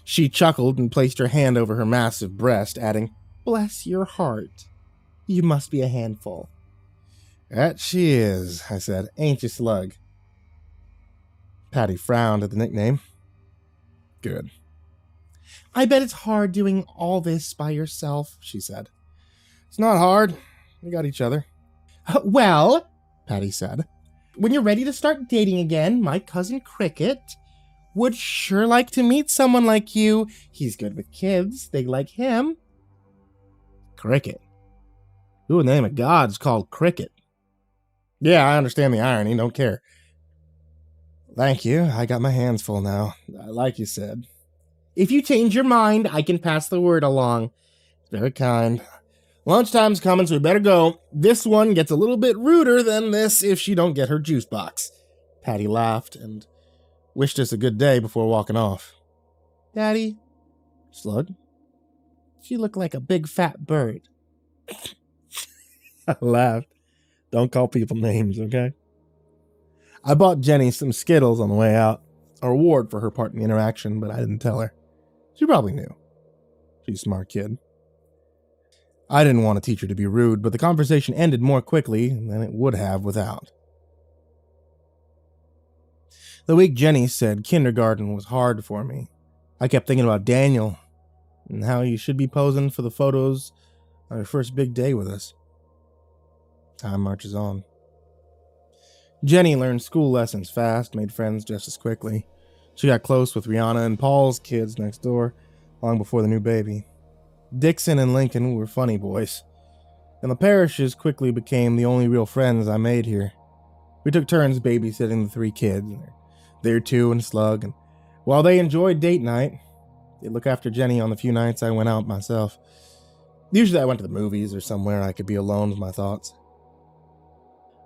Speaker 1: She chuckled and placed her hand over her massive breast, adding, Bless your heart. You must be a handful. That she is, I said. Ain't you, Slug? Patty frowned at the nickname. Good. I bet it's hard doing all this by yourself, she said. It's not hard. We got each other. Well, Patty said, when you're ready to start dating again, my cousin Cricket would sure like to meet someone like you. He's good with kids. They like him. Cricket? Who in the name of God's called Cricket? Yeah, I understand the irony. Don't care. Thank you. I got my hands full now. Like you said. If you change your mind, I can pass the word along. Very kind. Lunchtime's coming, so we better go. This one gets a little bit ruder than this if she don't get her juice box. Patty laughed and wished us a good day before walking off. Daddy, Slug, she looked like a big fat bird. I laughed. Don't call people names, okay? I bought Jenny some Skittles on the way out, a reward for her part in the interaction, but I didn't tell her. She probably knew. She's a smart kid. I didn't want to teach her to be rude, but the conversation ended more quickly than it would have without. The week Jenny said kindergarten was hard for me, I kept thinking about Daniel and how he should be posing for the photos on her first big day with us. Time marches on. Jenny learned school lessons fast, made friends just as quickly. She got close with Rihanna and Paul's kids next door, long before the new baby. Dixon and Lincoln were funny boys, and the Parishes quickly became the only real friends I made here. We took turns babysitting the three kids, their two and Slug, and while they enjoyed date night, they'd look after Jenny on the few nights I went out myself. Usually I went to the movies or somewhere I could be alone with my thoughts.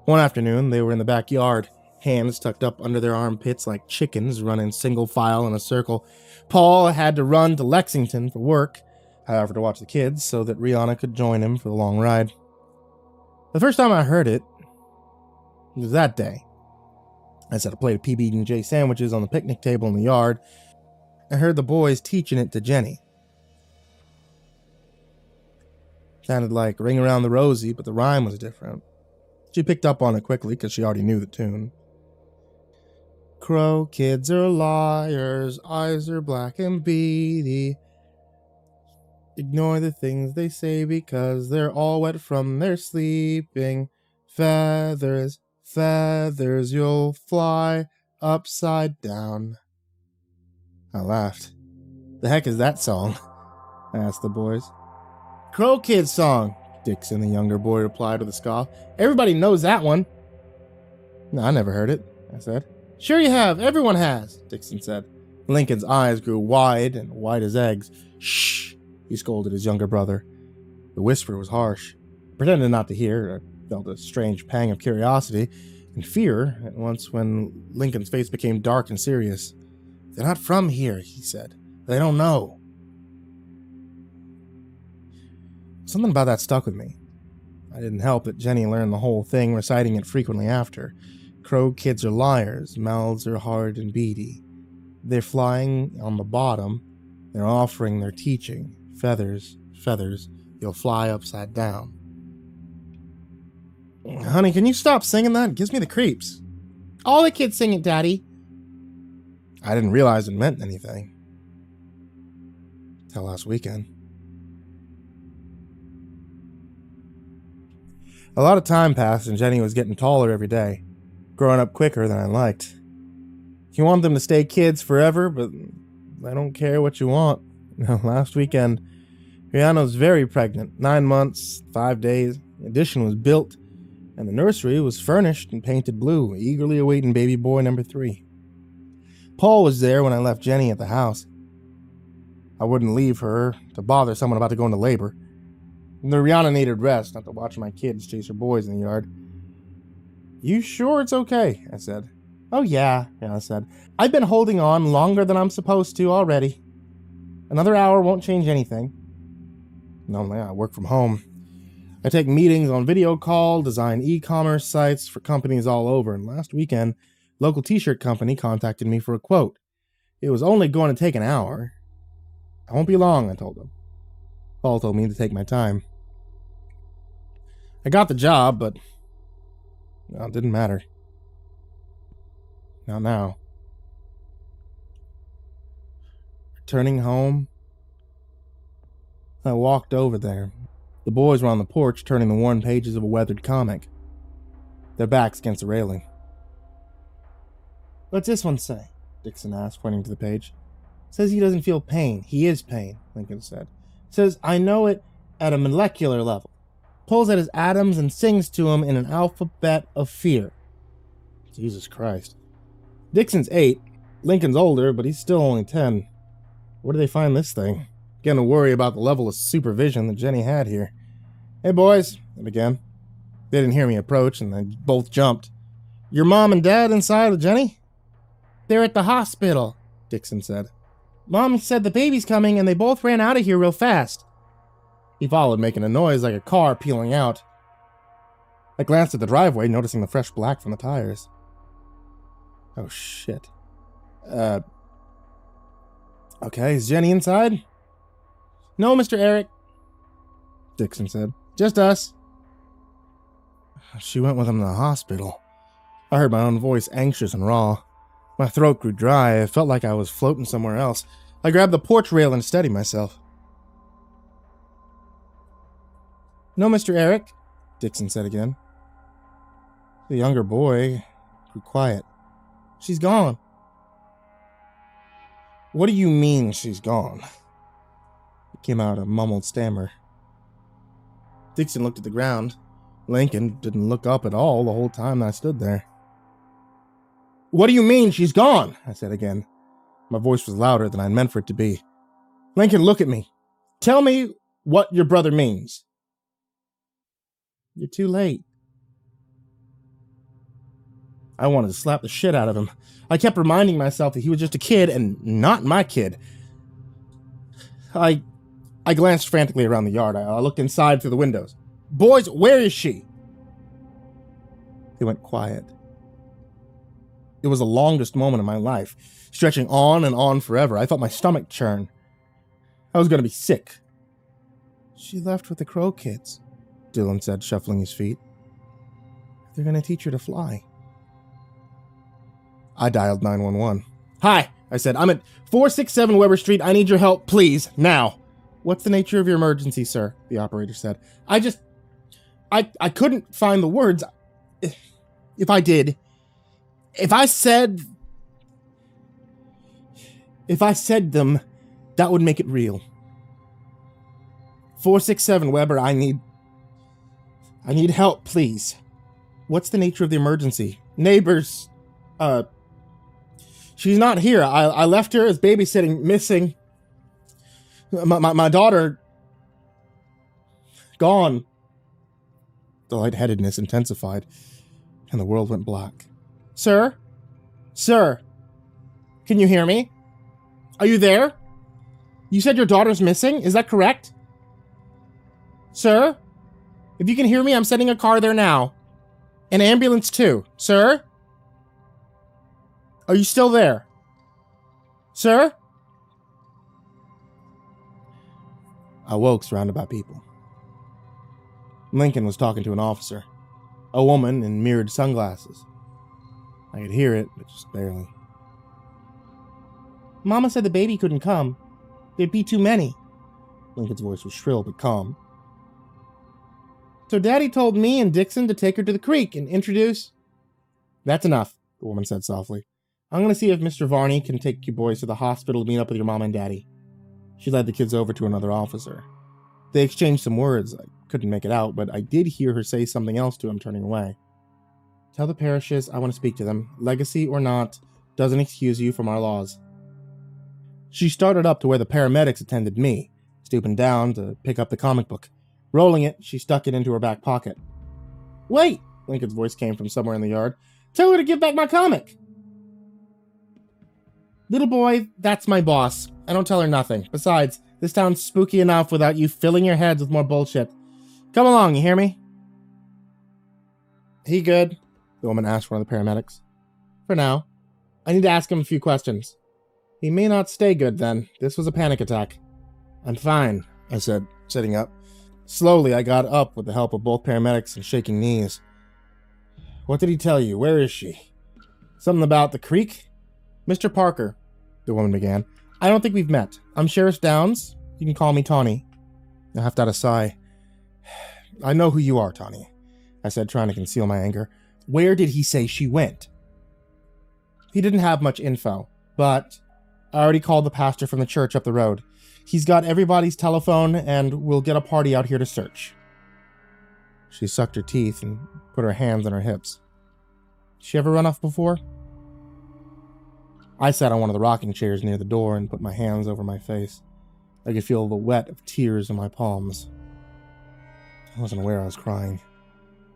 Speaker 1: One afternoon, they were in the backyard, hands tucked up under their armpits like chickens running single file in a circle. Paul had to run to Lexington for work, however, to watch the kids so that Rihanna could join him for the long ride. The first time I heard it was that day. I set a plate of PB&J sandwiches on the picnic table in the yard. I heard the boys teaching it to Jenny. Sounded like Ring Around the Rosie, but the rhyme was different. She picked up on it quickly because she already knew the tune. Crow kids are liars, eyes are black and beady. Ignore the things they say because they're all wet from their sleeping. Feathers, feathers, you'll fly upside down. I laughed. The heck is that song? I asked the boys. Crow Kids song, Dixon, the younger boy, replied with a scoff. Everybody knows that one. No, I never heard it, I said. Sure you have, everyone has, Dixon said. Lincoln's eyes grew wide and white as eggs. Shh, he scolded his younger brother. The whisper was harsh. I pretended not to hear. I felt a strange pang of curiosity and fear at once when Lincoln's face became dark and serious. They're not from here, he said. They don't know. Something about that stuck with me. I didn't help that Jenny learned the whole thing, reciting it frequently after. Crow kids are liars, mouths are hard and beady. They're flying on the bottom, they're offering their teaching. Feathers, feathers, you'll fly upside down. Honey, can you stop singing that? It gives me the creeps. All the kids sing it, Daddy. I didn't realize it meant anything. Till last weekend. A lot of time passed and Jenny was getting taller every day, growing up quicker than I liked. You want them to stay kids forever, but I don't care what you want. Last weekend, Rihanna was very pregnant, 9 months, 5 days. The addition was built, and the nursery was furnished and painted blue, eagerly awaiting baby boy number 3. Paul was there when I left Jenny at the house. I wouldn't leave her to bother someone about to go into labor. The Rihanna needed rest, not to watch my kids chase her boys in the yard. You sure it's okay? I said. Oh yeah, Rihanna said. I've been holding on longer than I'm supposed to already. Another hour won't change anything. Normally I work from home. I take meetings on video call, design e-commerce sites for companies all over, and last weekend, local t-shirt company contacted me for a quote. It was only going to take an hour. I won't be long, I told them. Paul told me to take my time. I got the job, but it didn't matter. Not now. Returning home, I walked over there. The boys were on the porch turning the worn pages of a weathered comic, their backs against the railing. What's this one say? Dixon asked, pointing to the page. Says he doesn't feel pain. He is pain, Lincoln said. Says, I know it at a molecular level. Pulls at his atoms and sings to him in an alphabet of fear. Jesus Christ. Dixon's 8. Lincoln's older, but he's still only 10. Where do they find this thing? Began to worry about the level of supervision that Jenny had here. Hey boys, I began. They didn't hear me approach, and they both jumped. Your mom and dad inside with Jenny? They're at the hospital, Dixon said. Mom said the baby's coming, and they both ran out of here real fast. He followed, making a noise like a car peeling out. I glanced at the driveway, noticing the fresh black from the tires. Oh, shit. Okay, is Jenny inside? No, Mr. Eric, Dixon said. Just us. She went with him to the hospital. I heard my own voice, anxious and raw. My throat grew dry. I felt like I was floating somewhere else. I grabbed the porch rail and steadied myself. No, Mr. Eric, Dixon said again. The younger boy grew quiet. She's gone. What do you mean she's gone? It came out a mumbled stammer. Dixon looked at the ground. Lincoln didn't look up at all the whole time I stood there. What do you mean she's gone? I said again. My voice was louder than I'd meant for it to be. Lincoln, look at me. Tell me what your brother means. You're too late. I wanted to slap the shit out of him. I kept reminding myself that he was just a kid and not my kid. I glanced frantically around the yard. I looked inside through the windows. Boys, where is she? They went quiet. It was the longest moment of my life, stretching on and on forever. I felt my stomach churn. I was going to be sick. She left with the Crow kids, Dylan said, shuffling his feet. They're going to teach her to fly. I dialed 911. Hi, I said. I'm at 467 Weber Street. I need your help, please, now. What's the nature of your emergency, sir? The operator said. I couldn't find the words. If I did, if I said them, that would make it real. 467 Weber, I need help, please. What's the nature of the emergency? Neighbors, she's not here. I left her as babysitting, missing. My daughter, gone. The lightheadedness intensified, and the world went black. Sir? Sir? Can you hear me? Are you there? You said your daughter's missing? Is that correct? Sir? If you can hear me, I'm sending a car there now. An ambulance too. Sir? Are you still there? Sir? I woke surrounded by people. Lincoln was talking to an officer, a woman in mirrored sunglasses. I could hear it, but just barely. Mama said the baby couldn't come. There'd be too many. Lincoln's voice was shrill but calm. So Daddy told me and Dixon to take her to the creek and introduce... That's enough, the woman said softly. I'm going to see if Mr. Varney can take you boys to the hospital to meet up with your mom and daddy. She led the kids over to another officer. They exchanged some words. I couldn't make it out, but I did hear her say something else to him, turning away. Tell the parishes I want to speak to them. Legacy or not, doesn't excuse you from our laws. She started up to where the paramedics attended me, stooping down to pick up the comic book. Rolling it, she stuck it into her back pocket. Wait! Lincoln's voice came from somewhere in the yard. Tell her to give back my comic! Little boy, that's my boss. I don't tell her nothing. Besides, this town's spooky enough without you filling your heads with more bullshit. Come along, you hear me? He good? The woman asked one of the paramedics. For now. I need to ask him a few questions. He may not stay good then. This was a panic attack. I'm fine, I said, sitting up. Slowly, I got up with the help of both paramedics and shaking knees. What did he tell you? Where is she? Something about the creek? Mr. Parker, the woman began. I don't think we've met. I'm Sheriff Downs. You can call me Tawny. I huffed out a sigh. I know who you are, Tawny, I said, trying to conceal my anger. Where did he say she went? He didn't have much info, but I already called the pastor from the church up the road. He's got everybody's telephone, and we'll get a party out here to search. She sucked her teeth and put her hands on her hips. She ever run off before? I sat on one of the rocking chairs near the door and put my hands over my face. I could feel the wet of tears in my palms. I wasn't aware I was crying.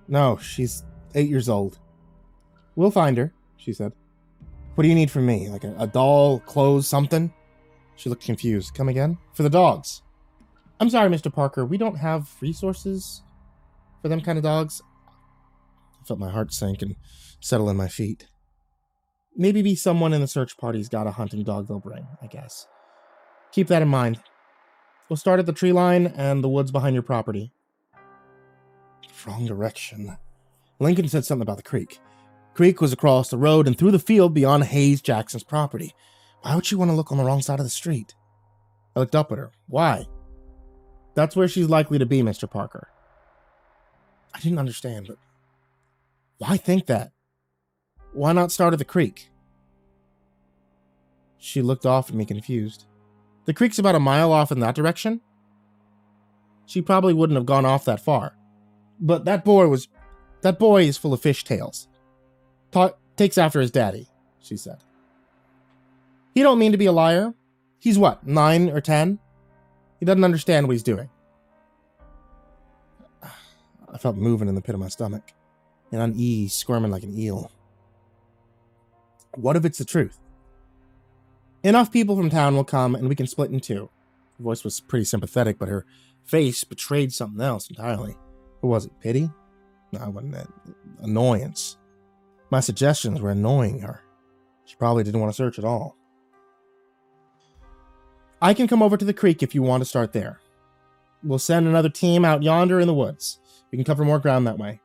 Speaker 1: No, she's 8 years old. We'll find her, she said. What do you need from me? Like a doll, clothes, something? She looked confused. Come again? For the dogs. I'm sorry, Mr. Parker. We don't have resources for them kind of dogs. I felt my heart sink and settle in my feet. Maybe be someone in the search party's got a hunting dog they'll bring, I guess. Keep that in mind. We'll start at the tree line and the woods behind your property. Wrong direction. Lincoln said something about the creek. Creek was across the road and through the field beyond Hayes Jackson's property. Why would she want to look on the wrong side of the street? I looked up at her. Why? That's where she's likely to be, Mr. Parker. I didn't understand, but why think that? Why not start at the creek? She looked off at me confused. The creek's about a mile off in that direction? She probably wouldn't have gone off that far. But that boy is full of fishtails. Takes after his daddy, she said. He don't mean to be a liar. He's what, 9 or 10? He doesn't understand what he's doing. I felt moving in the pit of my stomach, an unease squirming like an eel. What if it's the truth? Enough people from town will come and we can split in two. Her voice was pretty sympathetic, but her face betrayed something else entirely. What was it, pity? No, it wasn't that. Annoyance. My suggestions were annoying her. She probably didn't want to search at all. I can come over to the creek if you want to start there. We'll send another team out yonder in the woods. We can cover more ground that way.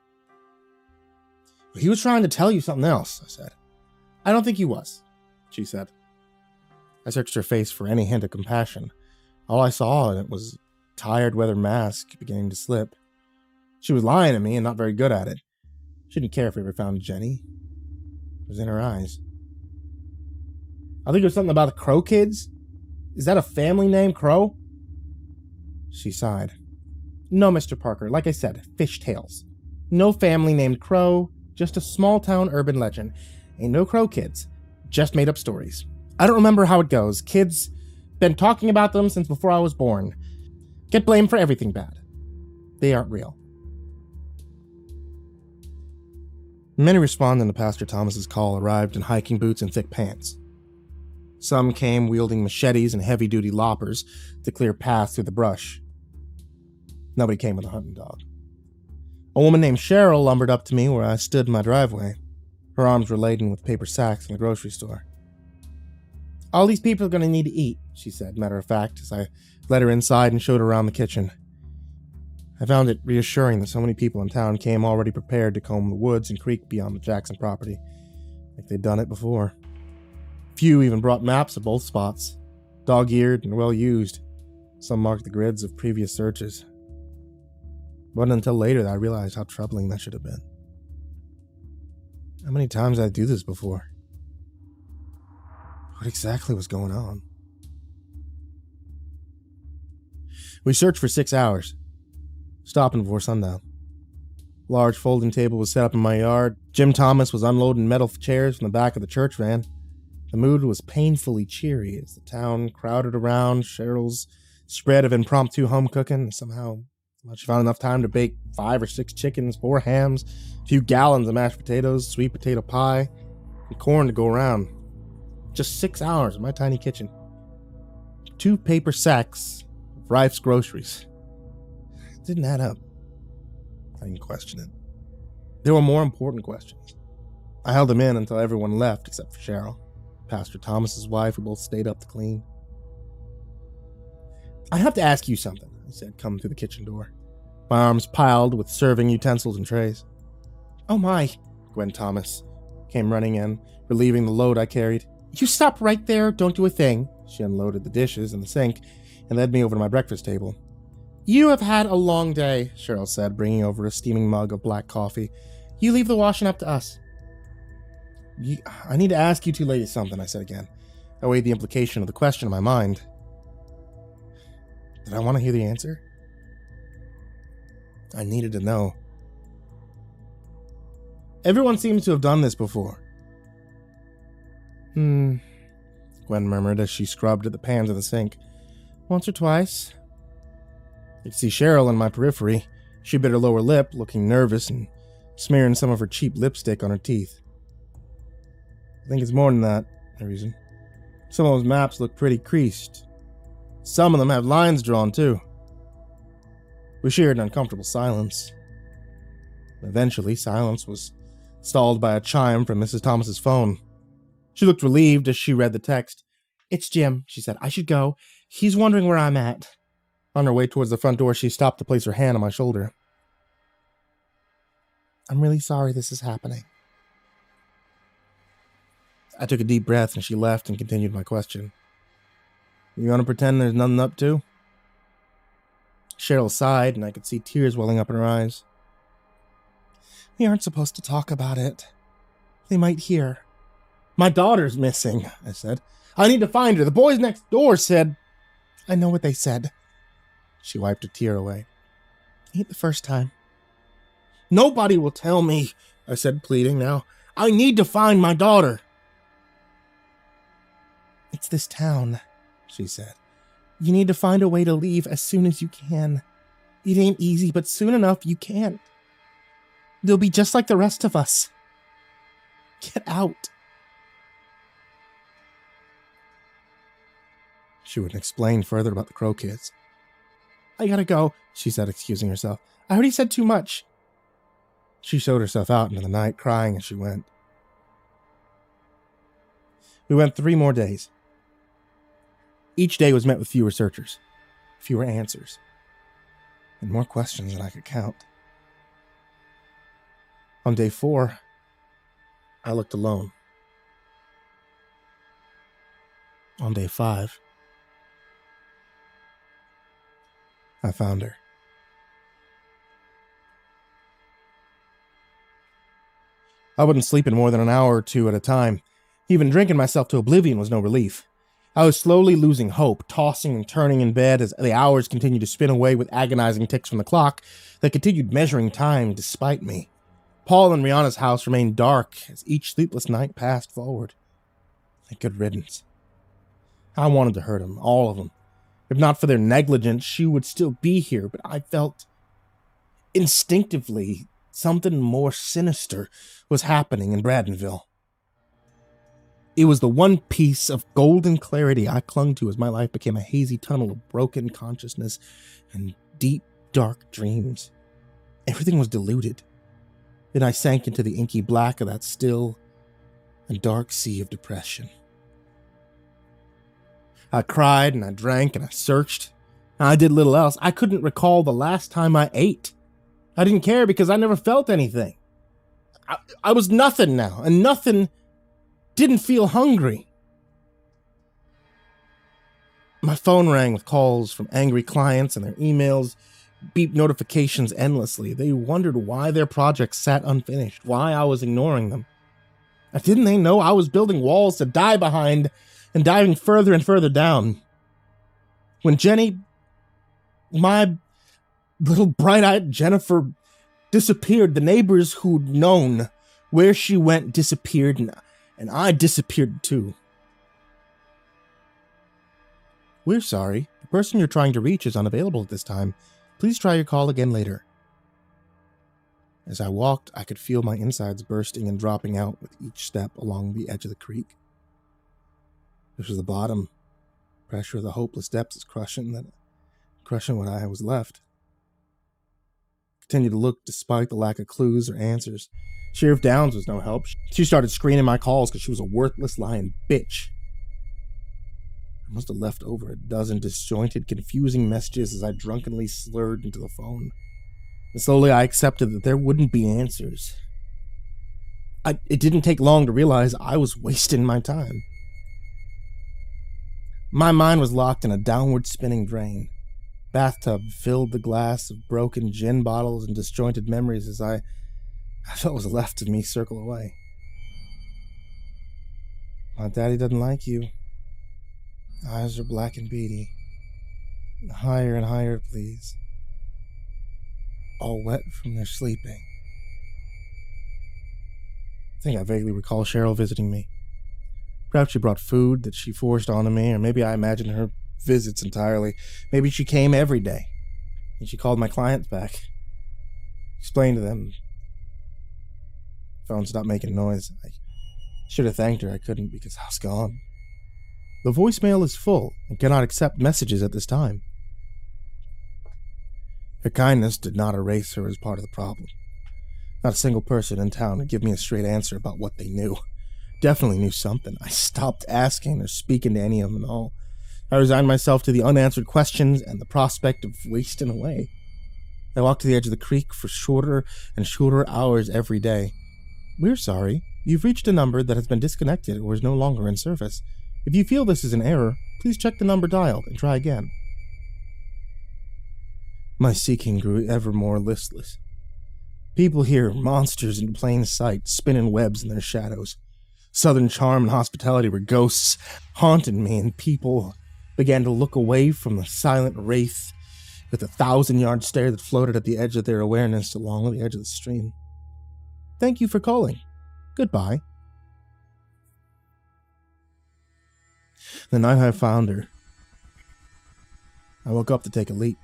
Speaker 1: He was trying to tell you something else, I said. I don't think he was, she said. I searched her face for any hint of compassion. All I saw in it was a tired weather mask beginning to slip. She was lying to me and not very good at it. She didn't care if we ever found Jenny. It was in her eyes. I think it was something about the Crow kids. Is that a family name, Crow? She sighed. No, Mr. Parker, like I said, fishtails. No family named Crow, just a small-town urban legend. Ain't no Crow kids, just made-up stories. I don't remember how it goes. Kids been talking about them since before I was born. Get blamed for everything bad. They aren't real. Many responding to Pastor Thomas's call arrived in hiking boots and thick pants. Some came wielding machetes and heavy-duty loppers to clear paths through the brush. Nobody came with a hunting dog. A woman named Cheryl lumbered up to me where I stood in my driveway. Her arms were laden with paper sacks from the grocery store. All these people are going to need to eat, she said, matter of fact, as I led her inside and showed her around the kitchen. I found it reassuring that so many people in town came already prepared to comb the woods and creek beyond the Jackson property, like they'd done it before. Few even brought maps of both spots, dog-eared and well-used. Some marked the grids of previous searches. wasn't until later that I realized how troubling that should have been. How many times did I do this before? What exactly was going on? We searched for 6 hours, stopping before sundown. A large folding table was set up in my yard. Jim Thomas was unloading metal chairs from the back of the church van. The mood was painfully cheery as the town crowded around Cheryl's spread of impromptu home cooking. Somehow, she found enough time to bake 5 or 6 chickens, 4 hams, a few gallons of mashed potatoes, sweet potato pie, and corn to go around. Just 6 hours in my tiny kitchen. 2 paper sacks of Rife's groceries. It didn't add up. I didn't question it. There were more important questions. I held them in until everyone left except for Cheryl, Pastor Thomas's wife, who both stayed up to clean. I have to ask you something, I said, coming through the kitchen door, my arms piled with serving utensils and trays. Oh my, Gwen Thomas came running in, relieving the load I carried. You stop right there, don't do a thing. She unloaded the dishes in the sink and led me over to my breakfast table. You have had a long day, Cheryl said, bringing over a steaming mug of black coffee. You leave the washing up to us. I need to ask you two ladies something, I said again. I weighed the implication of the question in my mind. Did I want to hear the answer? I needed to know. Everyone seems to have done this before. Gwen murmured as she scrubbed at the pans of the sink. Once or twice. I could see Cheryl in my periphery. She bit her lower lip, looking nervous and smearing some of her cheap lipstick on her teeth. I think it's more than that, I reasoned. Some of those maps look pretty creased. Some of them have lines drawn, too. We shared an uncomfortable silence. Eventually, silence was stalled by a chime from Mrs. Thomas's phone. She looked relieved as she read the text. It's Jim, she said. I should go. He's wondering where I'm at. On her way towards the front door, she stopped to place her hand on my shoulder. I'm really sorry this is happening. I took a deep breath and she left and continued my question. You want to pretend there's nothing up to? Cheryl sighed and I could see tears welling up in her eyes. We aren't supposed to talk about it. They might hear. My daughter's missing, I said. I need to find her. The boys next door said... I know what they said. She wiped a tear away. Ain't the first time. Nobody will tell me, I said, pleading now. I need to find my daughter. It's this town, she said. You need to find a way to leave as soon as you can. It ain't easy, but soon enough you can. They'll be just like the rest of us. Get out. She wouldn't explain further about the Crow kids. I gotta go, she said, excusing herself. I already said too much. She showed herself out into the night, crying as she went. We went 3 more days. Each day was met with fewer searchers, fewer answers, and more questions than I could count. On day 4, I looked alone. On day 5, I found her. I wouldn't sleep in more than an hour or 2 at a time. Even drinking myself to oblivion was no relief. I was slowly losing hope, tossing and turning in bed as the hours continued to spin away with agonizing ticks from the clock that continued measuring time despite me. Paul and Rihanna's house remained dark as each sleepless night passed forward. A good riddance. I wanted to hurt them, all of them. If not for their negligence, she would still be here, but I felt instinctively something more sinister was happening in Bradenville. It was the one piece of golden clarity I clung to as my life became a hazy tunnel of broken consciousness and deep, dark dreams. Everything was diluted. Then I sank into the inky black of that still and dark sea of depression. I cried and I drank and I searched. I did little else. I couldn't recall the last time I ate. I didn't care because I never felt anything. I was nothing now, and nothing didn't feel hungry. My phone rang with calls from angry clients and their emails beep notifications endlessly. They wondered why their projects sat unfinished, why I was ignoring them. And didn't they know I was building walls to die behind and diving further and further down? When Jenny, my little bright-eyed Jennifer, disappeared, the neighbors who'd known where she went disappeared, and I disappeared too. We're sorry. The person you're trying to reach is unavailable at this time. Please try your call again later. As I walked, I could feel my insides bursting and dropping out with each step along the edge of the creek. This was the bottom. Pressure of the hopeless depths is crushing what I was left. I continued to look despite the lack of clues or answers. Sheriff Downs was no help. She started screening my calls because she was a worthless lying bitch. I must have left over a dozen disjointed, confusing messages as I drunkenly slurred into the phone. And slowly I accepted that there wouldn't be answers. It didn't take long to realize I was wasting my time. My mind was locked in a downward spinning drain. Bathtub filled the glass of broken gin bottles and disjointed memories as I felt what was left of me circle away. My daddy doesn't like you. Eyes are black and beady. Higher and higher, please. All wet from their sleeping. I think I vaguely recall Cheryl visiting me. Perhaps she brought food that she forced onto me, or maybe I imagined her visits entirely. Maybe she came every day, and she called my clients back. Explained to them. Phone stopped making noise. I should have thanked her. I couldn't because I was gone. The voicemail is full and cannot accept messages at this time. Her kindness did not erase her as part of the problem. Not a single person in town would give me a straight answer about what they knew. Definitely knew something. I stopped asking or speaking to any of them at all. I resigned myself to the unanswered questions and the prospect of wasting away. I walked to the edge of the creek for shorter and shorter hours every day. We're sorry. You've reached a number that has been disconnected or is no longer in service. If you feel this is an error, please check the number dialed and try again. My seeking grew ever more listless. People here, monsters in plain sight, spinning webs in their shadows. Southern charm and hospitality were ghosts, haunted me, and people began to look away from the silent wraith with a 1,000-yard stare that floated at the edge of their awareness along the edge of the stream. Thank you for calling. Goodbye. The night I found her, I woke up to take a leak.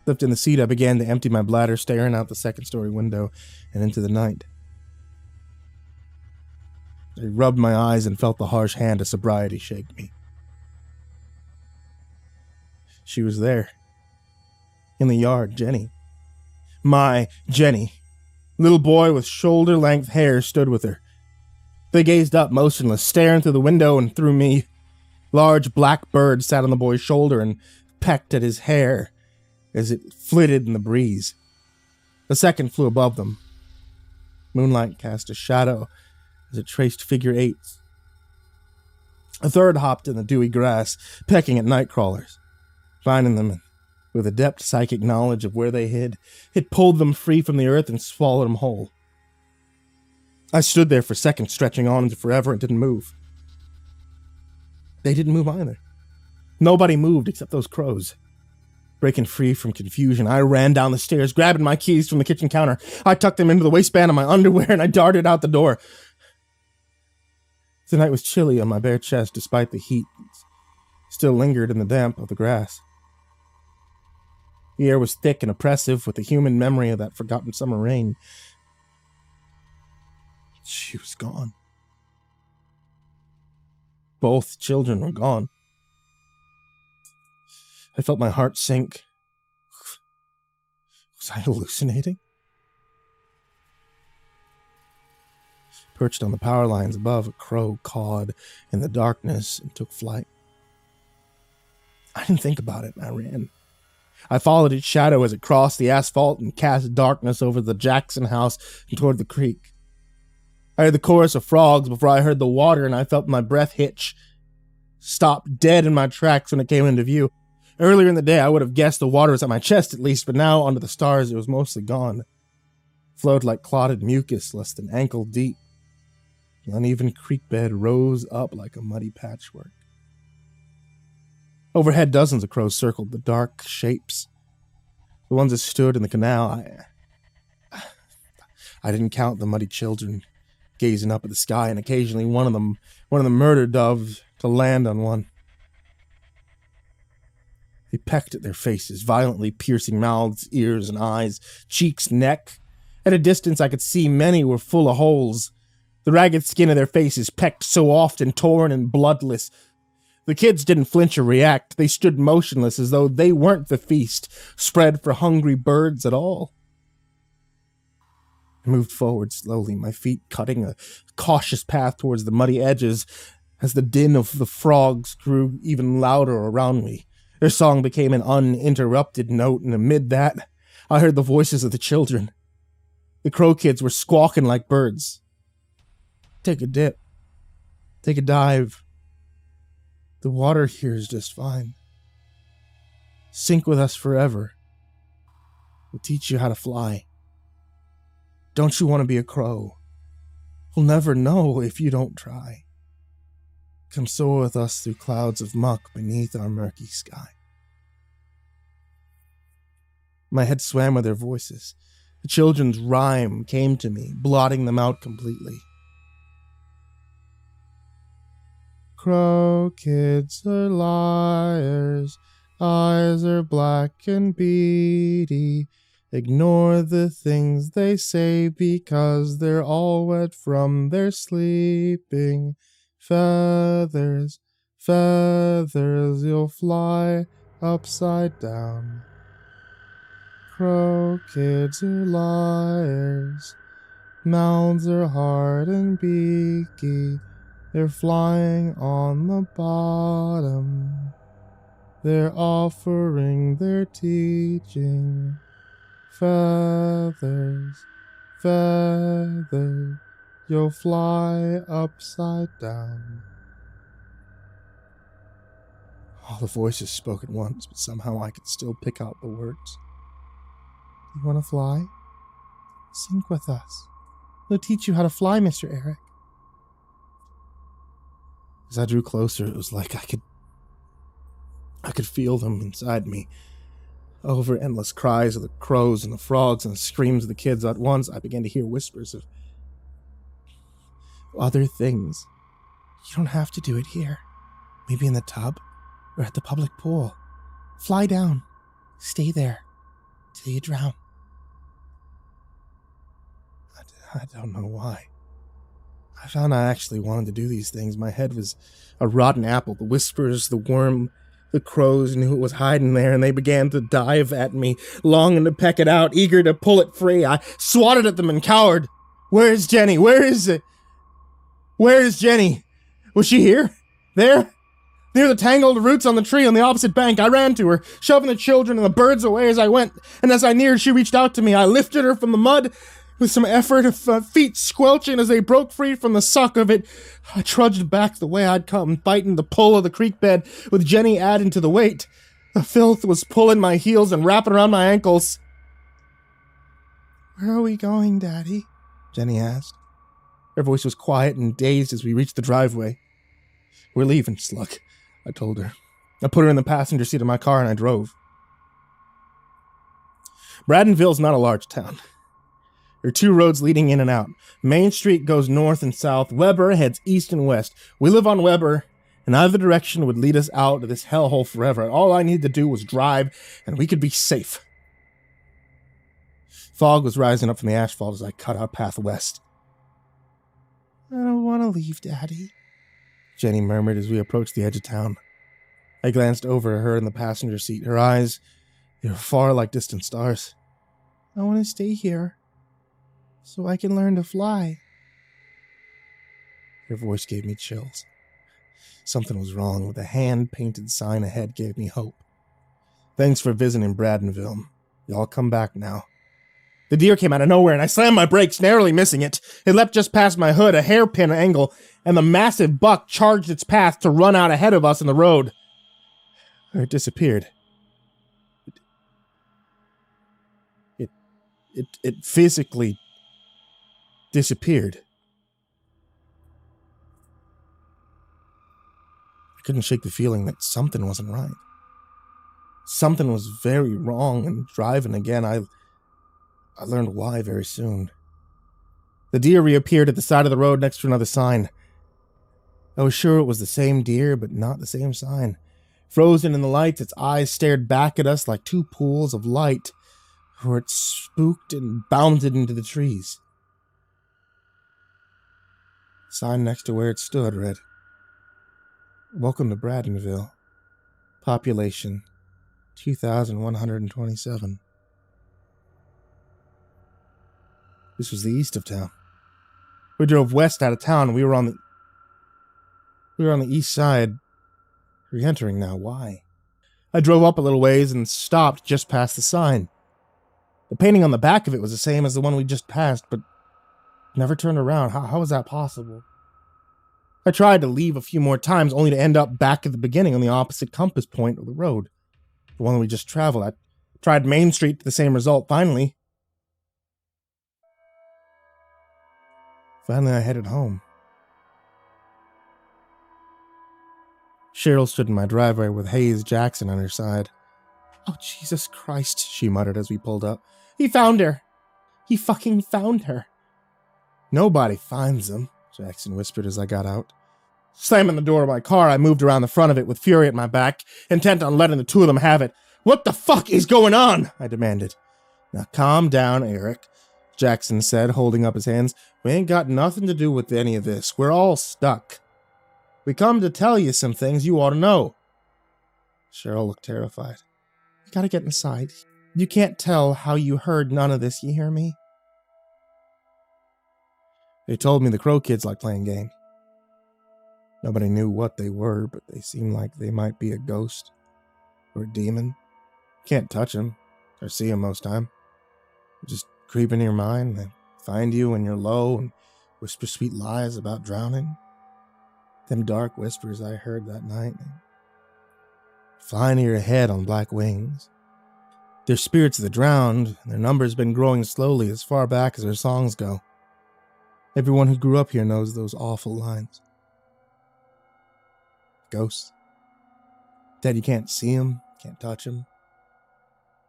Speaker 1: Lifting the seat, I began to empty my bladder, staring out the second-story window and into the night. I rubbed my eyes and felt the harsh hand of sobriety shake me. She was there. In the yard, Jenny. My Jenny. Little boy with shoulder-length hair stood with her. They gazed up, motionless, staring through the window and through me. Large black bird sat on the boy's shoulder and pecked at his hair as it flitted in the breeze. A second flew above them. Moonlight cast a shadow as it traced figure eights. A third hopped in the dewy grass, pecking at night crawlers. Finding them with adept psychic knowledge of where they hid, it pulled them free from the earth and swallowed them whole. I stood there for seconds, stretching on into forever, and didn't move. They didn't move either. Nobody moved except those crows. Breaking free from confusion, I ran down the stairs, grabbing my keys from the kitchen counter. I tucked them into the waistband of my underwear, and I darted out the door. The night was chilly on my bare chest, despite the heat that still lingered in the damp of the grass. The air was thick and oppressive with the human memory of that forgotten summer rain. She was gone. Both children were gone. I felt my heart sink. Was I hallucinating? Perched on the power lines above, a crow cawed in the darkness and took flight. I didn't think about it, I ran. I followed its shadow as it crossed the asphalt and cast darkness over the Jackson house and toward the creek. I heard the chorus of frogs before I heard the water, and I felt my breath hitch. Stopped dead in my tracks when it came into view. Earlier in the day, I would have guessed the water was at my chest at least, but now, under the stars, it was mostly gone. Flowed like clotted mucus less than ankle deep. The uneven creek bed rose up like a muddy patchwork. Overhead, dozens of crows circled the dark shapes. The ones that stood in the canal, I didn't count the muddy children gazing up at the sky, and occasionally one of the murder doves to land on one. They pecked at their faces, violently piercing mouths, ears, and eyes, cheeks, neck. At a distance, I could see many were full of holes. The ragged skin of their faces pecked so often, torn and bloodless. The kids didn't flinch or react. They stood motionless as though they weren't the feast spread for hungry birds at all. I moved forward slowly, my feet cutting a cautious path towards the muddy edges as the din of the frogs grew even louder around me. Their song became an uninterrupted note, and amid that, I heard the voices of the children. The crow kids were squawking like birds. Take a dip. Take a dive. The water here is just fine. Sink with us forever. We'll teach you how to fly. Don't you want to be a crow? We'll never know if you don't try. Come soar with us through clouds of muck beneath our murky sky. My head swam with their voices. The children's rhyme came to me, blotting them out completely. Crow kids are liars, eyes are black and beady. Ignore the things they say because they're all wet from their sleeping. Feathers, feathers, you'll fly upside down. Crow kids are liars, mouths are hard and beaky. They're flying on the bottom. They're offering their teaching. Feathers, feathers, you'll fly upside down. All the voices spoke at once, but somehow I could still pick out the words. You want to fly? Sink with us. We'll teach you how to fly, Mr. Eric. As I drew closer, it was like I could feel them inside me. Over endless cries of the crows and the frogs and the screams of the kids at once, I began to hear whispers of other things. You don't have to do it here. Maybe in the tub or at the public pool. Fly down. Stay there till you drown. I don't know why. I found I actually wanted to do these things. My head was a rotten apple. The whispers, the worm, the crows knew it was hiding there, and they began to dive at me, longing to peck it out, eager to pull it free. I swatted at them and cowered. Where is Jenny? Where is it? Where is Jenny? Was she here? There? Near the tangled roots on the tree on the opposite bank. I ran to her, shoving the children and the birds away as I went, and as I neared, she reached out to me. I lifted her from the mud with some effort, feet squelching as they broke free from the suck of it. I trudged back the way I'd come, fighting the pull of the creek bed, with Jenny adding to the weight. The filth was pulling my heels and wrapping around my ankles. Where are we going, Daddy? Jenny asked. Her voice was quiet and dazed as we reached the driveway. We're leaving, Slug, I told her. I put her in the passenger seat of my car and I drove. Bradenville's not a large town. There are two roads leading in and out. Main Street goes north and south. Weber heads east and west. We live on Weber, and either direction would lead us out to this hellhole forever. All I needed to do was drive, and we could be safe. Fog was rising up from the asphalt as I cut our path west. I don't want to leave, Daddy, Jenny murmured as we approached the edge of town. I glanced over at her in the passenger seat. Her eyes, they were far like distant stars. I want to stay here, so I can learn to fly. Her voice gave me chills. Something was wrong, with a hand-painted sign ahead gave me hope. Thanks for visiting Bradenville. Y'all come back now. The deer came out of nowhere, and I slammed my brakes, narrowly missing it. It leapt just past my hood, a hairpin angle, and the massive buck charged its path to run out ahead of us in the road. It disappeared. It physically disappeared. I couldn't shake the feeling that something wasn't right. Something was very wrong, and driving again, I learned why very soon. The deer reappeared at the side of the road next to another sign. I was sure it was the same deer, but not the same sign. Frozen in the lights, its eyes stared back at us like two pools of light, where it spooked and bounded into the trees. The sign next to where it stood read, "Welcome to Bradenville. Population 2,127. This was the east of town. We drove west out of town. We were on the east side. Re-entering now. Why? I drove up a little ways and stopped just past the sign. The painting on the back of it was the same as the one we just passed, but never turned around. How was that possible? I tried to leave a few more times, only to end up back at the beginning on the opposite compass point of the road, the one we just traveled. I tried Main Street to the same result. Finally, I headed home. Cheryl stood in my driveway with Hayes Jackson on her side. "Oh, Jesus Christ," she muttered as we pulled up. "He found her. He fucking found her." "Nobody finds them," Jackson whispered as I got out. Slamming the door of my car, I moved around the front of it with fury at my back, intent on letting the two of them have it. "What the fuck is going on?" I demanded. "Now calm down, Eric," Jackson said, holding up his hands. "We ain't got nothing to do with any of this. We're all stuck. We come to tell you some things you ought to know." Cheryl looked terrified. "You gotta get inside. You can't tell how you heard none of this, you hear me?" They told me the Crow kids like playing games. Nobody knew what they were, but they seemed like they might be a ghost or a demon. Can't touch them or see them most time. They just creep into your mind. They find you when you're low and whisper sweet lies about drowning. Them dark whispers I heard that night, flying to your head on black wings. They're spirits of the drowned, and their number's been growing slowly as far back as their songs go. Everyone who grew up here knows those awful lines. Ghosts. Dead, you can't see them, can't touch them.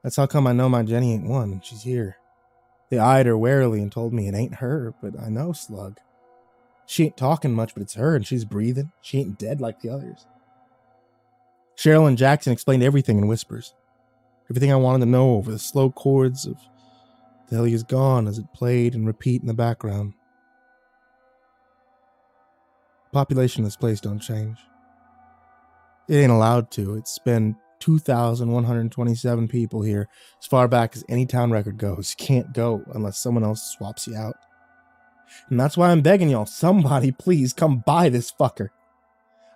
Speaker 1: That's how come I know my Jenny ain't one, and she's here. They eyed her warily and told me it ain't her, but I know, Slug. She ain't talking much, but it's her, and she's breathing. She ain't dead like the others. Cheryl and Jackson explained everything in whispers. Everything I wanted to know over the slow chords of "Till He's Gone" as it played and repeat in the background. The population of this place don't change. It ain't allowed to. It's been 2,127 people here, as far back as any town record goes. You can't go unless someone else swaps you out. And that's why I'm begging y'all, somebody please come buy this fucker.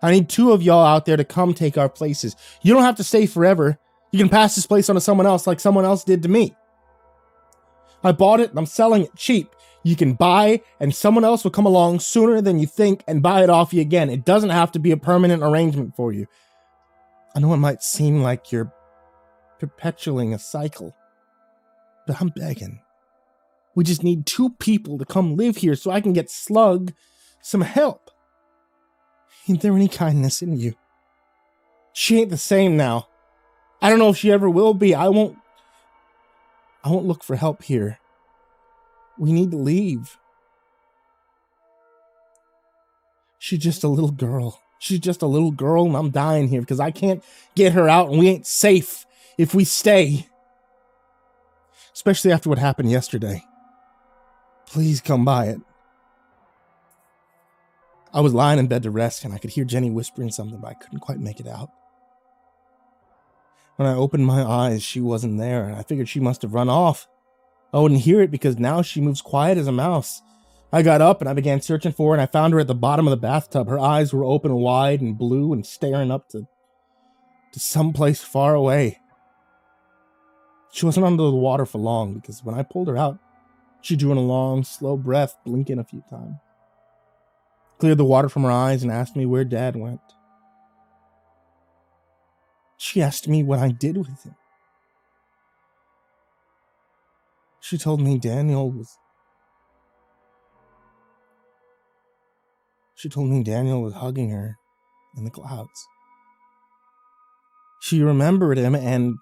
Speaker 1: I need two of y'all out there to come take our places. You don't have to stay forever. You can pass this place on to someone else like someone else did to me. I bought it and I'm selling it cheap. You can buy and someone else will come along sooner than you think and buy it off you again. It doesn't have to be a permanent arrangement for you. I know it might seem like you're perpetuating a cycle, but I'm begging. We just need two people to come live here so I can get Slug some help. Ain't there any kindness in you? She ain't the same now. I don't know if she ever will be. I won't look for help here. We need to leave. She's just a little girl. She's just a little girl, and I'm dying here because I can't get her out, and we ain't safe if we stay. Especially after what happened yesterday. Please come by it. I was lying in bed to rest, and I could hear Jenny whispering something, but I couldn't quite make it out. When I opened my eyes, she wasn't there, and I figured she must have run off. I wouldn't hear it because now she moves quiet as a mouse. I got up and I began searching for her, and I found her at the bottom of the bathtub. Her eyes were open wide and blue and staring up to someplace far away. She wasn't under the water for long because when I pulled her out, she drew in a long, slow breath, blinking a few times. Cleared the water from her eyes and asked me where Dad went. She asked me what I did with him. She told me Daniel was hugging her in the clouds. She remembered him and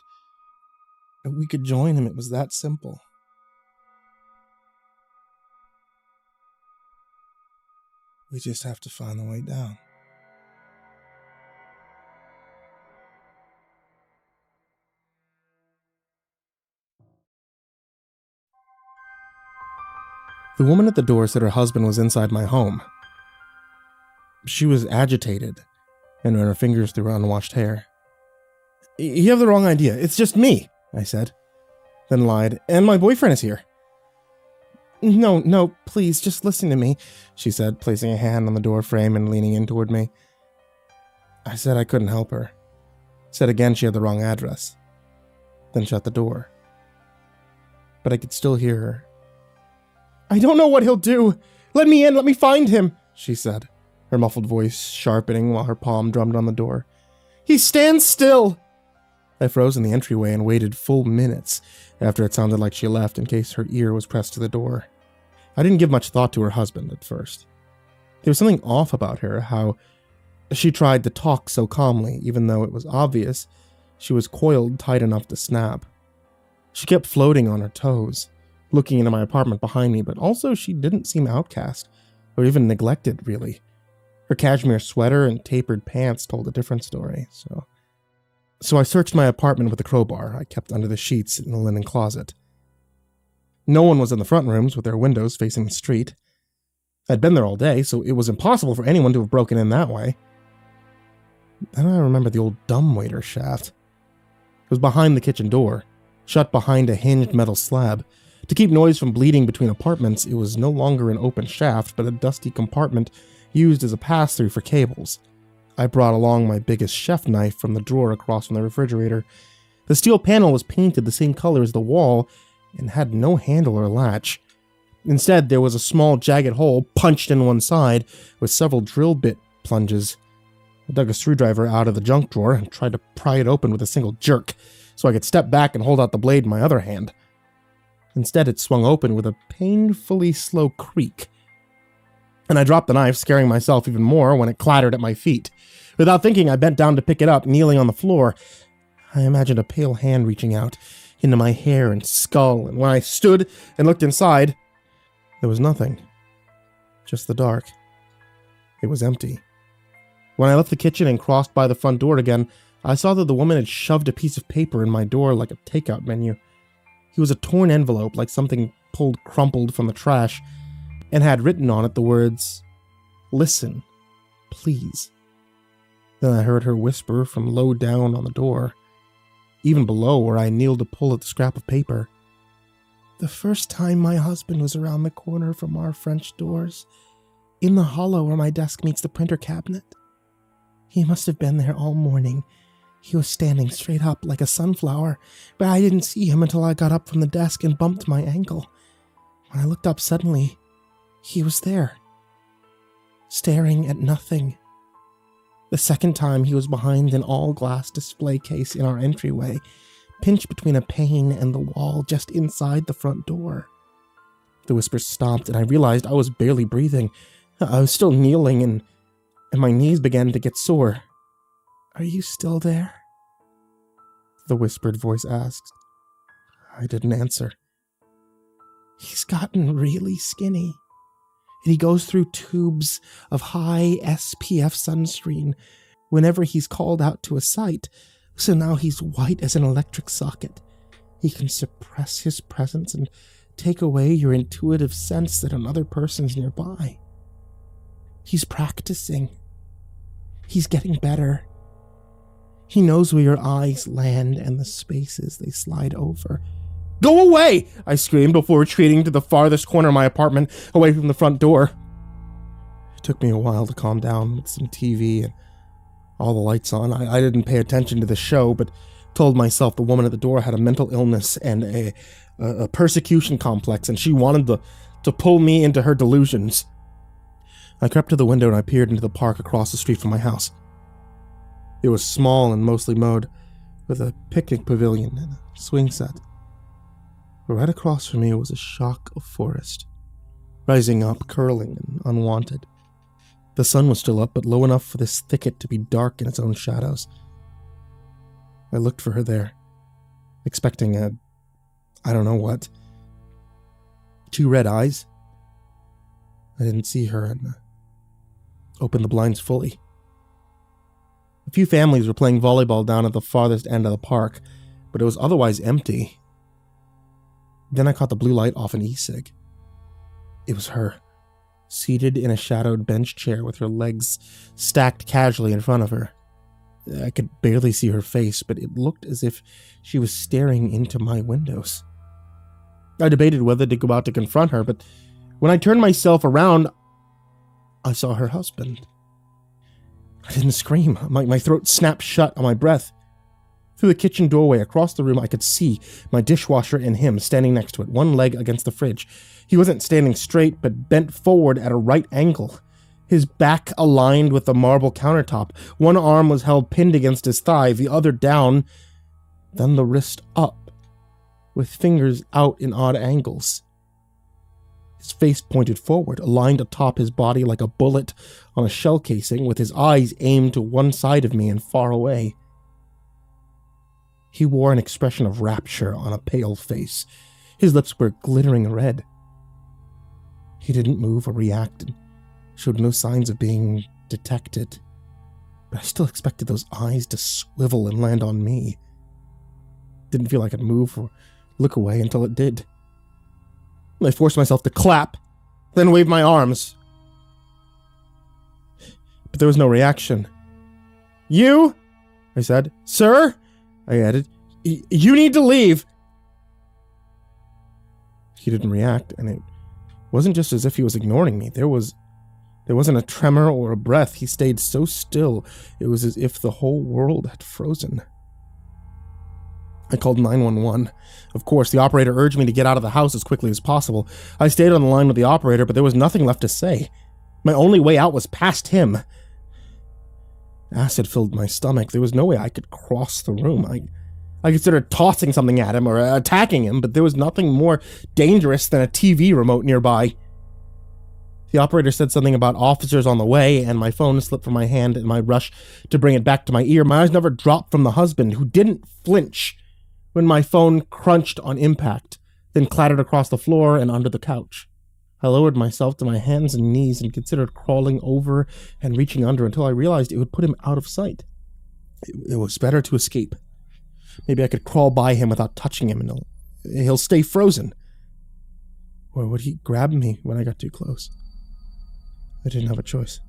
Speaker 1: we could join him. It was that simple. We just have to find the way down. The woman at the door said her husband was inside my home. She was agitated and ran her fingers through her unwashed hair. You have the wrong idea. It's just me, I said, then lied, and my boyfriend is here. No, please, just listen to me, she said, placing a hand on the door frame and leaning in toward me. I said I couldn't help her. Said again she had the wrong address. Then shut the door. But I could still hear her. I don't know what he'll do. Let me in, let me find him, she said, her muffled voice sharpening while her palm drummed on the door. He stands still. I froze in the entryway and waited full minutes after it sounded like she left in case her ear was pressed to the door. I didn't give much thought to her husband at first. There was something off about her, how she tried to talk so calmly, even though it was obvious she was coiled tight enough to snap. She kept floating on her toes, looking into my apartment behind me, but also she didn't seem outcast, or even neglected, really. Her cashmere sweater and tapered pants told a different story, So I searched my apartment with a crowbar I kept under the sheets in the linen closet. No one was in the front rooms with their windows facing the street. I'd been there all day, so it was impossible for anyone to have broken in that way. Then I remembered the old dumbwaiter shaft. It was behind the kitchen door, shut behind a hinged metal slab. To keep noise from bleeding between apartments, it was no longer an open shaft, but a dusty compartment used as a pass-through for cables. I brought along my biggest chef knife from the drawer across from the refrigerator. The steel panel was painted the same color as the wall and had no handle or latch. Instead, there was a small jagged hole punched in one side with several drill bit plunges. I dug a screwdriver out of the junk drawer and tried to pry it open with a single jerk so I could step back and hold out the blade in my other hand. Instead, it swung open with a painfully slow creak. And I dropped the knife, scaring myself even more when it clattered at my feet. Without thinking, I bent down to pick it up, kneeling on the floor. I imagined a pale hand reaching out into my hair and skull, and when I stood and looked inside, there was nothing. Just the dark. It was empty. When I left the kitchen and crossed by the front door again, I saw that the woman had shoved a piece of paper in my door like a takeout menu. It was a torn envelope, like something pulled crumpled from the trash, and had written on it the words, "Listen, please." Then I heard her whisper from low down on the door, even below where I kneeled to pull at the scrap of paper. "The first time my husband was around the corner from our French doors, in the hollow where my desk meets the printer cabinet. He must have been there all morning. He was standing straight up like a sunflower, but I didn't see him until I got up from the desk and bumped my ankle. When I looked up suddenly, he was there, staring at nothing. The second time he was behind an all-glass display case in our entryway, pinched between a pane and the wall just inside the front door." The whispers stopped, and I realized I was barely breathing. I was still kneeling, and my knees began to get sore. "Are you still there?" the whispered voice asked. I didn't answer. "He's gotten really skinny, and he goes through tubes of high SPF sunscreen whenever he's called out to a site, so now he's white as an electric socket. He can suppress his presence and take away your intuitive sense that another person's nearby. He's practicing. He's getting better. He knows where your eyes land and the spaces they slide over." "Go away!" I screamed before retreating to the farthest corner of my apartment, away from the front door. It took me a while to calm down with some TV and all the lights on. I didn't pay attention to the show, but told myself the woman at the door had a mental illness and a persecution complex, and she wanted to pull me into her delusions. I crept to the window and I peered into the park across the street from my house. It was small and mostly mowed, with a picnic pavilion and a swing set. Right across from me was a shock of forest, rising up, curling and unwanted. The sun was still up, but low enough for this thicket to be dark in its own shadows. I looked for her there, expecting I don't know what. 2 red eyes. I didn't see her and opened the blinds fully. A few families were playing volleyball down at the farthest end of the park, but it was otherwise empty. Then I caught the blue light off an e-cig. It was her, seated in a shadowed bench chair with her legs stacked casually in front of her. I could barely see her face, but it looked as if she was staring into my windows. I debated whether to go out to confront her, but when I turned myself around, I saw her husband. I didn't scream. My throat snapped shut on my breath. Through the kitchen doorway across the room, I could see my dishwasher and him standing next to it, one leg against the fridge. He wasn't standing straight, but bent forward at a right angle. His back aligned with the marble countertop. One arm was held pinned against his thigh, the other down, then the wrist up, with fingers out in odd angles. His face pointed forward, aligned atop his body like a bullet on a shell casing, with his eyes aimed to one side of me and far away. He wore an expression of rapture on a pale face. His lips were glittering red. He didn't move or react and showed no signs of being detected. But I still expected those eyes to swivel and land on me. Didn't feel I could move or look away until it did. I forced myself to clap, then wave my arms. But there was no reaction. "You?" I said. "Sir?" I added. "You need to leave." He didn't react, and it wasn't just as if he was ignoring me. There wasn't a tremor or a breath. He stayed so still, it was as if the whole world had frozen. I called 911. Of course, the operator urged me to get out of the house as quickly as possible. I stayed on the line with the operator, but there was nothing left to say. My only way out was past him. Acid filled my stomach. There was no way I could cross the room. I considered tossing something at him or attacking him, but there was nothing more dangerous than a TV remote nearby. The operator said something about officers on the way, and my phone slipped from my hand in my rush to bring it back to my ear. My eyes never dropped from the husband, who didn't flinch when my phone crunched on impact, then clattered across the floor and under the couch. I lowered myself to my hands and knees and considered crawling over and reaching under until I realized it would put him out of sight. It was better to escape. Maybe I could crawl by him without touching him and he'll stay frozen. Or would he grab me when I got too close? I didn't have a choice.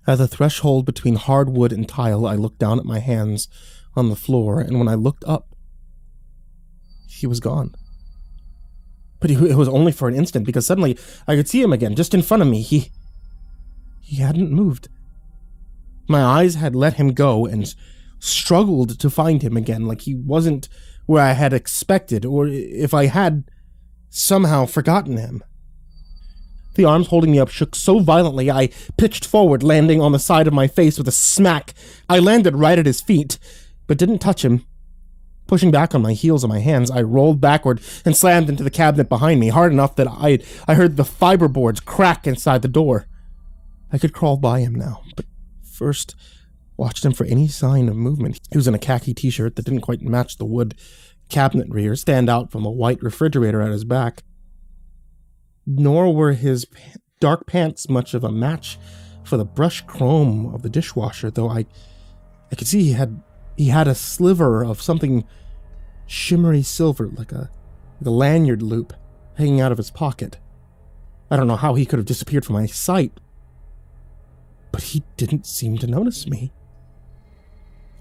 Speaker 1: At the threshold between hardwood and tile, I looked down at my hands on the floor, and when I looked up, he was gone. But it was only for an instant, because suddenly I could see him again, just in front of me. He hadn't moved. My eyes had let him go and struggled to find him again, like he wasn't where I had expected, or if I had somehow forgotten him. The arms holding me up shook so violently I pitched forward, landing on the side of my face with a smack. I landed right at his feet, but didn't touch him. Pushing back on my heels and my hands, I rolled backward and slammed into the cabinet behind me, hard enough that I heard the fiberboards crack inside the door. I could crawl by him now, but first watched him for any sign of movement. He was in a khaki t-shirt that didn't quite match the wood cabinet rear stand out from a white refrigerator at his back. Nor were his dark pants much of a match for the brushed chrome of the dishwasher, though I could see he had a sliver of something shimmery silver, like a lanyard loop, hanging out of his pocket. I don't know how he could have disappeared from my sight, but he didn't seem to notice me.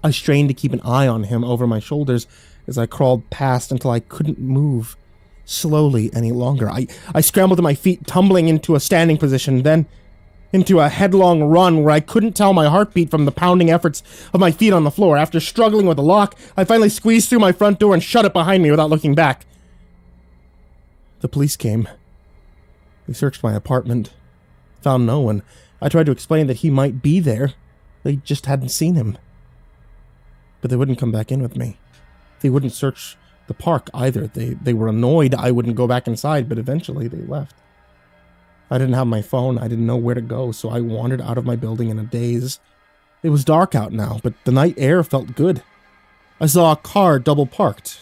Speaker 1: I strained to keep an eye on him over my shoulders as I crawled past until I couldn't move slowly any longer. I scrambled to my feet, tumbling into a standing position, then into a headlong run where I couldn't tell my heartbeat from the pounding efforts of my feet on the floor. After struggling with the lock, I finally squeezed through my front door and shut it behind me without looking back. The police came. They searched my apartment, found no one. I tried to explain that he might be there. They just hadn't seen him. But they wouldn't come back in with me. They wouldn't search the park either. They were annoyed I wouldn't go back inside, but eventually they left. I didn't have my phone. I didn't know where to go, so I wandered out of my building in a daze. It was dark out now, but the night air felt good. I saw a car double parked,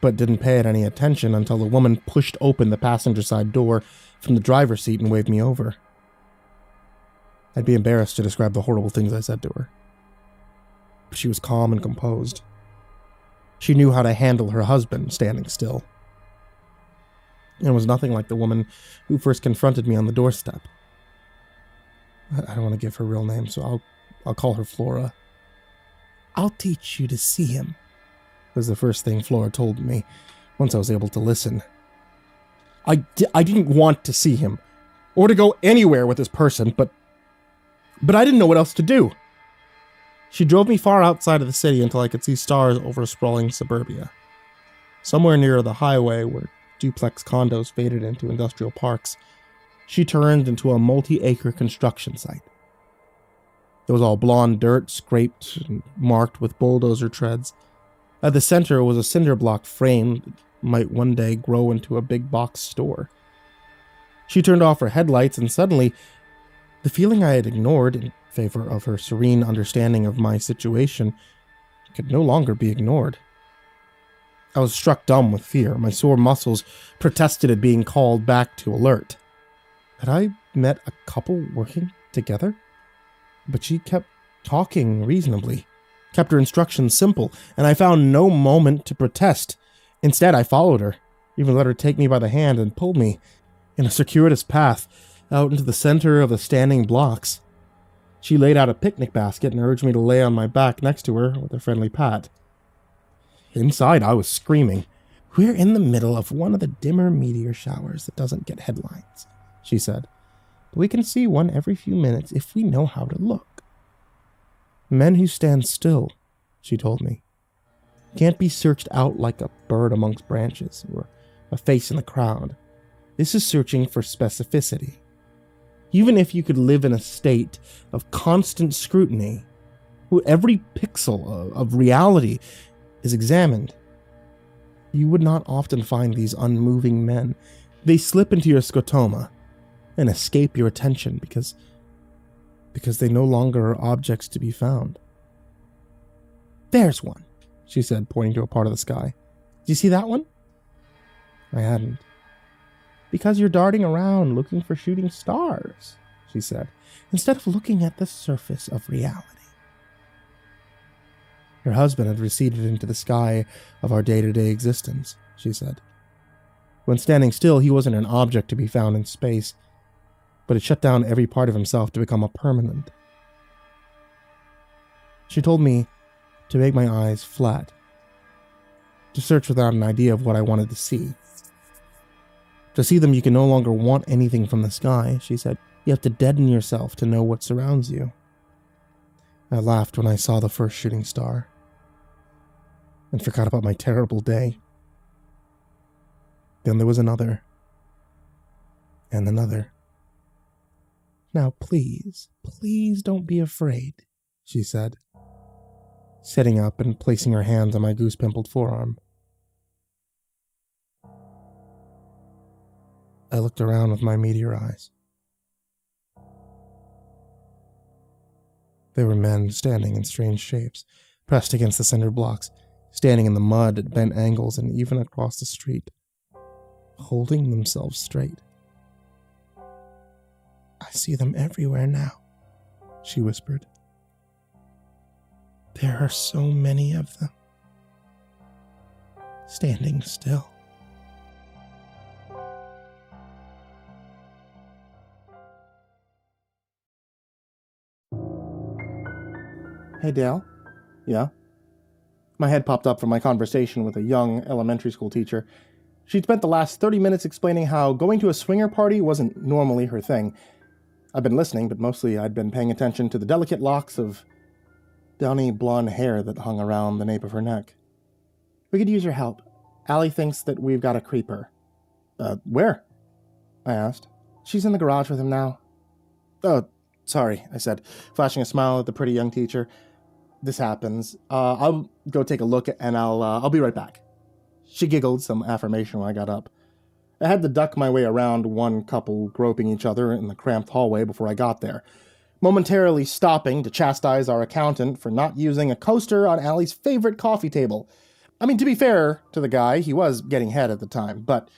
Speaker 1: but didn't pay it any attention until the woman pushed open the passenger side door from the driver's seat and waved me over. I'd be embarrassed to describe the horrible things I said to her. But she was calm and composed. She knew how to handle her husband standing still. It was nothing like the woman who first confronted me on the doorstep. I don't want to give her real name, so I'll call her Flora. "I'll teach you to see him," was the first thing Flora told me once I was able to listen. I didn't want to see him, or to go anywhere with this person, but I didn't know what else to do. She drove me far outside of the city until I could see stars over sprawling suburbia. Somewhere near the highway where duplex condos faded into industrial parks, she turned into a multi-acre construction site. It was all blonde dirt, scraped and marked with bulldozer treads. At the center was a cinder block frame that might one day grow into a big box store. She turned off her headlights, and suddenly, the feeling I had ignored in favor of her serene understanding of my situation could no longer be ignored. I was struck dumb with fear. My sore muscles protested at being called back to alert. Had I met a couple working together? But she kept talking reasonably, kept her instructions simple, and I found no moment to protest. Instead, I followed her, even let her take me by the hand and pulled me in a circuitous path out into the center of the standing blocks. She laid out a picnic basket and urged me to lay on my back next to her with a friendly pat. Inside, I was screaming. "We're in the middle of one of the dimmer meteor showers that doesn't get headlines," she said. "But we can see one every few minutes if we know how to look. Men who stand still," she told me, "can't be searched out like a bird amongst branches or a face in the crowd. This is searching for specificity. Even if you could live in a state of constant scrutiny, where every pixel of reality is examined, you would not often find these unmoving men. They slip into your scotoma and escape your attention because they no longer are objects to be found." "There's one," she said, pointing to a part of the sky. "Do you see that one?" I hadn't. "Because you're darting around looking for shooting stars," she said, "instead of looking at the surface of reality." Her husband had receded into the sky of our day-to-day existence, she said. When standing still, he wasn't an object to be found in space, but had shut down every part of himself to become a permanent. She told me to make my eyes flat, to search without an idea of what I wanted to see. To see them, you can no longer want anything from the sky, she said. You have to deaden yourself to know what surrounds you. I laughed when I saw the first shooting star, and forgot about my terrible day. Then there was another, and another. "Now please don't be afraid," she said, sitting up and placing her hands on my goose-pimpled forearm. I looked around with my meteor eyes. There were men standing in strange shapes, pressed against the cinder blocks, standing in the mud at bent angles and even across the street, holding themselves straight. "I see them everywhere now," she whispered. "There are so many of them, standing still." "Hey, Dale." "Yeah?" My head popped up from my conversation with a young elementary school teacher. She'd spent the last 30 minutes explaining how going to a swinger party wasn't normally her thing. I'd been listening, but mostly I'd been paying attention to the delicate locks of downy blonde hair that hung around the nape of her neck. "We could use your help. Allie thinks that we've got a creeper." Where?" I asked. "She's in the garage with him now." "Oh, sorry," I said, flashing a smile at the pretty young teacher. "This happens. I'll go take a look and I'll be right back." She giggled some affirmation when I got up. I had to duck my way around one couple groping each other in the cramped hallway before I got there, momentarily stopping to chastise our accountant for not using a coaster on Allie's favorite coffee table. I mean, to be fair to the guy, he was getting head at the time, but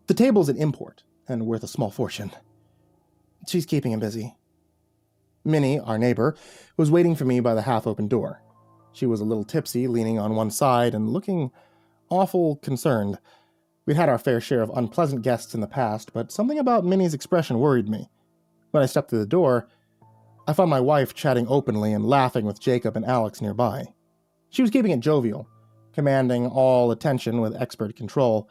Speaker 1: the table's an import and worth a small fortune. She's keeping him busy. Minnie, our neighbor, was waiting for me by the half-open door. She was a little tipsy, leaning on one side and looking awful concerned. We'd had our fair share of unpleasant guests in the past, but something about Minnie's expression worried me. When I stepped through the door, I found my wife chatting openly and laughing with Jacob and Alex nearby. She was keeping it jovial, commanding all attention with expert control.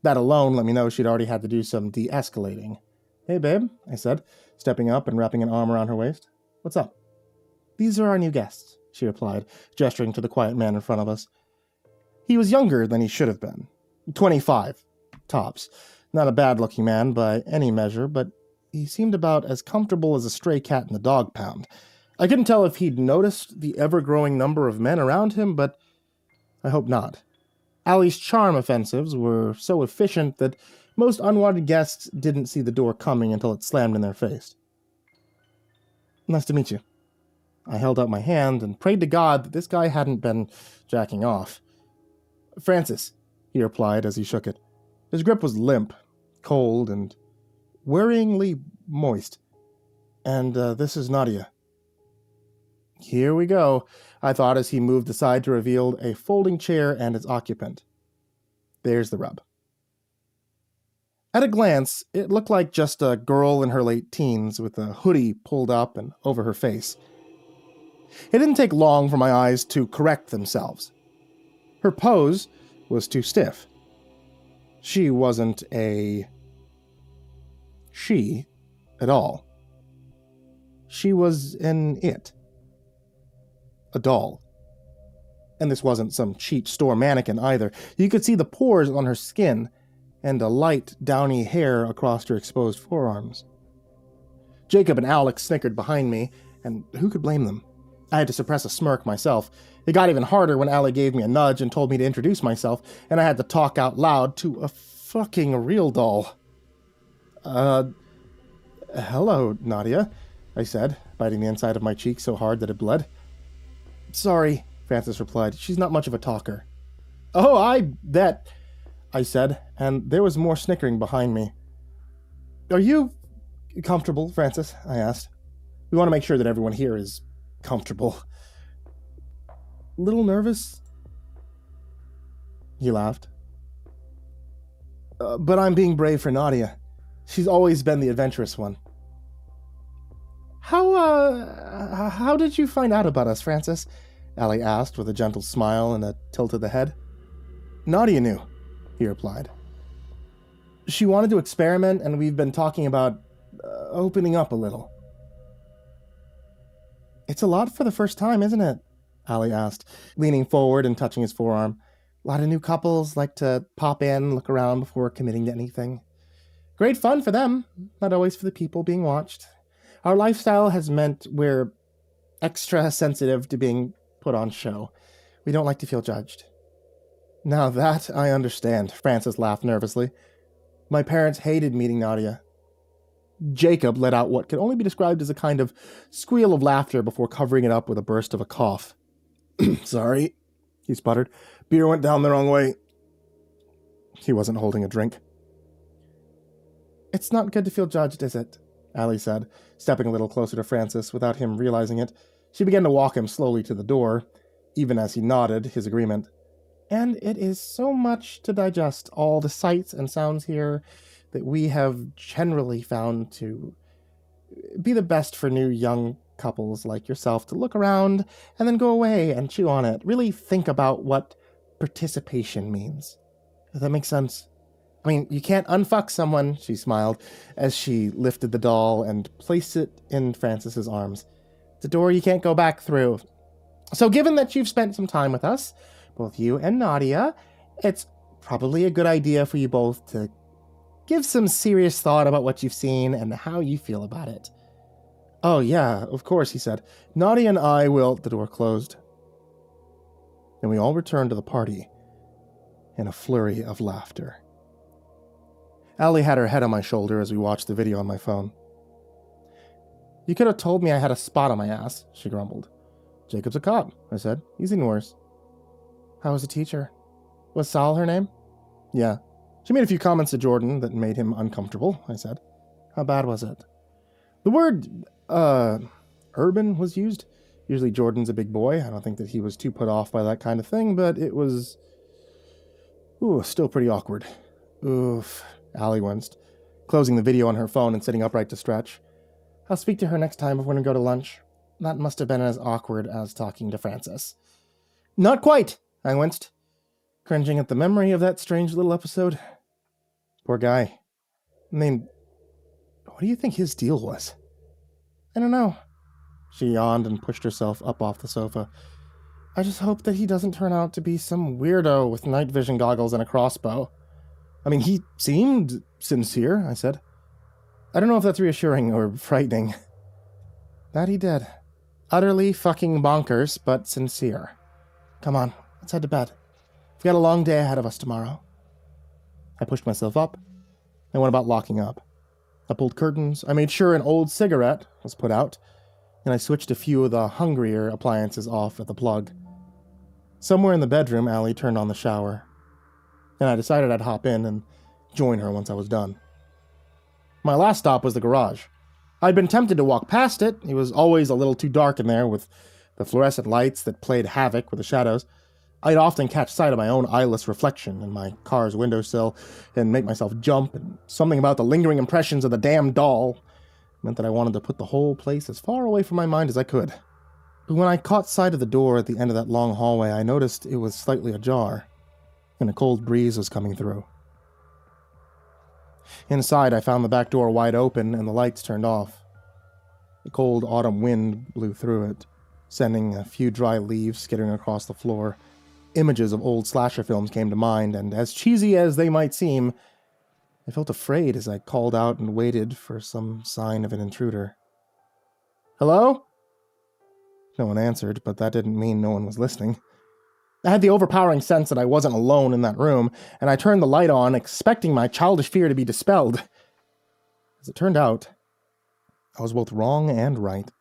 Speaker 1: That alone let me know she'd already had to do some de-escalating. "Hey, babe," I said, stepping up and wrapping an arm around her waist. "What's up?" "These are our new guests," she replied, gesturing to the quiet man in front of us. He was younger than he should have been. 25, tops. Not a bad-looking man by any measure, but he seemed about as comfortable as a stray cat in the dog pound. I couldn't tell if he'd noticed the ever-growing number of men around him, but I hope not. Allie's charm offensives were so efficient that most unwanted guests didn't see the door coming until it slammed in their face. "Nice to meet you." I held out my hand and prayed to God that this guy hadn't been jacking off. "Francis," he replied as he shook it. His grip was limp, cold, and worryingly moist. "And this is Nadia." Here we go, I thought as he moved aside to reveal a folding chair and its occupant. There's the rub. At a glance, it looked like just a girl in her late teens with a hoodie pulled up and over her face. It didn't take long for my eyes to correct themselves. Her pose was too stiff. She wasn't a she at all. She was an it. A doll. And this wasn't some cheap store mannequin either. You could see the pores on her skin and a light, downy hair across her exposed forearms. Jacob and Alex snickered behind me, and who could blame them? I had to suppress a smirk myself. It got even harder when Allie gave me a nudge and told me to introduce myself, and I had to talk out loud to a fucking real doll. Hello, Nadia," I said, biting the inside of my cheek so hard that it bled. "Sorry," Francis replied. "She's not much of a talker." "Oh, I bet," I said, and there was more snickering behind me. "Are you comfortable, Francis?" I asked. "We want to make sure that everyone here is comfortable." "Little nervous?" He laughed. "But I'm being brave for Nadia. She's always been the adventurous one." How did you find out about us, Francis?" Allie asked with a gentle smile and a tilt of the head. "Nadia knew," he replied. "She wanted to experiment, and we've been talking about opening up a little." "It's a lot for the first time, isn't it?" Allie asked, leaning forward and touching his forearm. "A lot of new couples like to pop in, look around before committing to anything. Great fun for them, not always for the people being watched. Our lifestyle has meant we're extra sensitive to being put on show. We don't like to feel judged." "Now that I understand," Francis laughed nervously. "My parents hated meeting Nadia." Jacob let out what could only be described as a kind of squeal of laughter before covering it up with a burst of a cough. "Sorry," he sputtered. "Beer went down the wrong way." He wasn't holding a drink. "It's not good to feel judged, is it?" Allie said, stepping a little closer to Francis without him realizing it. She began to walk him slowly to the door, even as he nodded his agreement. "And it is so much to digest, all the sights and sounds here, that we have generally found to be the best for new young couples like yourself to look around and then go away and chew on it. Really think about what participation means. Does that make sense? I mean, you can't unfuck someone," she smiled as she lifted the doll and placed it in Francis's arms. "It's a door you can't go back through. So given that you've spent some time with us, both you and Nadia, it's probably a good idea for you both to give some serious thought about what you've seen and how you feel about it." "Oh, yeah, of course," he said. "Nadia and I will..." The door closed, and we all returned to the party. in a flurry of laughter. Allie had her head on my shoulder as we watched the video on my phone. "You could have told me I had a spot on my ass," she grumbled. "Jacob's a cop," I said. "He's seen worse." "How was the teacher? Was Sal her name?" "Yeah. She made a few comments to Jordan that made him uncomfortable," I said. "How bad was it?" "The word, urban was used. Usually Jordan's a big boy. I don't think that he was too put off by that kind of thing, but it was... still pretty awkward." "Oof," Allie winced, closing the video on her phone and sitting upright to stretch. "I'll speak to her next time if we're going to go to lunch. That must have been as awkward as talking to Francis." "Not quite," I winced, cringing at the memory of that strange little episode. Poor guy. I mean, what do you think his deal was? "I don't know." She yawned and pushed herself up off the sofa. "I just hope that he doesn't turn out to be some weirdo with night vision goggles and a crossbow." "I mean, he seemed sincere," I said. "I don't know if that's reassuring or frightening." "That he did. Utterly fucking bonkers, but sincere. Come on, let's head to bed. We've got a long day ahead of us tomorrow." I pushed myself up and went about locking up. I pulled curtains, I made sure an old cigarette was put out, and I switched a few of the hungrier appliances off at the plug. Somewhere in the bedroom, Allie turned on the shower, and I decided I'd hop in and join her once I was done. My last stop was the garage. I'd been tempted to walk past it. It was always a little too dark in there with the fluorescent lights that played havoc with the shadows. I'd often catch sight of my own eyeless reflection in my car's windowsill and make myself jump, and something about the lingering impressions of the damn doll meant that I wanted to put the whole place as far away from my mind as I could. But when I caught sight of the door at the end of that long hallway, I noticed it was slightly ajar, and a cold breeze was coming through. Inside, I found the back door wide open and the lights turned off. The cold autumn wind blew through it, sending a few dry leaves skittering across the floor. Images of old slasher films came to mind, and as cheesy as they might seem, I felt afraid as I called out and waited for some sign of an intruder. "Hello?" No one answered, but that didn't mean no one was listening. I had the overpowering sense that I wasn't alone in that room, and I turned the light on, expecting my childish fear to be dispelled. As it turned out, I was both wrong and right.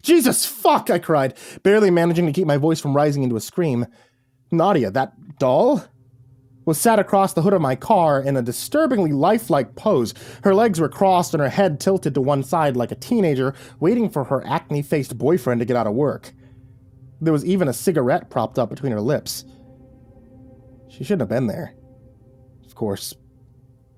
Speaker 1: "Jesus fuck!" I cried, barely managing to keep my voice from rising into a scream. Nadia, that doll, was sat across the hood of my car in a disturbingly lifelike pose. Her legs were crossed and her head tilted to one side like a teenager waiting for her acne-faced boyfriend to get out of work. There was even a cigarette propped up between her lips. She shouldn't have been there. Of course.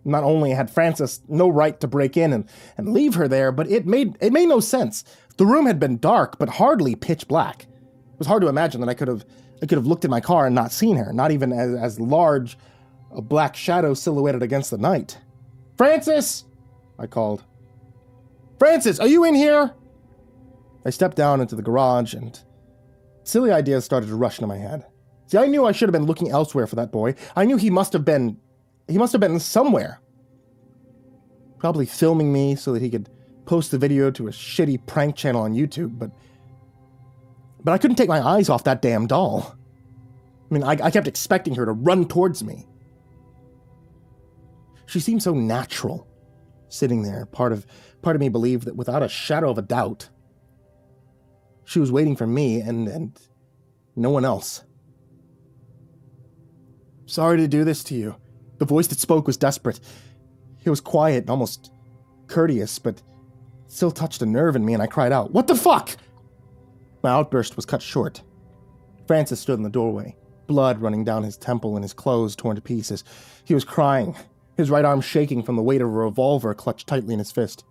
Speaker 1: Not only had Francis no right to break in and leave her there, but it made no sense. The room had been dark, but hardly pitch black. It was hard to imagine that I could have looked at my car and not seen her, not even as large a black shadow silhouetted against the night. "Francis!" I called. "Francis, are you in here?" I stepped down into the garage and silly ideas started to rush into my head. See, I knew I should have been looking elsewhere for that boy. I knew he must have been somewhere. Probably filming me so that he could post the video to a shitty prank channel on YouTube, but I couldn't take my eyes off that damn doll. I mean, I kept expecting her to run towards me. She seemed so natural, sitting there. Part of me believed that without a shadow of a doubt, she was waiting for me and no one else. "Sorry to do this to you." The voice that spoke was desperate. It was quiet and almost courteous, but it still touched a nerve in me, and I cried out, "What the fuck?" My outburst was cut short. Francis stood in the doorway, blood running down his temple and his clothes torn to pieces. He was crying, his right arm shaking from the weight of a revolver clutched tightly in his fist.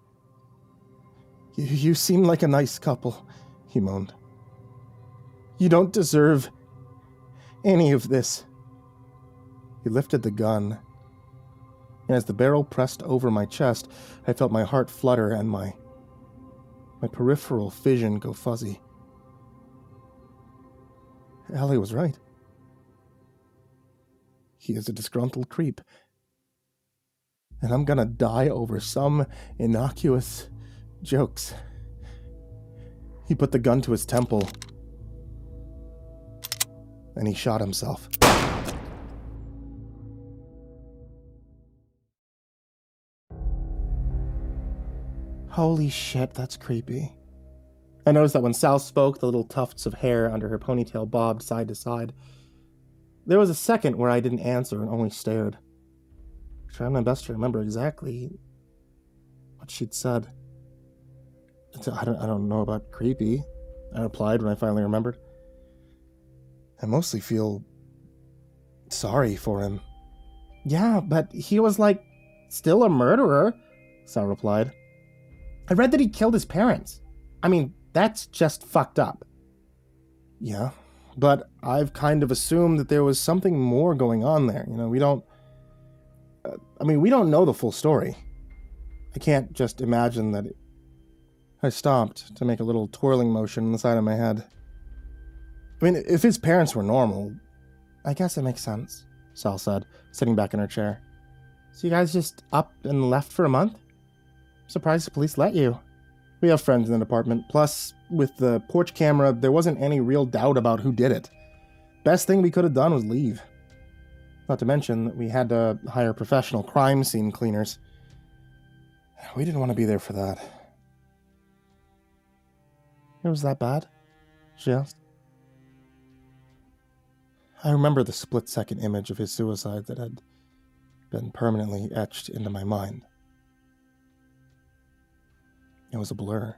Speaker 1: You seem like a nice couple," he moaned. "You don't deserve any of this." He lifted the gun, and as the barrel pressed over my chest, I felt my heart flutter and my peripheral vision go fuzzy. Allie was right. He is a disgruntled creep, and I'm gonna die over some innocuous jokes. He put the gun to his temple, and he shot himself. Holy shit, that's creepy. I noticed that when Sal spoke, the little tufts of hair under her ponytail bobbed side to side. There was a second where I didn't answer and only stared. I tried my best to remember exactly what she'd said. I don't know about creepy, I replied when I finally remembered. I mostly feel sorry for him. Yeah, but he was still a murderer, Sal replied. I read that he killed his parents. I mean, that's just fucked up. Yeah, but I've kind of assumed that there was something more going on there. We don't know the full story. I can't just imagine that I stopped to make a little twirling motion on the side of my head. I mean, if his parents were normal, I guess it makes sense, Sal said, sitting back in her chair. So you guys just up and left for a month? I'm surprised the police let you. We have friends in the department. Plus, with the porch camera, there wasn't any real doubt about who did it. Best thing we could have done was leave. Not to mention that we had to hire professional crime scene cleaners. We didn't want to be there for that. It was that bad? She asked. I remember the split-second image of his suicide that had been permanently etched into my mind. It was a blur.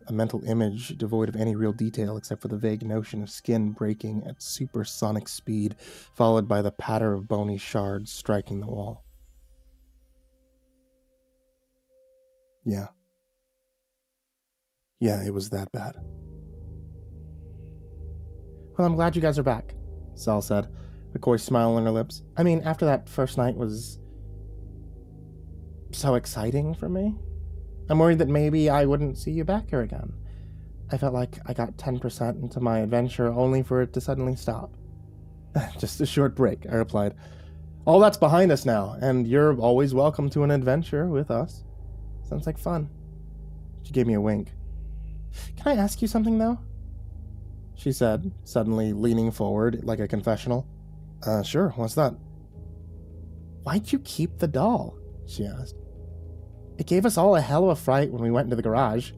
Speaker 1: A mental image devoid of any real detail except for the vague notion of skin breaking at supersonic speed, followed by the patter of bony shards striking the wall. Yeah. Yeah, it was that bad. Well, I'm glad you guys are back, Sal said, a coy smile on her lips. I mean, after that first night was so exciting for me. I'm worried that maybe I wouldn't see you back here again. I felt like I got 10% into my adventure only for it to suddenly stop. Just a short break, I replied. All that's behind us now, and you're always welcome to an adventure with us. Sounds like fun. She gave me a wink. Can I ask you something, though? She said, suddenly leaning forward like a confessional. Sure, what's that? Why'd you keep the doll? She asked. It gave us all a hell of a fright when we went into the garage.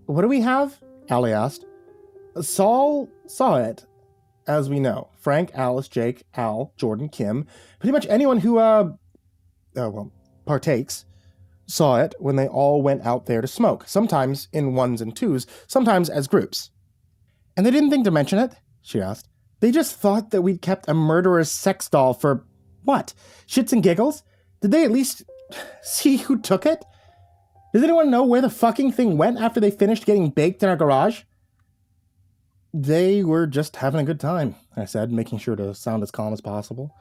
Speaker 1: What do we have? Allie asked. Saul saw it, as we know. Frank, Alice, Jake, Al, Jordan, Kim, pretty much anyone who, partakes, saw it when they all went out there to smoke, sometimes in ones and twos, sometimes as groups. And they didn't think to mention it? She asked. They just thought that we'd kept a murderer's sex doll for, what, shits and giggles? Did they at least see who took it? Does anyone know where the fucking thing went after they finished getting baked in our garage? They were just having a good time, I said, making sure to sound as calm as possible.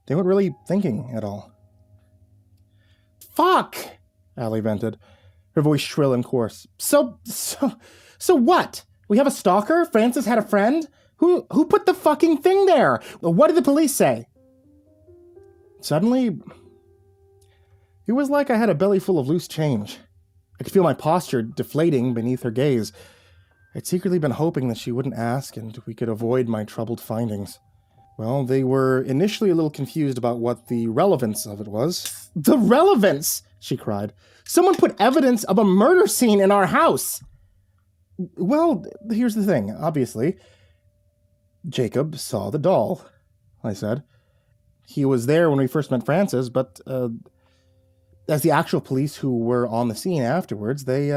Speaker 1: They weren't really thinking at all. Fuck! Allie vented, her voice shrill and coarse. So what? We have a stalker? Francis had a friend? Who put the fucking thing there? What did the police say? Suddenly, it was like I had a belly full of loose change. I could feel my posture deflating beneath her gaze. I'd secretly been hoping that she wouldn't ask and we could avoid my troubled findings. Well, they were initially a little confused about what the relevance of it was. The relevance! She cried. Someone put evidence of a murder scene in our house! Well, here's the thing, obviously. Jacob saw the doll, I said. He was there when we first met Francis, but as the actual police who were on the scene afterwards, they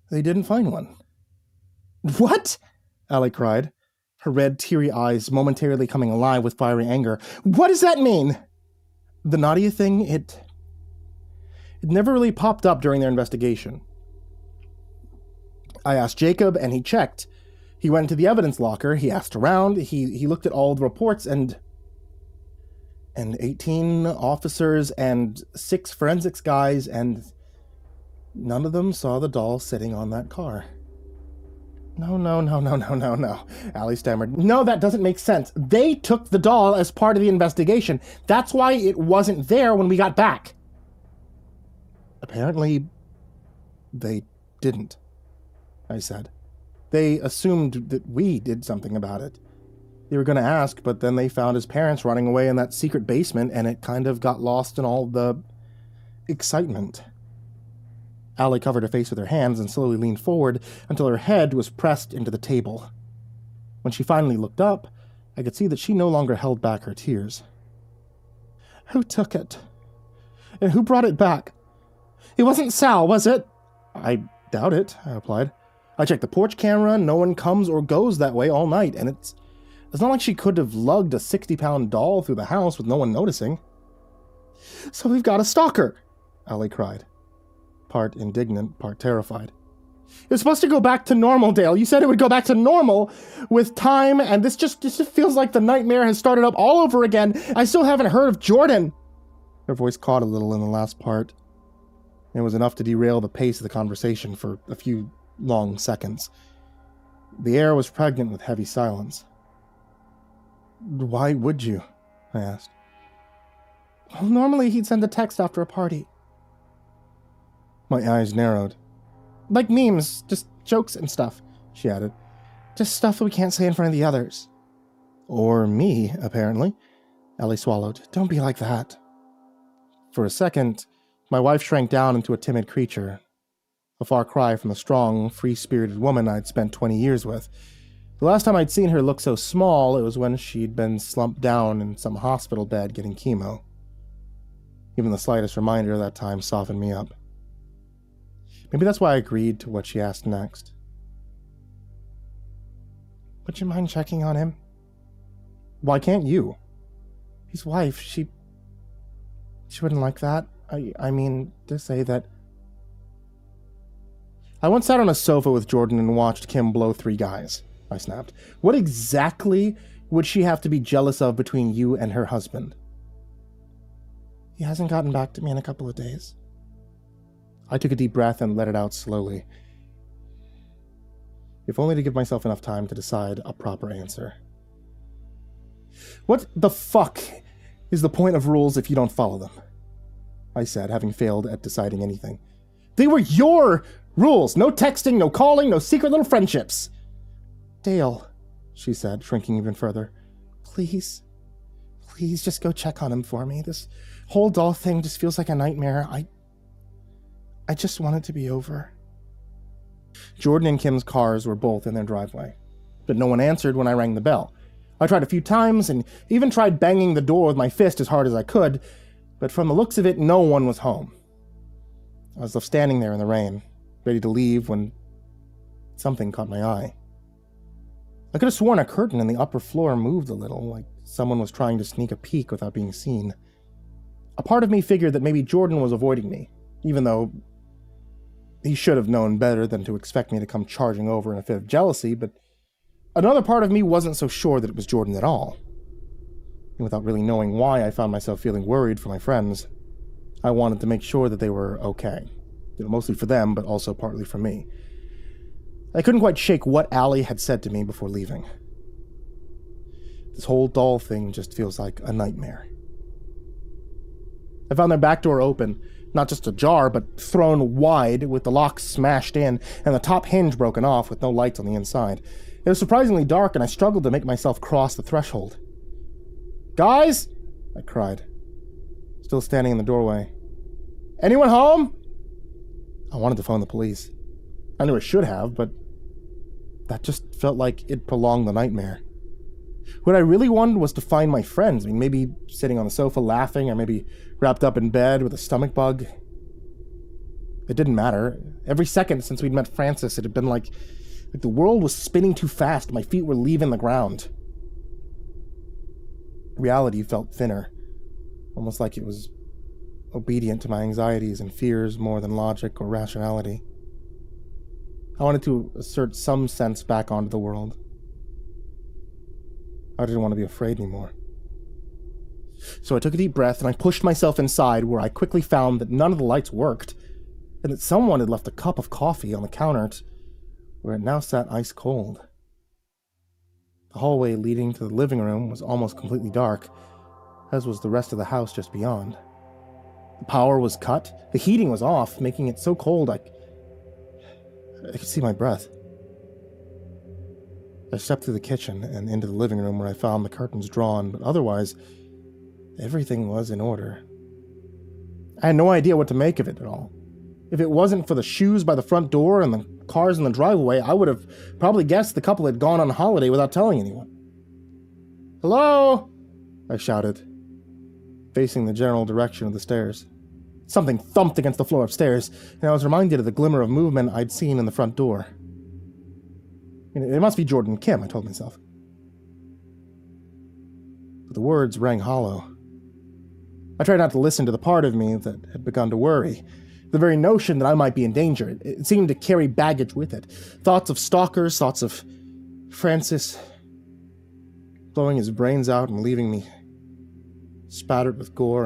Speaker 1: didn't find one. What? Allie cried, her red, teary eyes momentarily coming alive with fiery anger. What does that mean? The Nadia thing, it never really popped up during their investigation. I asked Jacob, and he checked. He went into the evidence locker, he asked around, he looked at all the reports, and 18 officers and 6 forensics guys, and none of them saw the doll sitting on that car. No, Allie stammered. No, that doesn't make sense. They took the doll as part of the investigation. That's why it wasn't there when we got back. Apparently, they didn't, I said. They assumed that we did something about it. They were going to ask, but then they found his parents running away in that secret basement, and it kind of got lost in all the excitement. Allie covered her face with her hands and slowly leaned forward until her head was pressed into the table. When she finally looked up, I could see that she no longer held back her tears. Who took it? And who brought it back? It wasn't Sal, was it? I doubt it, I replied. I checked the porch camera, no one comes or goes that way all night, and it's not like she could have lugged a 60-pound doll through the house with no one noticing. So we've got a stalker, Allie cried, part indignant, part terrified. It was supposed to go back to normal, Dale. You said it would go back to normal with time, and this just feels like the nightmare has started up all over again. I still haven't heard of Jordan. Her voice caught a little in the last part. It was enough to derail the pace of the conversation for a few long seconds. The air was pregnant with heavy silence. Why would you? I asked. Well, normally he'd send a text after a party. My eyes narrowed. Like memes, just jokes and stuff, she added. Just stuff that we can't say in front of the others. Or me, apparently. Allie swallowed. Don't be like that. For a second, my wife shrank down into a timid creature, a far cry from the strong, free-spirited woman I'd spent 20 years with. The last time I'd seen her look so small, it was when she'd been slumped down in some hospital bed getting chemo. Even the slightest reminder of that time softened me up. Maybe that's why I agreed to what she asked next. Would you mind checking on him? Why can't you? His wife, she wouldn't like that. I mean, to say that... I once sat on a sofa with Jordan and watched Kim blow 3 guys, I snapped. What exactly would she have to be jealous of between you and her husband? He hasn't gotten back to me in a couple of days. I took a deep breath and let it out slowly, if only to give myself enough time to decide a proper answer. What the fuck is the point of rules if you don't follow them? I said, having failed at deciding anything. They were your rules! No texting, no calling, no secret little friendships! Dale, she said, shrinking even further. Please just go check on him for me. This whole doll thing just feels like a nightmare. I just want it to be over. Jordan and Kim's cars were both in their driveway, but no one answered when I rang the bell. I tried a few times and even tried banging the door with my fist as hard as I could, but from the looks of it, no one was home. I was left standing there in the rain, ready to leave when something caught my eye. I could have sworn a curtain in the upper floor moved a little, like someone was trying to sneak a peek without being seen. A part of me figured that maybe Jordan was avoiding me, even though he should have known better than to expect me to come charging over in a fit of jealousy, but another part of me wasn't so sure that it was Jordan at all. And without really knowing why, I found myself feeling worried for my friends. I wanted to make sure that they were okay. Mostly for them, but also partly for me. I couldn't quite shake what Allie had said to me before leaving. This whole doll thing just feels like a nightmare. I found their back door open, not just ajar, but thrown wide, with the lock smashed in and the top hinge broken off with no lights on the inside. It was surprisingly dark, and I struggled to make myself cross the threshold. Guys! I cried, still standing in the doorway. Anyone home? I wanted to phone the police. I knew I should have, but that just felt like it prolonged the nightmare. What I really wanted was to find my friends. Maybe sitting on the sofa laughing, or maybe wrapped up in bed with a stomach bug. It didn't matter. Every second since we'd met Francis, it had been like the world was spinning too fast. My feet were leaving the ground. Reality felt thinner, almost like it was obedient to my anxieties and fears more than logic or rationality. I wanted to assert some sense back onto the world. I didn't want to be afraid anymore. So I took a deep breath and I pushed myself inside, where I quickly found that none of the lights worked, and that someone had left a cup of coffee on the counter where it now sat ice cold. The hallway leading to the living room was almost completely dark, as was the rest of the house just beyond. The power was cut, the heating was off, making it so cold I could see my breath. I stepped through the kitchen and into the living room where I found the curtains drawn, but otherwise, everything was in order. I had no idea what to make of it at all. If it wasn't for the shoes by the front door and the cars in the driveway, I would have probably guessed the couple had gone on holiday without telling anyone. "Hello?" I shouted, facing the general direction of the stairs. Something thumped against the floor upstairs, and I was reminded of the glimmer of movement I'd seen in the front door. It must be Jordan and Kim, I told myself. But the words rang hollow. I tried not to listen to the part of me that had begun to worry. The very notion that I might be in danger, it seemed to carry baggage with it. Thoughts of stalkers, thoughts of Francis blowing his brains out and leaving me spattered with gore,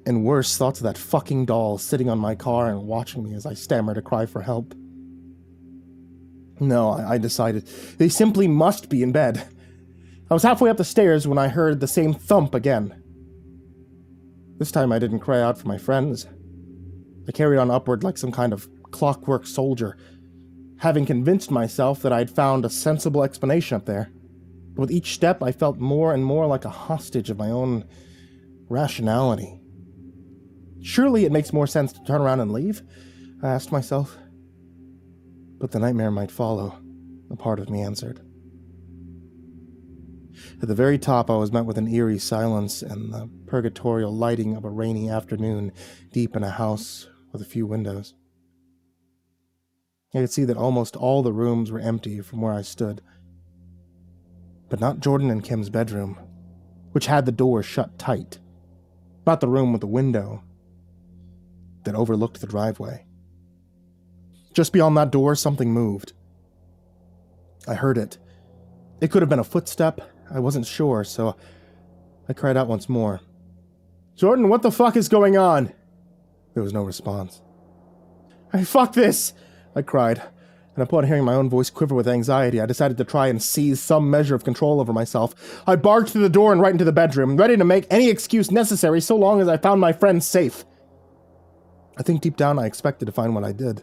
Speaker 1: and worse, thoughts of that fucking doll sitting on my car and watching me as I stammered a cry for help. No, I decided they simply must be in bed. I was halfway up the stairs when I heard the same thump again. This time I didn't cry out for my friends. I carried on upward like some kind of clockwork soldier, having convinced myself that I had found a sensible explanation up there. But with each step, I felt more and more like a hostage of my own rationality. Surely it makes more sense to turn around and leave, I asked myself. But the nightmare might follow, a part of me answered. At the very top, I was met with an eerie silence and the purgatorial lighting of a rainy afternoon deep in a house with a few windows. I could see that almost all the rooms were empty from where I stood. But not Jordan and Kim's bedroom, which had the door shut tight. Not the room with the window that overlooked the driveway. Just beyond that door, something moved. I heard it. It could have been a footstep. I wasn't sure, so I cried out once more. "Jordan, what the fuck is going on?" There was no response. "Hey, fuck this!" I cried, and upon hearing my own voice quiver with anxiety, I decided to try and seize some measure of control over myself. I barged through the door and right into the bedroom, ready to make any excuse necessary so long as I found my friends safe. I think deep down I expected to find what I did.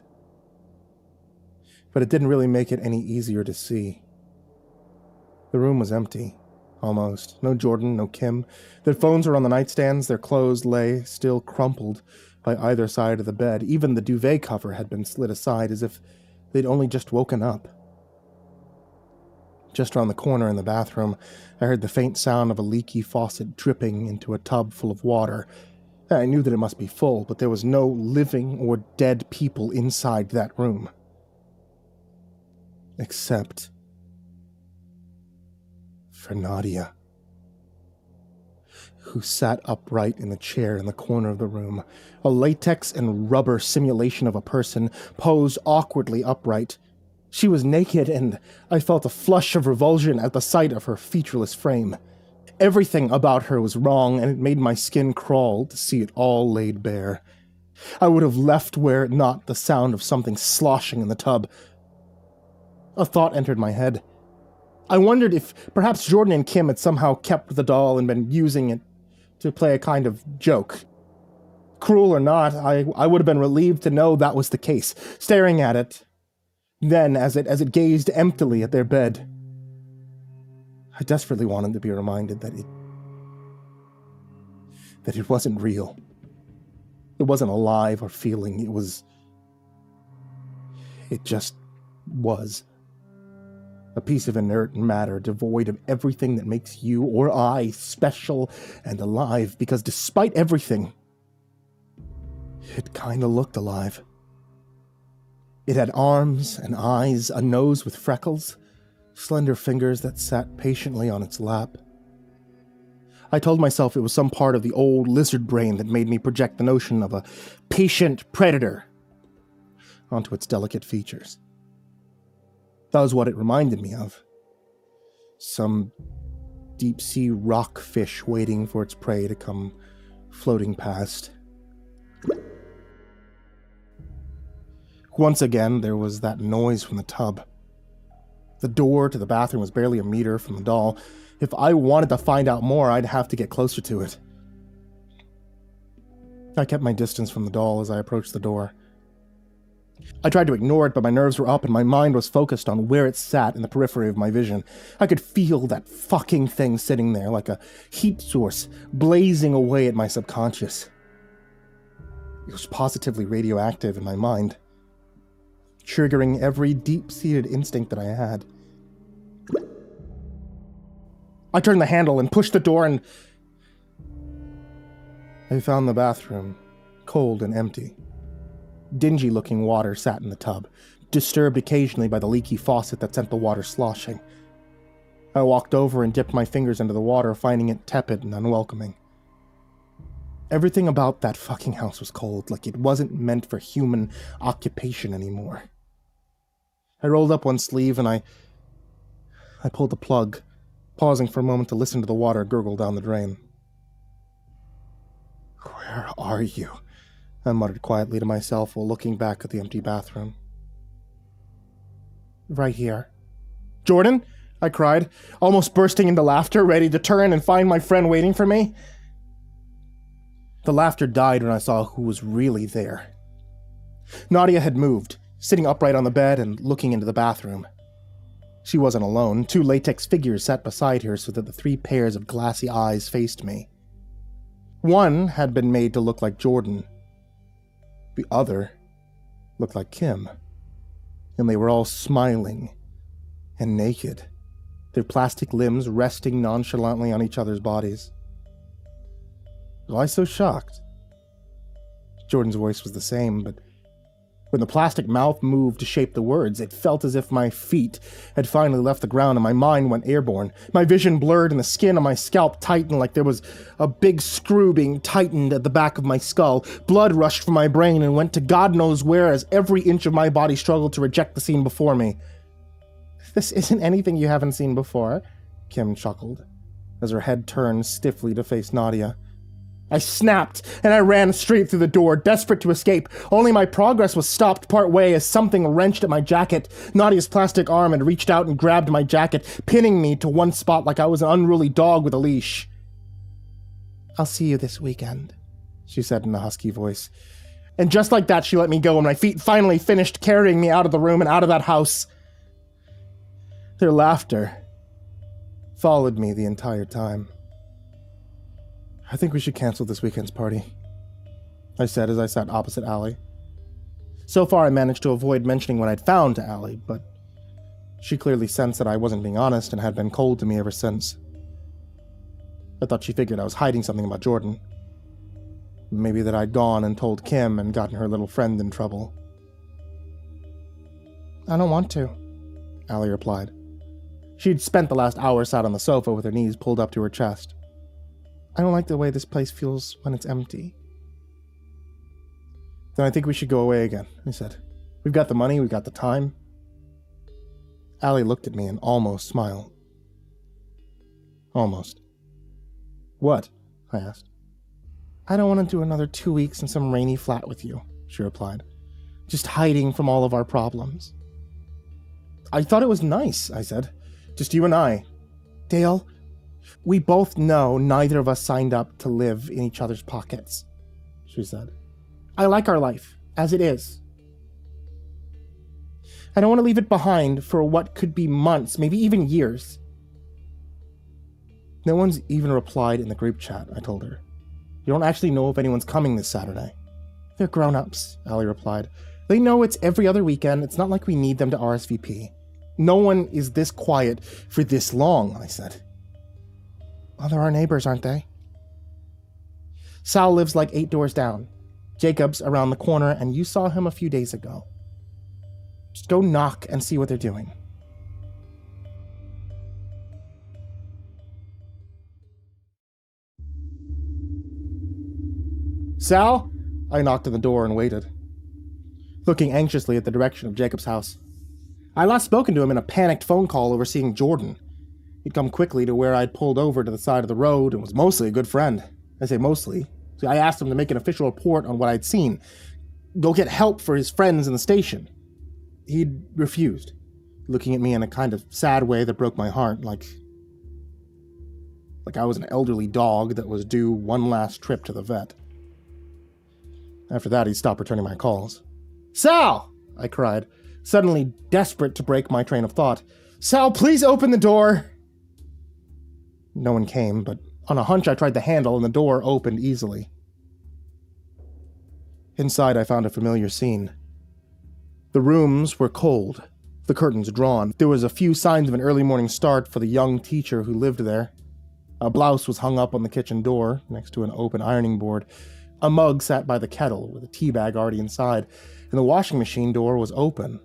Speaker 1: But it didn't really make it any easier to see. The room was empty. Almost. No Jordan, no Kim. Their phones were on the nightstands, their clothes lay, still crumpled, by either side of the bed. Even the duvet cover had been slid aside, as if they'd only just woken up. Just around the corner in the bathroom, I heard the faint sound of a leaky faucet dripping into a tub full of water. I knew that it must be full, but there was no living or dead people inside that room. Except for Nadia, who sat upright in the chair in the corner of the room, a latex and rubber simulation of a person, posed awkwardly upright. She was naked, and I felt a flush of revulsion at the sight of her featureless frame. Everything about her was wrong, and it made my skin crawl to see it all laid bare. I would have left were it not the sound of something sloshing in the tub. A thought entered my head. I wondered if perhaps Jordan and Kim had somehow kept the doll and been using it to play a kind of joke. Cruel or not, I would have been relieved to know that was the case, staring at it. Then, as it gazed emptily at their bed, I desperately wanted to be reminded that it wasn't real. It wasn't alive or feeling. It just was. A piece of inert matter devoid of everything that makes you or I special and alive, because despite everything, it kinda looked alive. It had arms and eyes, a nose with freckles, slender fingers that sat patiently on its lap. I told myself it was some part of the old lizard brain that made me project the notion of a patient predator onto its delicate features. That was what it reminded me of. Some deep-sea rockfish waiting for its prey to come floating past. Once again, there was that noise from the tub. The door to the bathroom was barely a meter from the doll. If I wanted to find out more, I'd have to get closer to it. I kept my distance from the doll as I approached the door. I tried to ignore it, but my nerves were up and my mind was focused on where it sat in the periphery of my vision. I could feel that fucking thing sitting there like a heat source blazing away at my subconscious. It was positively radioactive in my mind, triggering every deep-seated instinct that I had. I turned the handle and pushed the door, and I found the bathroom cold and empty. Dingy-looking water sat in the tub, disturbed occasionally by the leaky faucet that sent the water sloshing. I walked over and dipped my fingers into the water, finding it tepid and unwelcoming. Everything about that fucking house was cold, like it wasn't meant for human occupation anymore. I rolled up one sleeve and I pulled the plug, pausing for a moment to listen to the water gurgle down the drain. "Where are you?" I muttered quietly to myself while looking back at the empty bathroom. "Right here." "Jordan?" I cried, almost bursting into laughter, ready to turn and find my friend waiting for me. The laughter died when I saw who was really there. Nadia had moved, sitting upright on the bed and looking into the bathroom. She wasn't alone. 2 latex figures sat beside her so that the 3 pairs of glassy eyes faced me. One had been made to look like Jordan. The other looked like Kim. And they were all smiling and naked, their plastic limbs resting nonchalantly on each other's bodies. Why so shocked? Jordan's voice was the same, but when the plastic mouth moved to shape the words, it felt as if my feet had finally left the ground and my mind went airborne. My vision blurred and the skin on my scalp tightened like there was a big screw being tightened at the back of my skull. Blood rushed from my brain and went to God knows where as every inch of my body struggled to reject the scene before me. "This isn't anything you haven't seen before," Kim chuckled, as her head turned stiffly to face Nadia. I snapped, and I ran straight through the door, desperate to escape. Only my progress was stopped partway as something wrenched at my jacket. Nadia's plastic arm had reached out and grabbed my jacket, pinning me to one spot like I was an unruly dog with a leash. "I'll see you this weekend," she said in a husky voice. And just like that, she let me go, and my feet finally finished carrying me out of the room and out of that house. Their laughter followed me the entire time. "I think we should cancel this weekend's party," I said as I sat opposite Allie. So far I managed to avoid mentioning what I'd found to Allie, but she clearly sensed that I wasn't being honest and had been cold to me ever since. I thought she figured I was hiding something about Jordan. Maybe that I'd gone and told Kim and gotten her little friend in trouble. "I don't want to," Allie replied. She'd spent the last hour sat on the sofa with her knees pulled up to her chest. "I don't like the way this place feels when it's empty." "Then I think we should go away again," I said. "We've got the money, we've got the time." Allie looked at me and almost smiled. Almost. "What?" I asked. "I don't want to do another 2 weeks in some rainy flat with you," she replied. "Just hiding from all of our problems." "I thought it was nice," I said. "Just you and I." "Dale, we both know neither of us signed up to live in each other's pockets," she said. "I like our life, as it is. I don't want to leave it behind for what could be months, maybe even years." "No one's even replied in the group chat," I told her. "You don't actually know if anyone's coming this Saturday." "They're grown-ups," Allie replied. "They know it's every other weekend. It's not like we need them to RSVP. No one is this quiet for this long," I said. "Well, they're our neighbors, aren't they?" "Sal lives like 8 doors down. Jacob's around the corner, and you saw him a few days ago. Just go knock and see what they're doing." "Sal?" I knocked on the door and waited, looking anxiously at the direction of Jacob's house. I'd last spoken to him in a panicked phone call over seeing Jordan. He'd come quickly to where I'd pulled over to the side of the road and was mostly a good friend. I say mostly. So I asked him to make an official report on what I'd seen. Go get help for his friends in the station. He'd refused, looking at me in a kind of sad way that broke my heart, like I was an elderly dog that was due one last trip to the vet. After that, he stopped returning my calls. "Sal!" I cried, suddenly desperate to break my train of thought. Sal, please open the door! No one came, but on a hunch I tried the handle and the door opened easily. Inside I found a familiar scene. The rooms were cold, the curtains drawn. There was a few signs of an early morning start for the young teacher who lived there. A blouse was hung up on the kitchen door, next to an open ironing board. A mug sat by the kettle, with a tea bag already inside, and the washing machine door was open.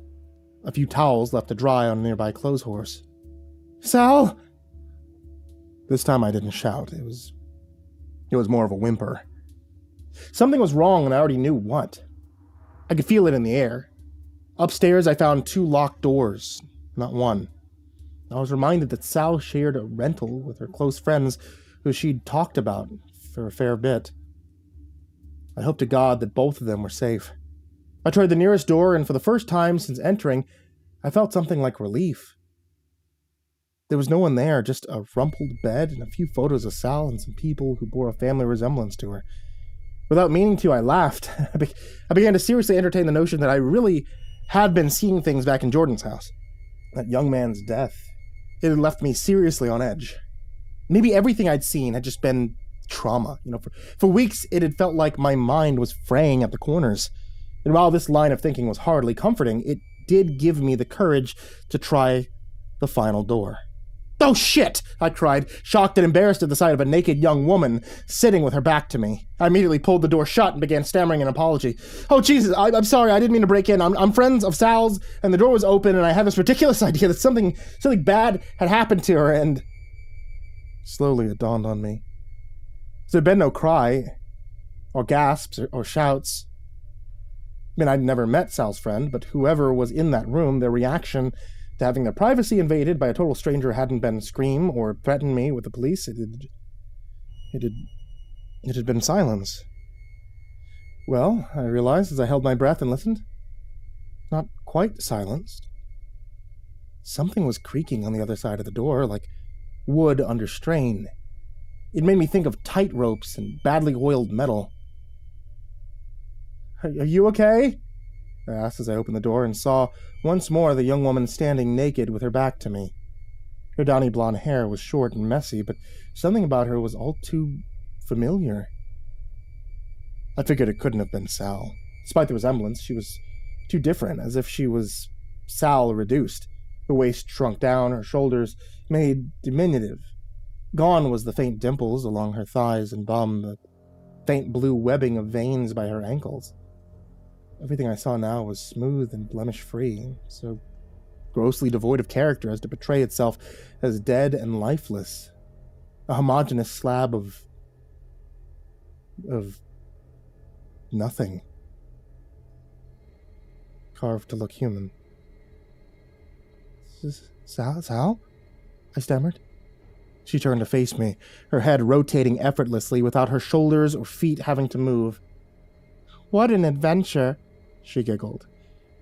Speaker 1: A few towels left to dry on a nearby clothes horse. Sal! This time I didn't shout. It was more of a whimper. Something was wrong, and I already knew what. I could feel it in the air. Upstairs, I found 2 locked doors, not one. I was reminded that Sal shared a rental with her close friends who she'd talked about for a fair bit. I hoped to God that both of them were safe. I tried the nearest door, and for the first time since entering, I felt something like relief. There was no one there, just a rumpled bed and a few photos of Sal and some people who bore a family resemblance to her. Without meaning to, I laughed. I began to seriously entertain the notion that I really had been seeing things back in Jordan's house. That young man's death. It had left me seriously on edge. Maybe everything I'd seen had just been trauma. For weeks, it had felt like my mind was fraying at the corners. And while this line of thinking was hardly comforting, it did give me the courage to try the final door. Oh shit! I cried, shocked and embarrassed at the sight of a naked young woman sitting with her back to me. I immediately pulled the door shut and began stammering an apology. Oh Jesus, I'm sorry, I didn't mean to break in. I'm friends of Sal's, and the door was open, and I had this ridiculous idea that something bad had happened to her, and... Slowly it dawned on me. There had been no cry, or gasps, or shouts. I mean, I'd never met Sal's friend, but whoever was in that room, their reaction to having their privacy invaded by a total stranger hadn't been scream or threaten me with the police. It had been silence. Well, I realized as I held my breath and listened. Not quite silenced. Something was creaking on the other side of the door, like wood under strain. It made me think of tight ropes and badly oiled metal. Are you okay? I asked as I opened the door and saw once more the young woman standing naked with her back to me. Her downy blonde hair was short and messy, but something about her was all too familiar. I figured it couldn't have been Sal. Despite the resemblance, she was too different, as if she was Sal reduced. Her waist shrunk down, her shoulders made diminutive. Gone was the faint dimples along her thighs and bum, the faint blue webbing of veins by her ankles. Everything I saw now was smooth and blemish-free, so grossly devoid of character as to portray itself as dead and lifeless. A homogeneous slab of nothing. Carved to look human. Sal? I stammered. She turned to face me, her head rotating effortlessly without her shoulders or feet having to move. What an adventure, she giggled,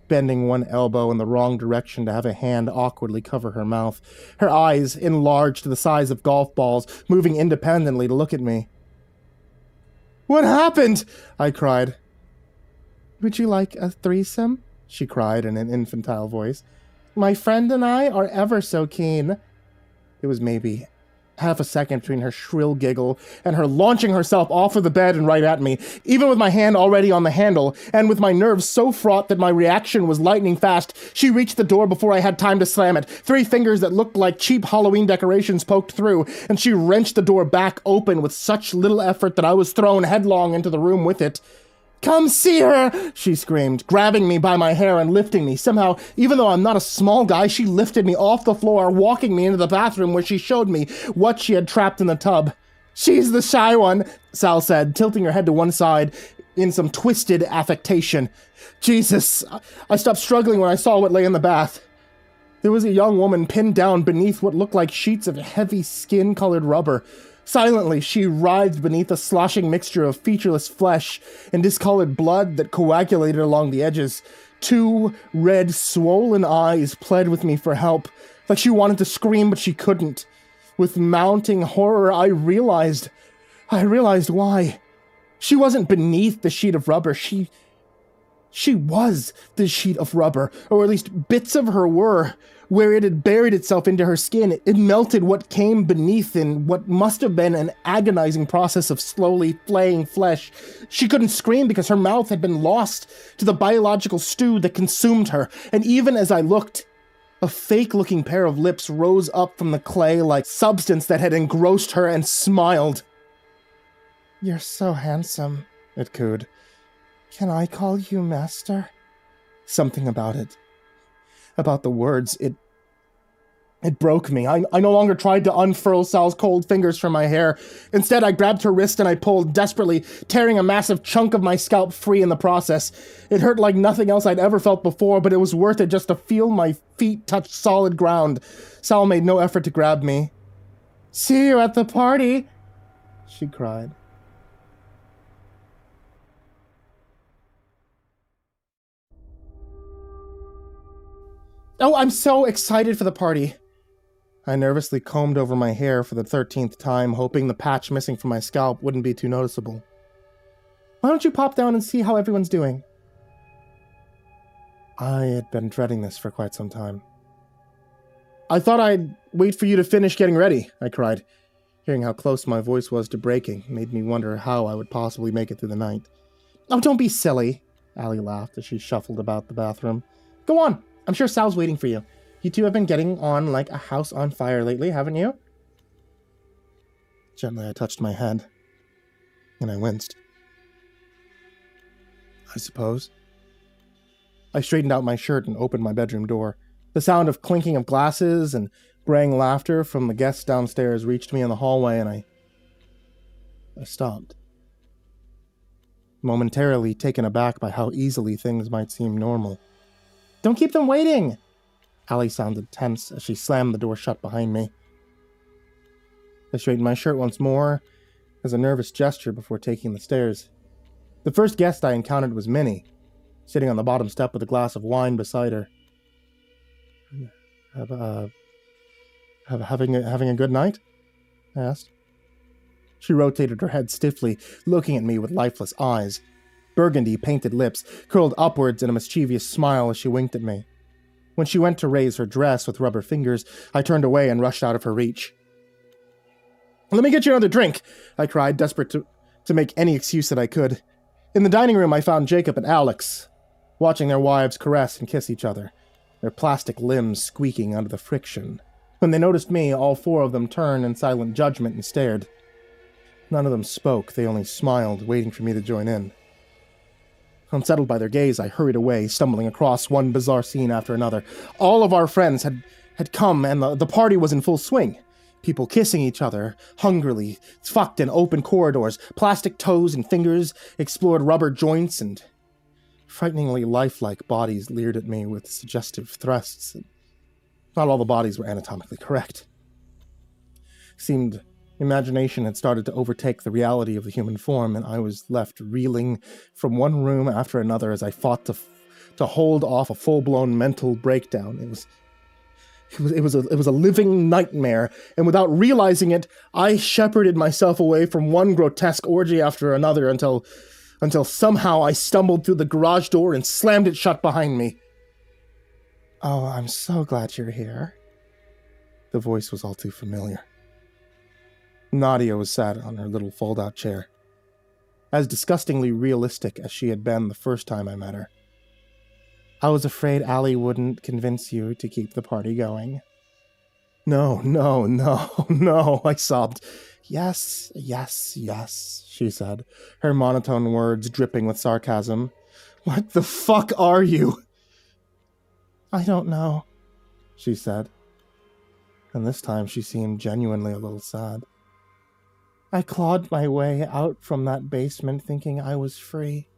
Speaker 1: bending one elbow in the wrong direction to have a hand awkwardly cover her mouth, her eyes, enlarged to the size of golf balls, moving independently to look at me. What happened? I cried. Would you like a threesome? She cried in an infantile voice. My friend and I are ever so keen. It was maybe half a second between her shrill giggle and her launching herself off of the bed and right at me, even with my hand already on the handle, and with my nerves so fraught that my reaction was lightning fast. She reached the door before I had time to slam it. 3 fingers that looked like cheap Halloween decorations poked through, and she wrenched the door back open with such little effort that I was thrown headlong into the room with it. Come see her, she screamed, grabbing me by my hair and lifting me. Somehow, even though I'm not a small guy, she lifted me off the floor, walking me into the bathroom where she showed me what she had trapped in the tub. She's the shy one, Sal said, tilting her head to one side in some twisted affectation. Jesus, I stopped struggling when I saw what lay in the bath. There was a young woman pinned down beneath what looked like sheets of heavy skin-colored rubber. Silently, she writhed beneath a sloshing mixture of featureless flesh and discolored blood that coagulated along the edges. 2 red, swollen eyes pled with me for help, like she wanted to scream, but she couldn't. With mounting horror, I realized why. She wasn't beneath the sheet of rubber. She
Speaker 2: She was the sheet of rubber, or at least bits of her were. Where it had buried itself into her skin, it melted what came beneath in what must have been an agonizing process of slowly flaying flesh. She couldn't scream because her mouth had been lost to the biological stew that consumed her, and even as I looked, a fake-looking pair of lips rose up from the clay-like substance that had engrossed her and smiled. "You're so handsome," it cooed. "Can I call you master?" Something about it. About the words, it broke me. I no longer tried to unfurl Sal's cold fingers from my hair. Instead, I grabbed her wrist and I pulled, desperately, tearing a massive chunk of my scalp free in the process. It hurt like nothing else I'd ever felt before, but it was worth it just to feel my feet touch solid ground. Sal made no effort to grab me. "See you at the party," she cried. Oh, I'm so excited for the party. I nervously combed over my hair for the 13th time, hoping the patch missing from my scalp wouldn't be too noticeable. "Why don't you pop down and see how everyone's doing?" I had been dreading this for quite some time. "I thought I'd wait for you to finish getting ready," I cried. Hearing how close my voice was to breaking made me wonder how I would possibly make it through the night. "Oh, don't be silly," Allie laughed as she shuffled about the bathroom. "Go on. I'm sure Sal's waiting for you. You two have been getting on like a house on fire lately, haven't you?" Gently, I touched my head, and I winced. "I suppose." I straightened out my shirt and opened my bedroom door. The sound of clinking of glasses and braying laughter from the guests downstairs reached me in the hallway, and I stopped. Momentarily taken aback by how easily things might seem normal. "Don't keep them waiting!" Allie sounded tense as she slammed the door shut behind me. I straightened my shirt once more as a nervous gesture before taking the stairs. The first guest I encountered was Minnie, sitting on the bottom step with a glass of wine beside her. Having a good night?" I asked. She rotated her head stiffly, looking at me with lifeless eyes. Burgundy painted lips curled upwards in a mischievous smile as she winked at me. When she went to raise her dress with rubber fingers, I turned away and rushed out of her reach. "Let me get you another drink," I cried, desperate to make any excuse that I could. In the dining room, I found Jacob and Alex, watching their wives caress and kiss each other, their plastic limbs squeaking under the friction. When they noticed me, all four of them turned in silent judgment and stared. None of them spoke, they only smiled, waiting for me to join in. Unsettled by their gaze, I hurried away, stumbling across one bizarre scene after another. All of our friends had come, and the party was in full swing. People kissing each other, hungrily, fucked in open corridors, plastic toes and fingers explored rubber joints, and frighteningly lifelike bodies leered at me with suggestive thrusts. Not all the bodies were anatomically correct. Seemed imagination had started to overtake the reality of the human form, and I was left reeling from one room after another as I fought to hold off a full-blown mental breakdown. It was a living nightmare, and without realizing it, I shepherded myself away from one grotesque orgy after another until somehow I stumbled through the garage door and slammed it shut behind me. "Oh, I'm so glad you're here." The voice was all too familiar. Nadia was sat on her little fold-out chair, as disgustingly realistic as she had been the first time I met her. "I was afraid Allie wouldn't convince you to keep the party going." No, I sobbed. Yes, she said, her monotone words dripping with sarcasm. "What the fuck are you?" "I don't know," she said, and this time she seemed genuinely a little sad. "I clawed my way out from that basement thinking I was free.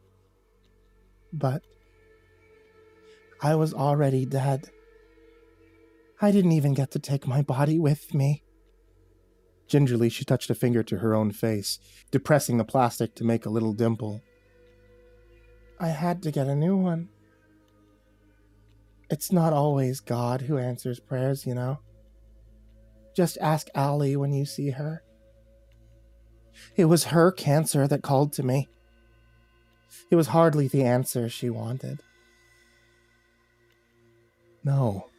Speaker 2: But I was already dead. I didn't even get to take my body with me." Gingerly, she touched a finger to her own face, depressing the plastic to make a little dimple. "I had to get a new one. It's not always God who answers prayers, you know. Just ask Allie when you see her. It was her cancer that called to me. It was hardly the answer she wanted. No,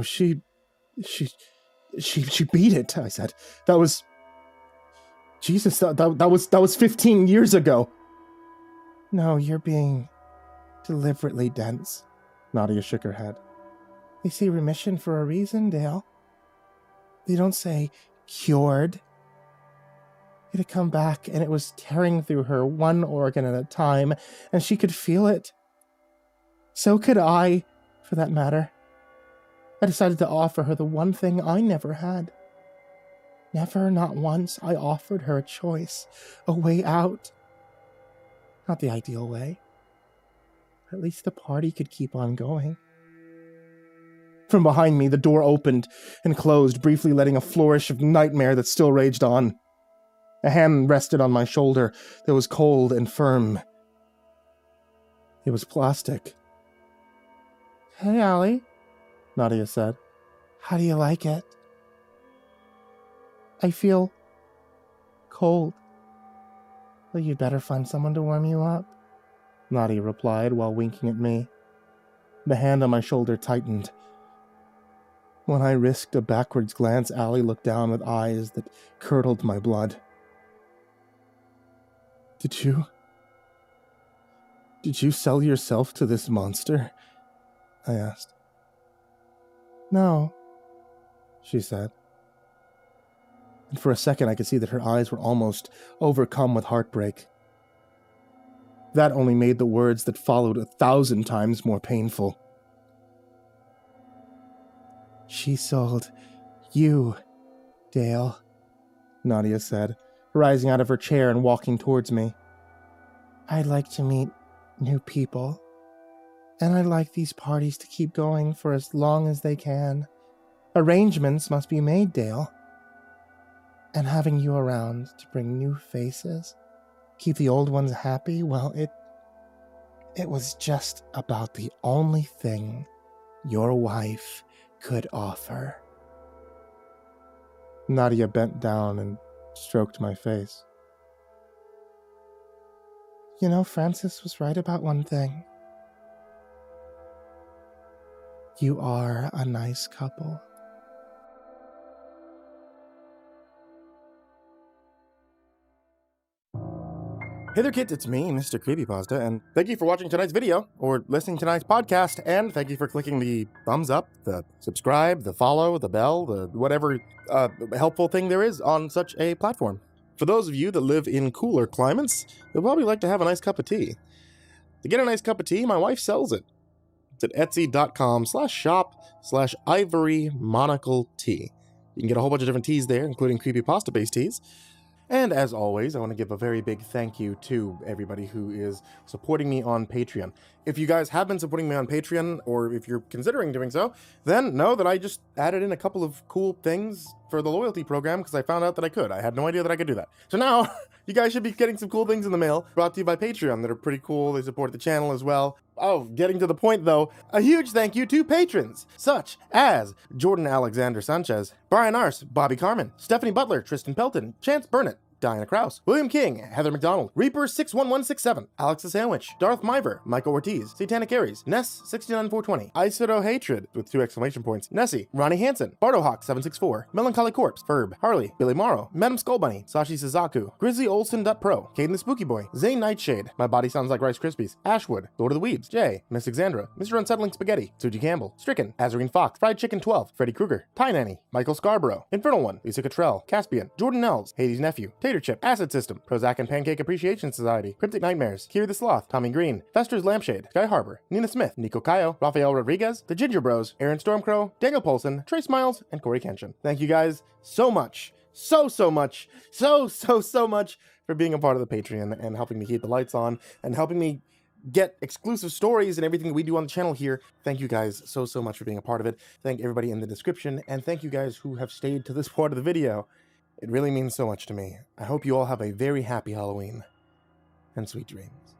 Speaker 2: she beat it, I said. That was... Jesus, that was 15 years ago. No, you're being deliberately dense. Nadia shook her head. They say remission for a reason, Dale. They don't say cured. It had come back, and it was tearing through her one organ at a time, and she could feel it. So could I, for that matter. I decided to offer her the one thing I never had. Never, not once, I offered her a choice, a way out. Not the ideal way. At least the party could keep on going. From behind me, the door opened and closed, briefly letting a flourish of nightmare that still raged on. A hand rested on my shoulder that was cold and firm. It was plastic. Hey, Allie, Nadia said. How do you like it? I feel cold. Well, you'd better find someone to warm you up, Nadia replied while winking at me. The hand on my shoulder tightened. When I risked a backwards glance, Allie looked down with eyes that curdled my blood. Did you sell yourself to this monster? I asked. No, she said. And for a second I could see that her eyes were almost overcome with heartbreak. That only made the words that followed 1,000 times more painful. She sold you, Dale, Nadia said, rising out of her chair and walking towards me. I'd like to meet new people, and I'd like these parties to keep going for as long as they can. Arrangements must be made, Dale. And having you around to bring new faces, keep the old ones happy, well, it was just about the only thing your wife could offer. Nadia bent down and stroked my face. You know, Francis was right about one thing. You are a nice couple.
Speaker 1: Hey there kids, it's me, MrCreepyPasta, and thank you for watching tonight's video, or listening to tonight's podcast, and thank you for clicking the thumbs up, the subscribe, the follow, the bell, the whatever helpful thing there is on such a platform. For those of you that live in cooler climates, you'll probably like to have a nice cup of tea. To get a nice cup of tea, my wife sells it. It's at etsy.com/shop/ivorymonocletea. You can get a whole bunch of different teas there, including creepypasta-based teas. And as always, I want to give a very big thank you to everybody who is supporting me on Patreon. If you guys have been supporting me on Patreon, or if you're considering doing so, then know that I just added in a couple of cool things for the loyalty program because I found out that I could. I had no idea that I could do that. So now, you guys should be getting some cool things in the mail brought to you by Patreon that are pretty cool. They support the channel as well. Oh, getting to the point though, a huge thank you to patrons, such as Jordan Alexander Sanchez, Brian Arce, Bobby Karman, Stephanie Butler, Tristain Pelton, Chance Burnett, Diana Kraus, William King, Heather McDonald, Reaper61167, Alex the Sandwich, Darth Miver, Michael Ortiz, Satanic Aries, Ness69420, Isoto Hatred with 2 exclamation points, Nessie, Ronnie Hansen, Bardohawk764, Melancholy Corpse, Ferb, Harley, Billy Morrow, Madam Skullbunny, Sashi Suzaku, Grizzly Olsen.pro, Caden the Spooky Boy, Zane Nightshade, My Body Sounds Like Rice Krispies, Ashwood, Lord of the Weebs, Jay, Miss Exandra, Mr. Unsettling Spaghetti, Suji Campbell, Stricken, Azarine Fox, Fried Chicken 12, Freddy Krueger, Pie Nanny, Michael Scarborough, Infernal One, Lisa Cottrell, Caspian, Jordan Elves, Hades Nephew, Tater Chip, Acid System, Prozac and Pancake Appreciation Society, Cryptic Nightmares, Kiri the Sloth, Tommy Green, Fester's Lampshade, Sky Harbor, Nina Smith, Nico Cayo, Rafael Rodriguez, The Ginger Bros, Aaron Stormcrow, Daniel Polson, Trace Miles, and Corey Kenshin. Thank you guys so much, so much for being a part of the Patreon and helping me keep the lights on and helping me get exclusive stories and everything we do on the channel here. Thank you guys so much for being a part of it. Thank everybody in the description, and thank you guys who have stayed to this part of the video. It really means so much to me. I hope you all have a very happy Halloween and sweet dreams.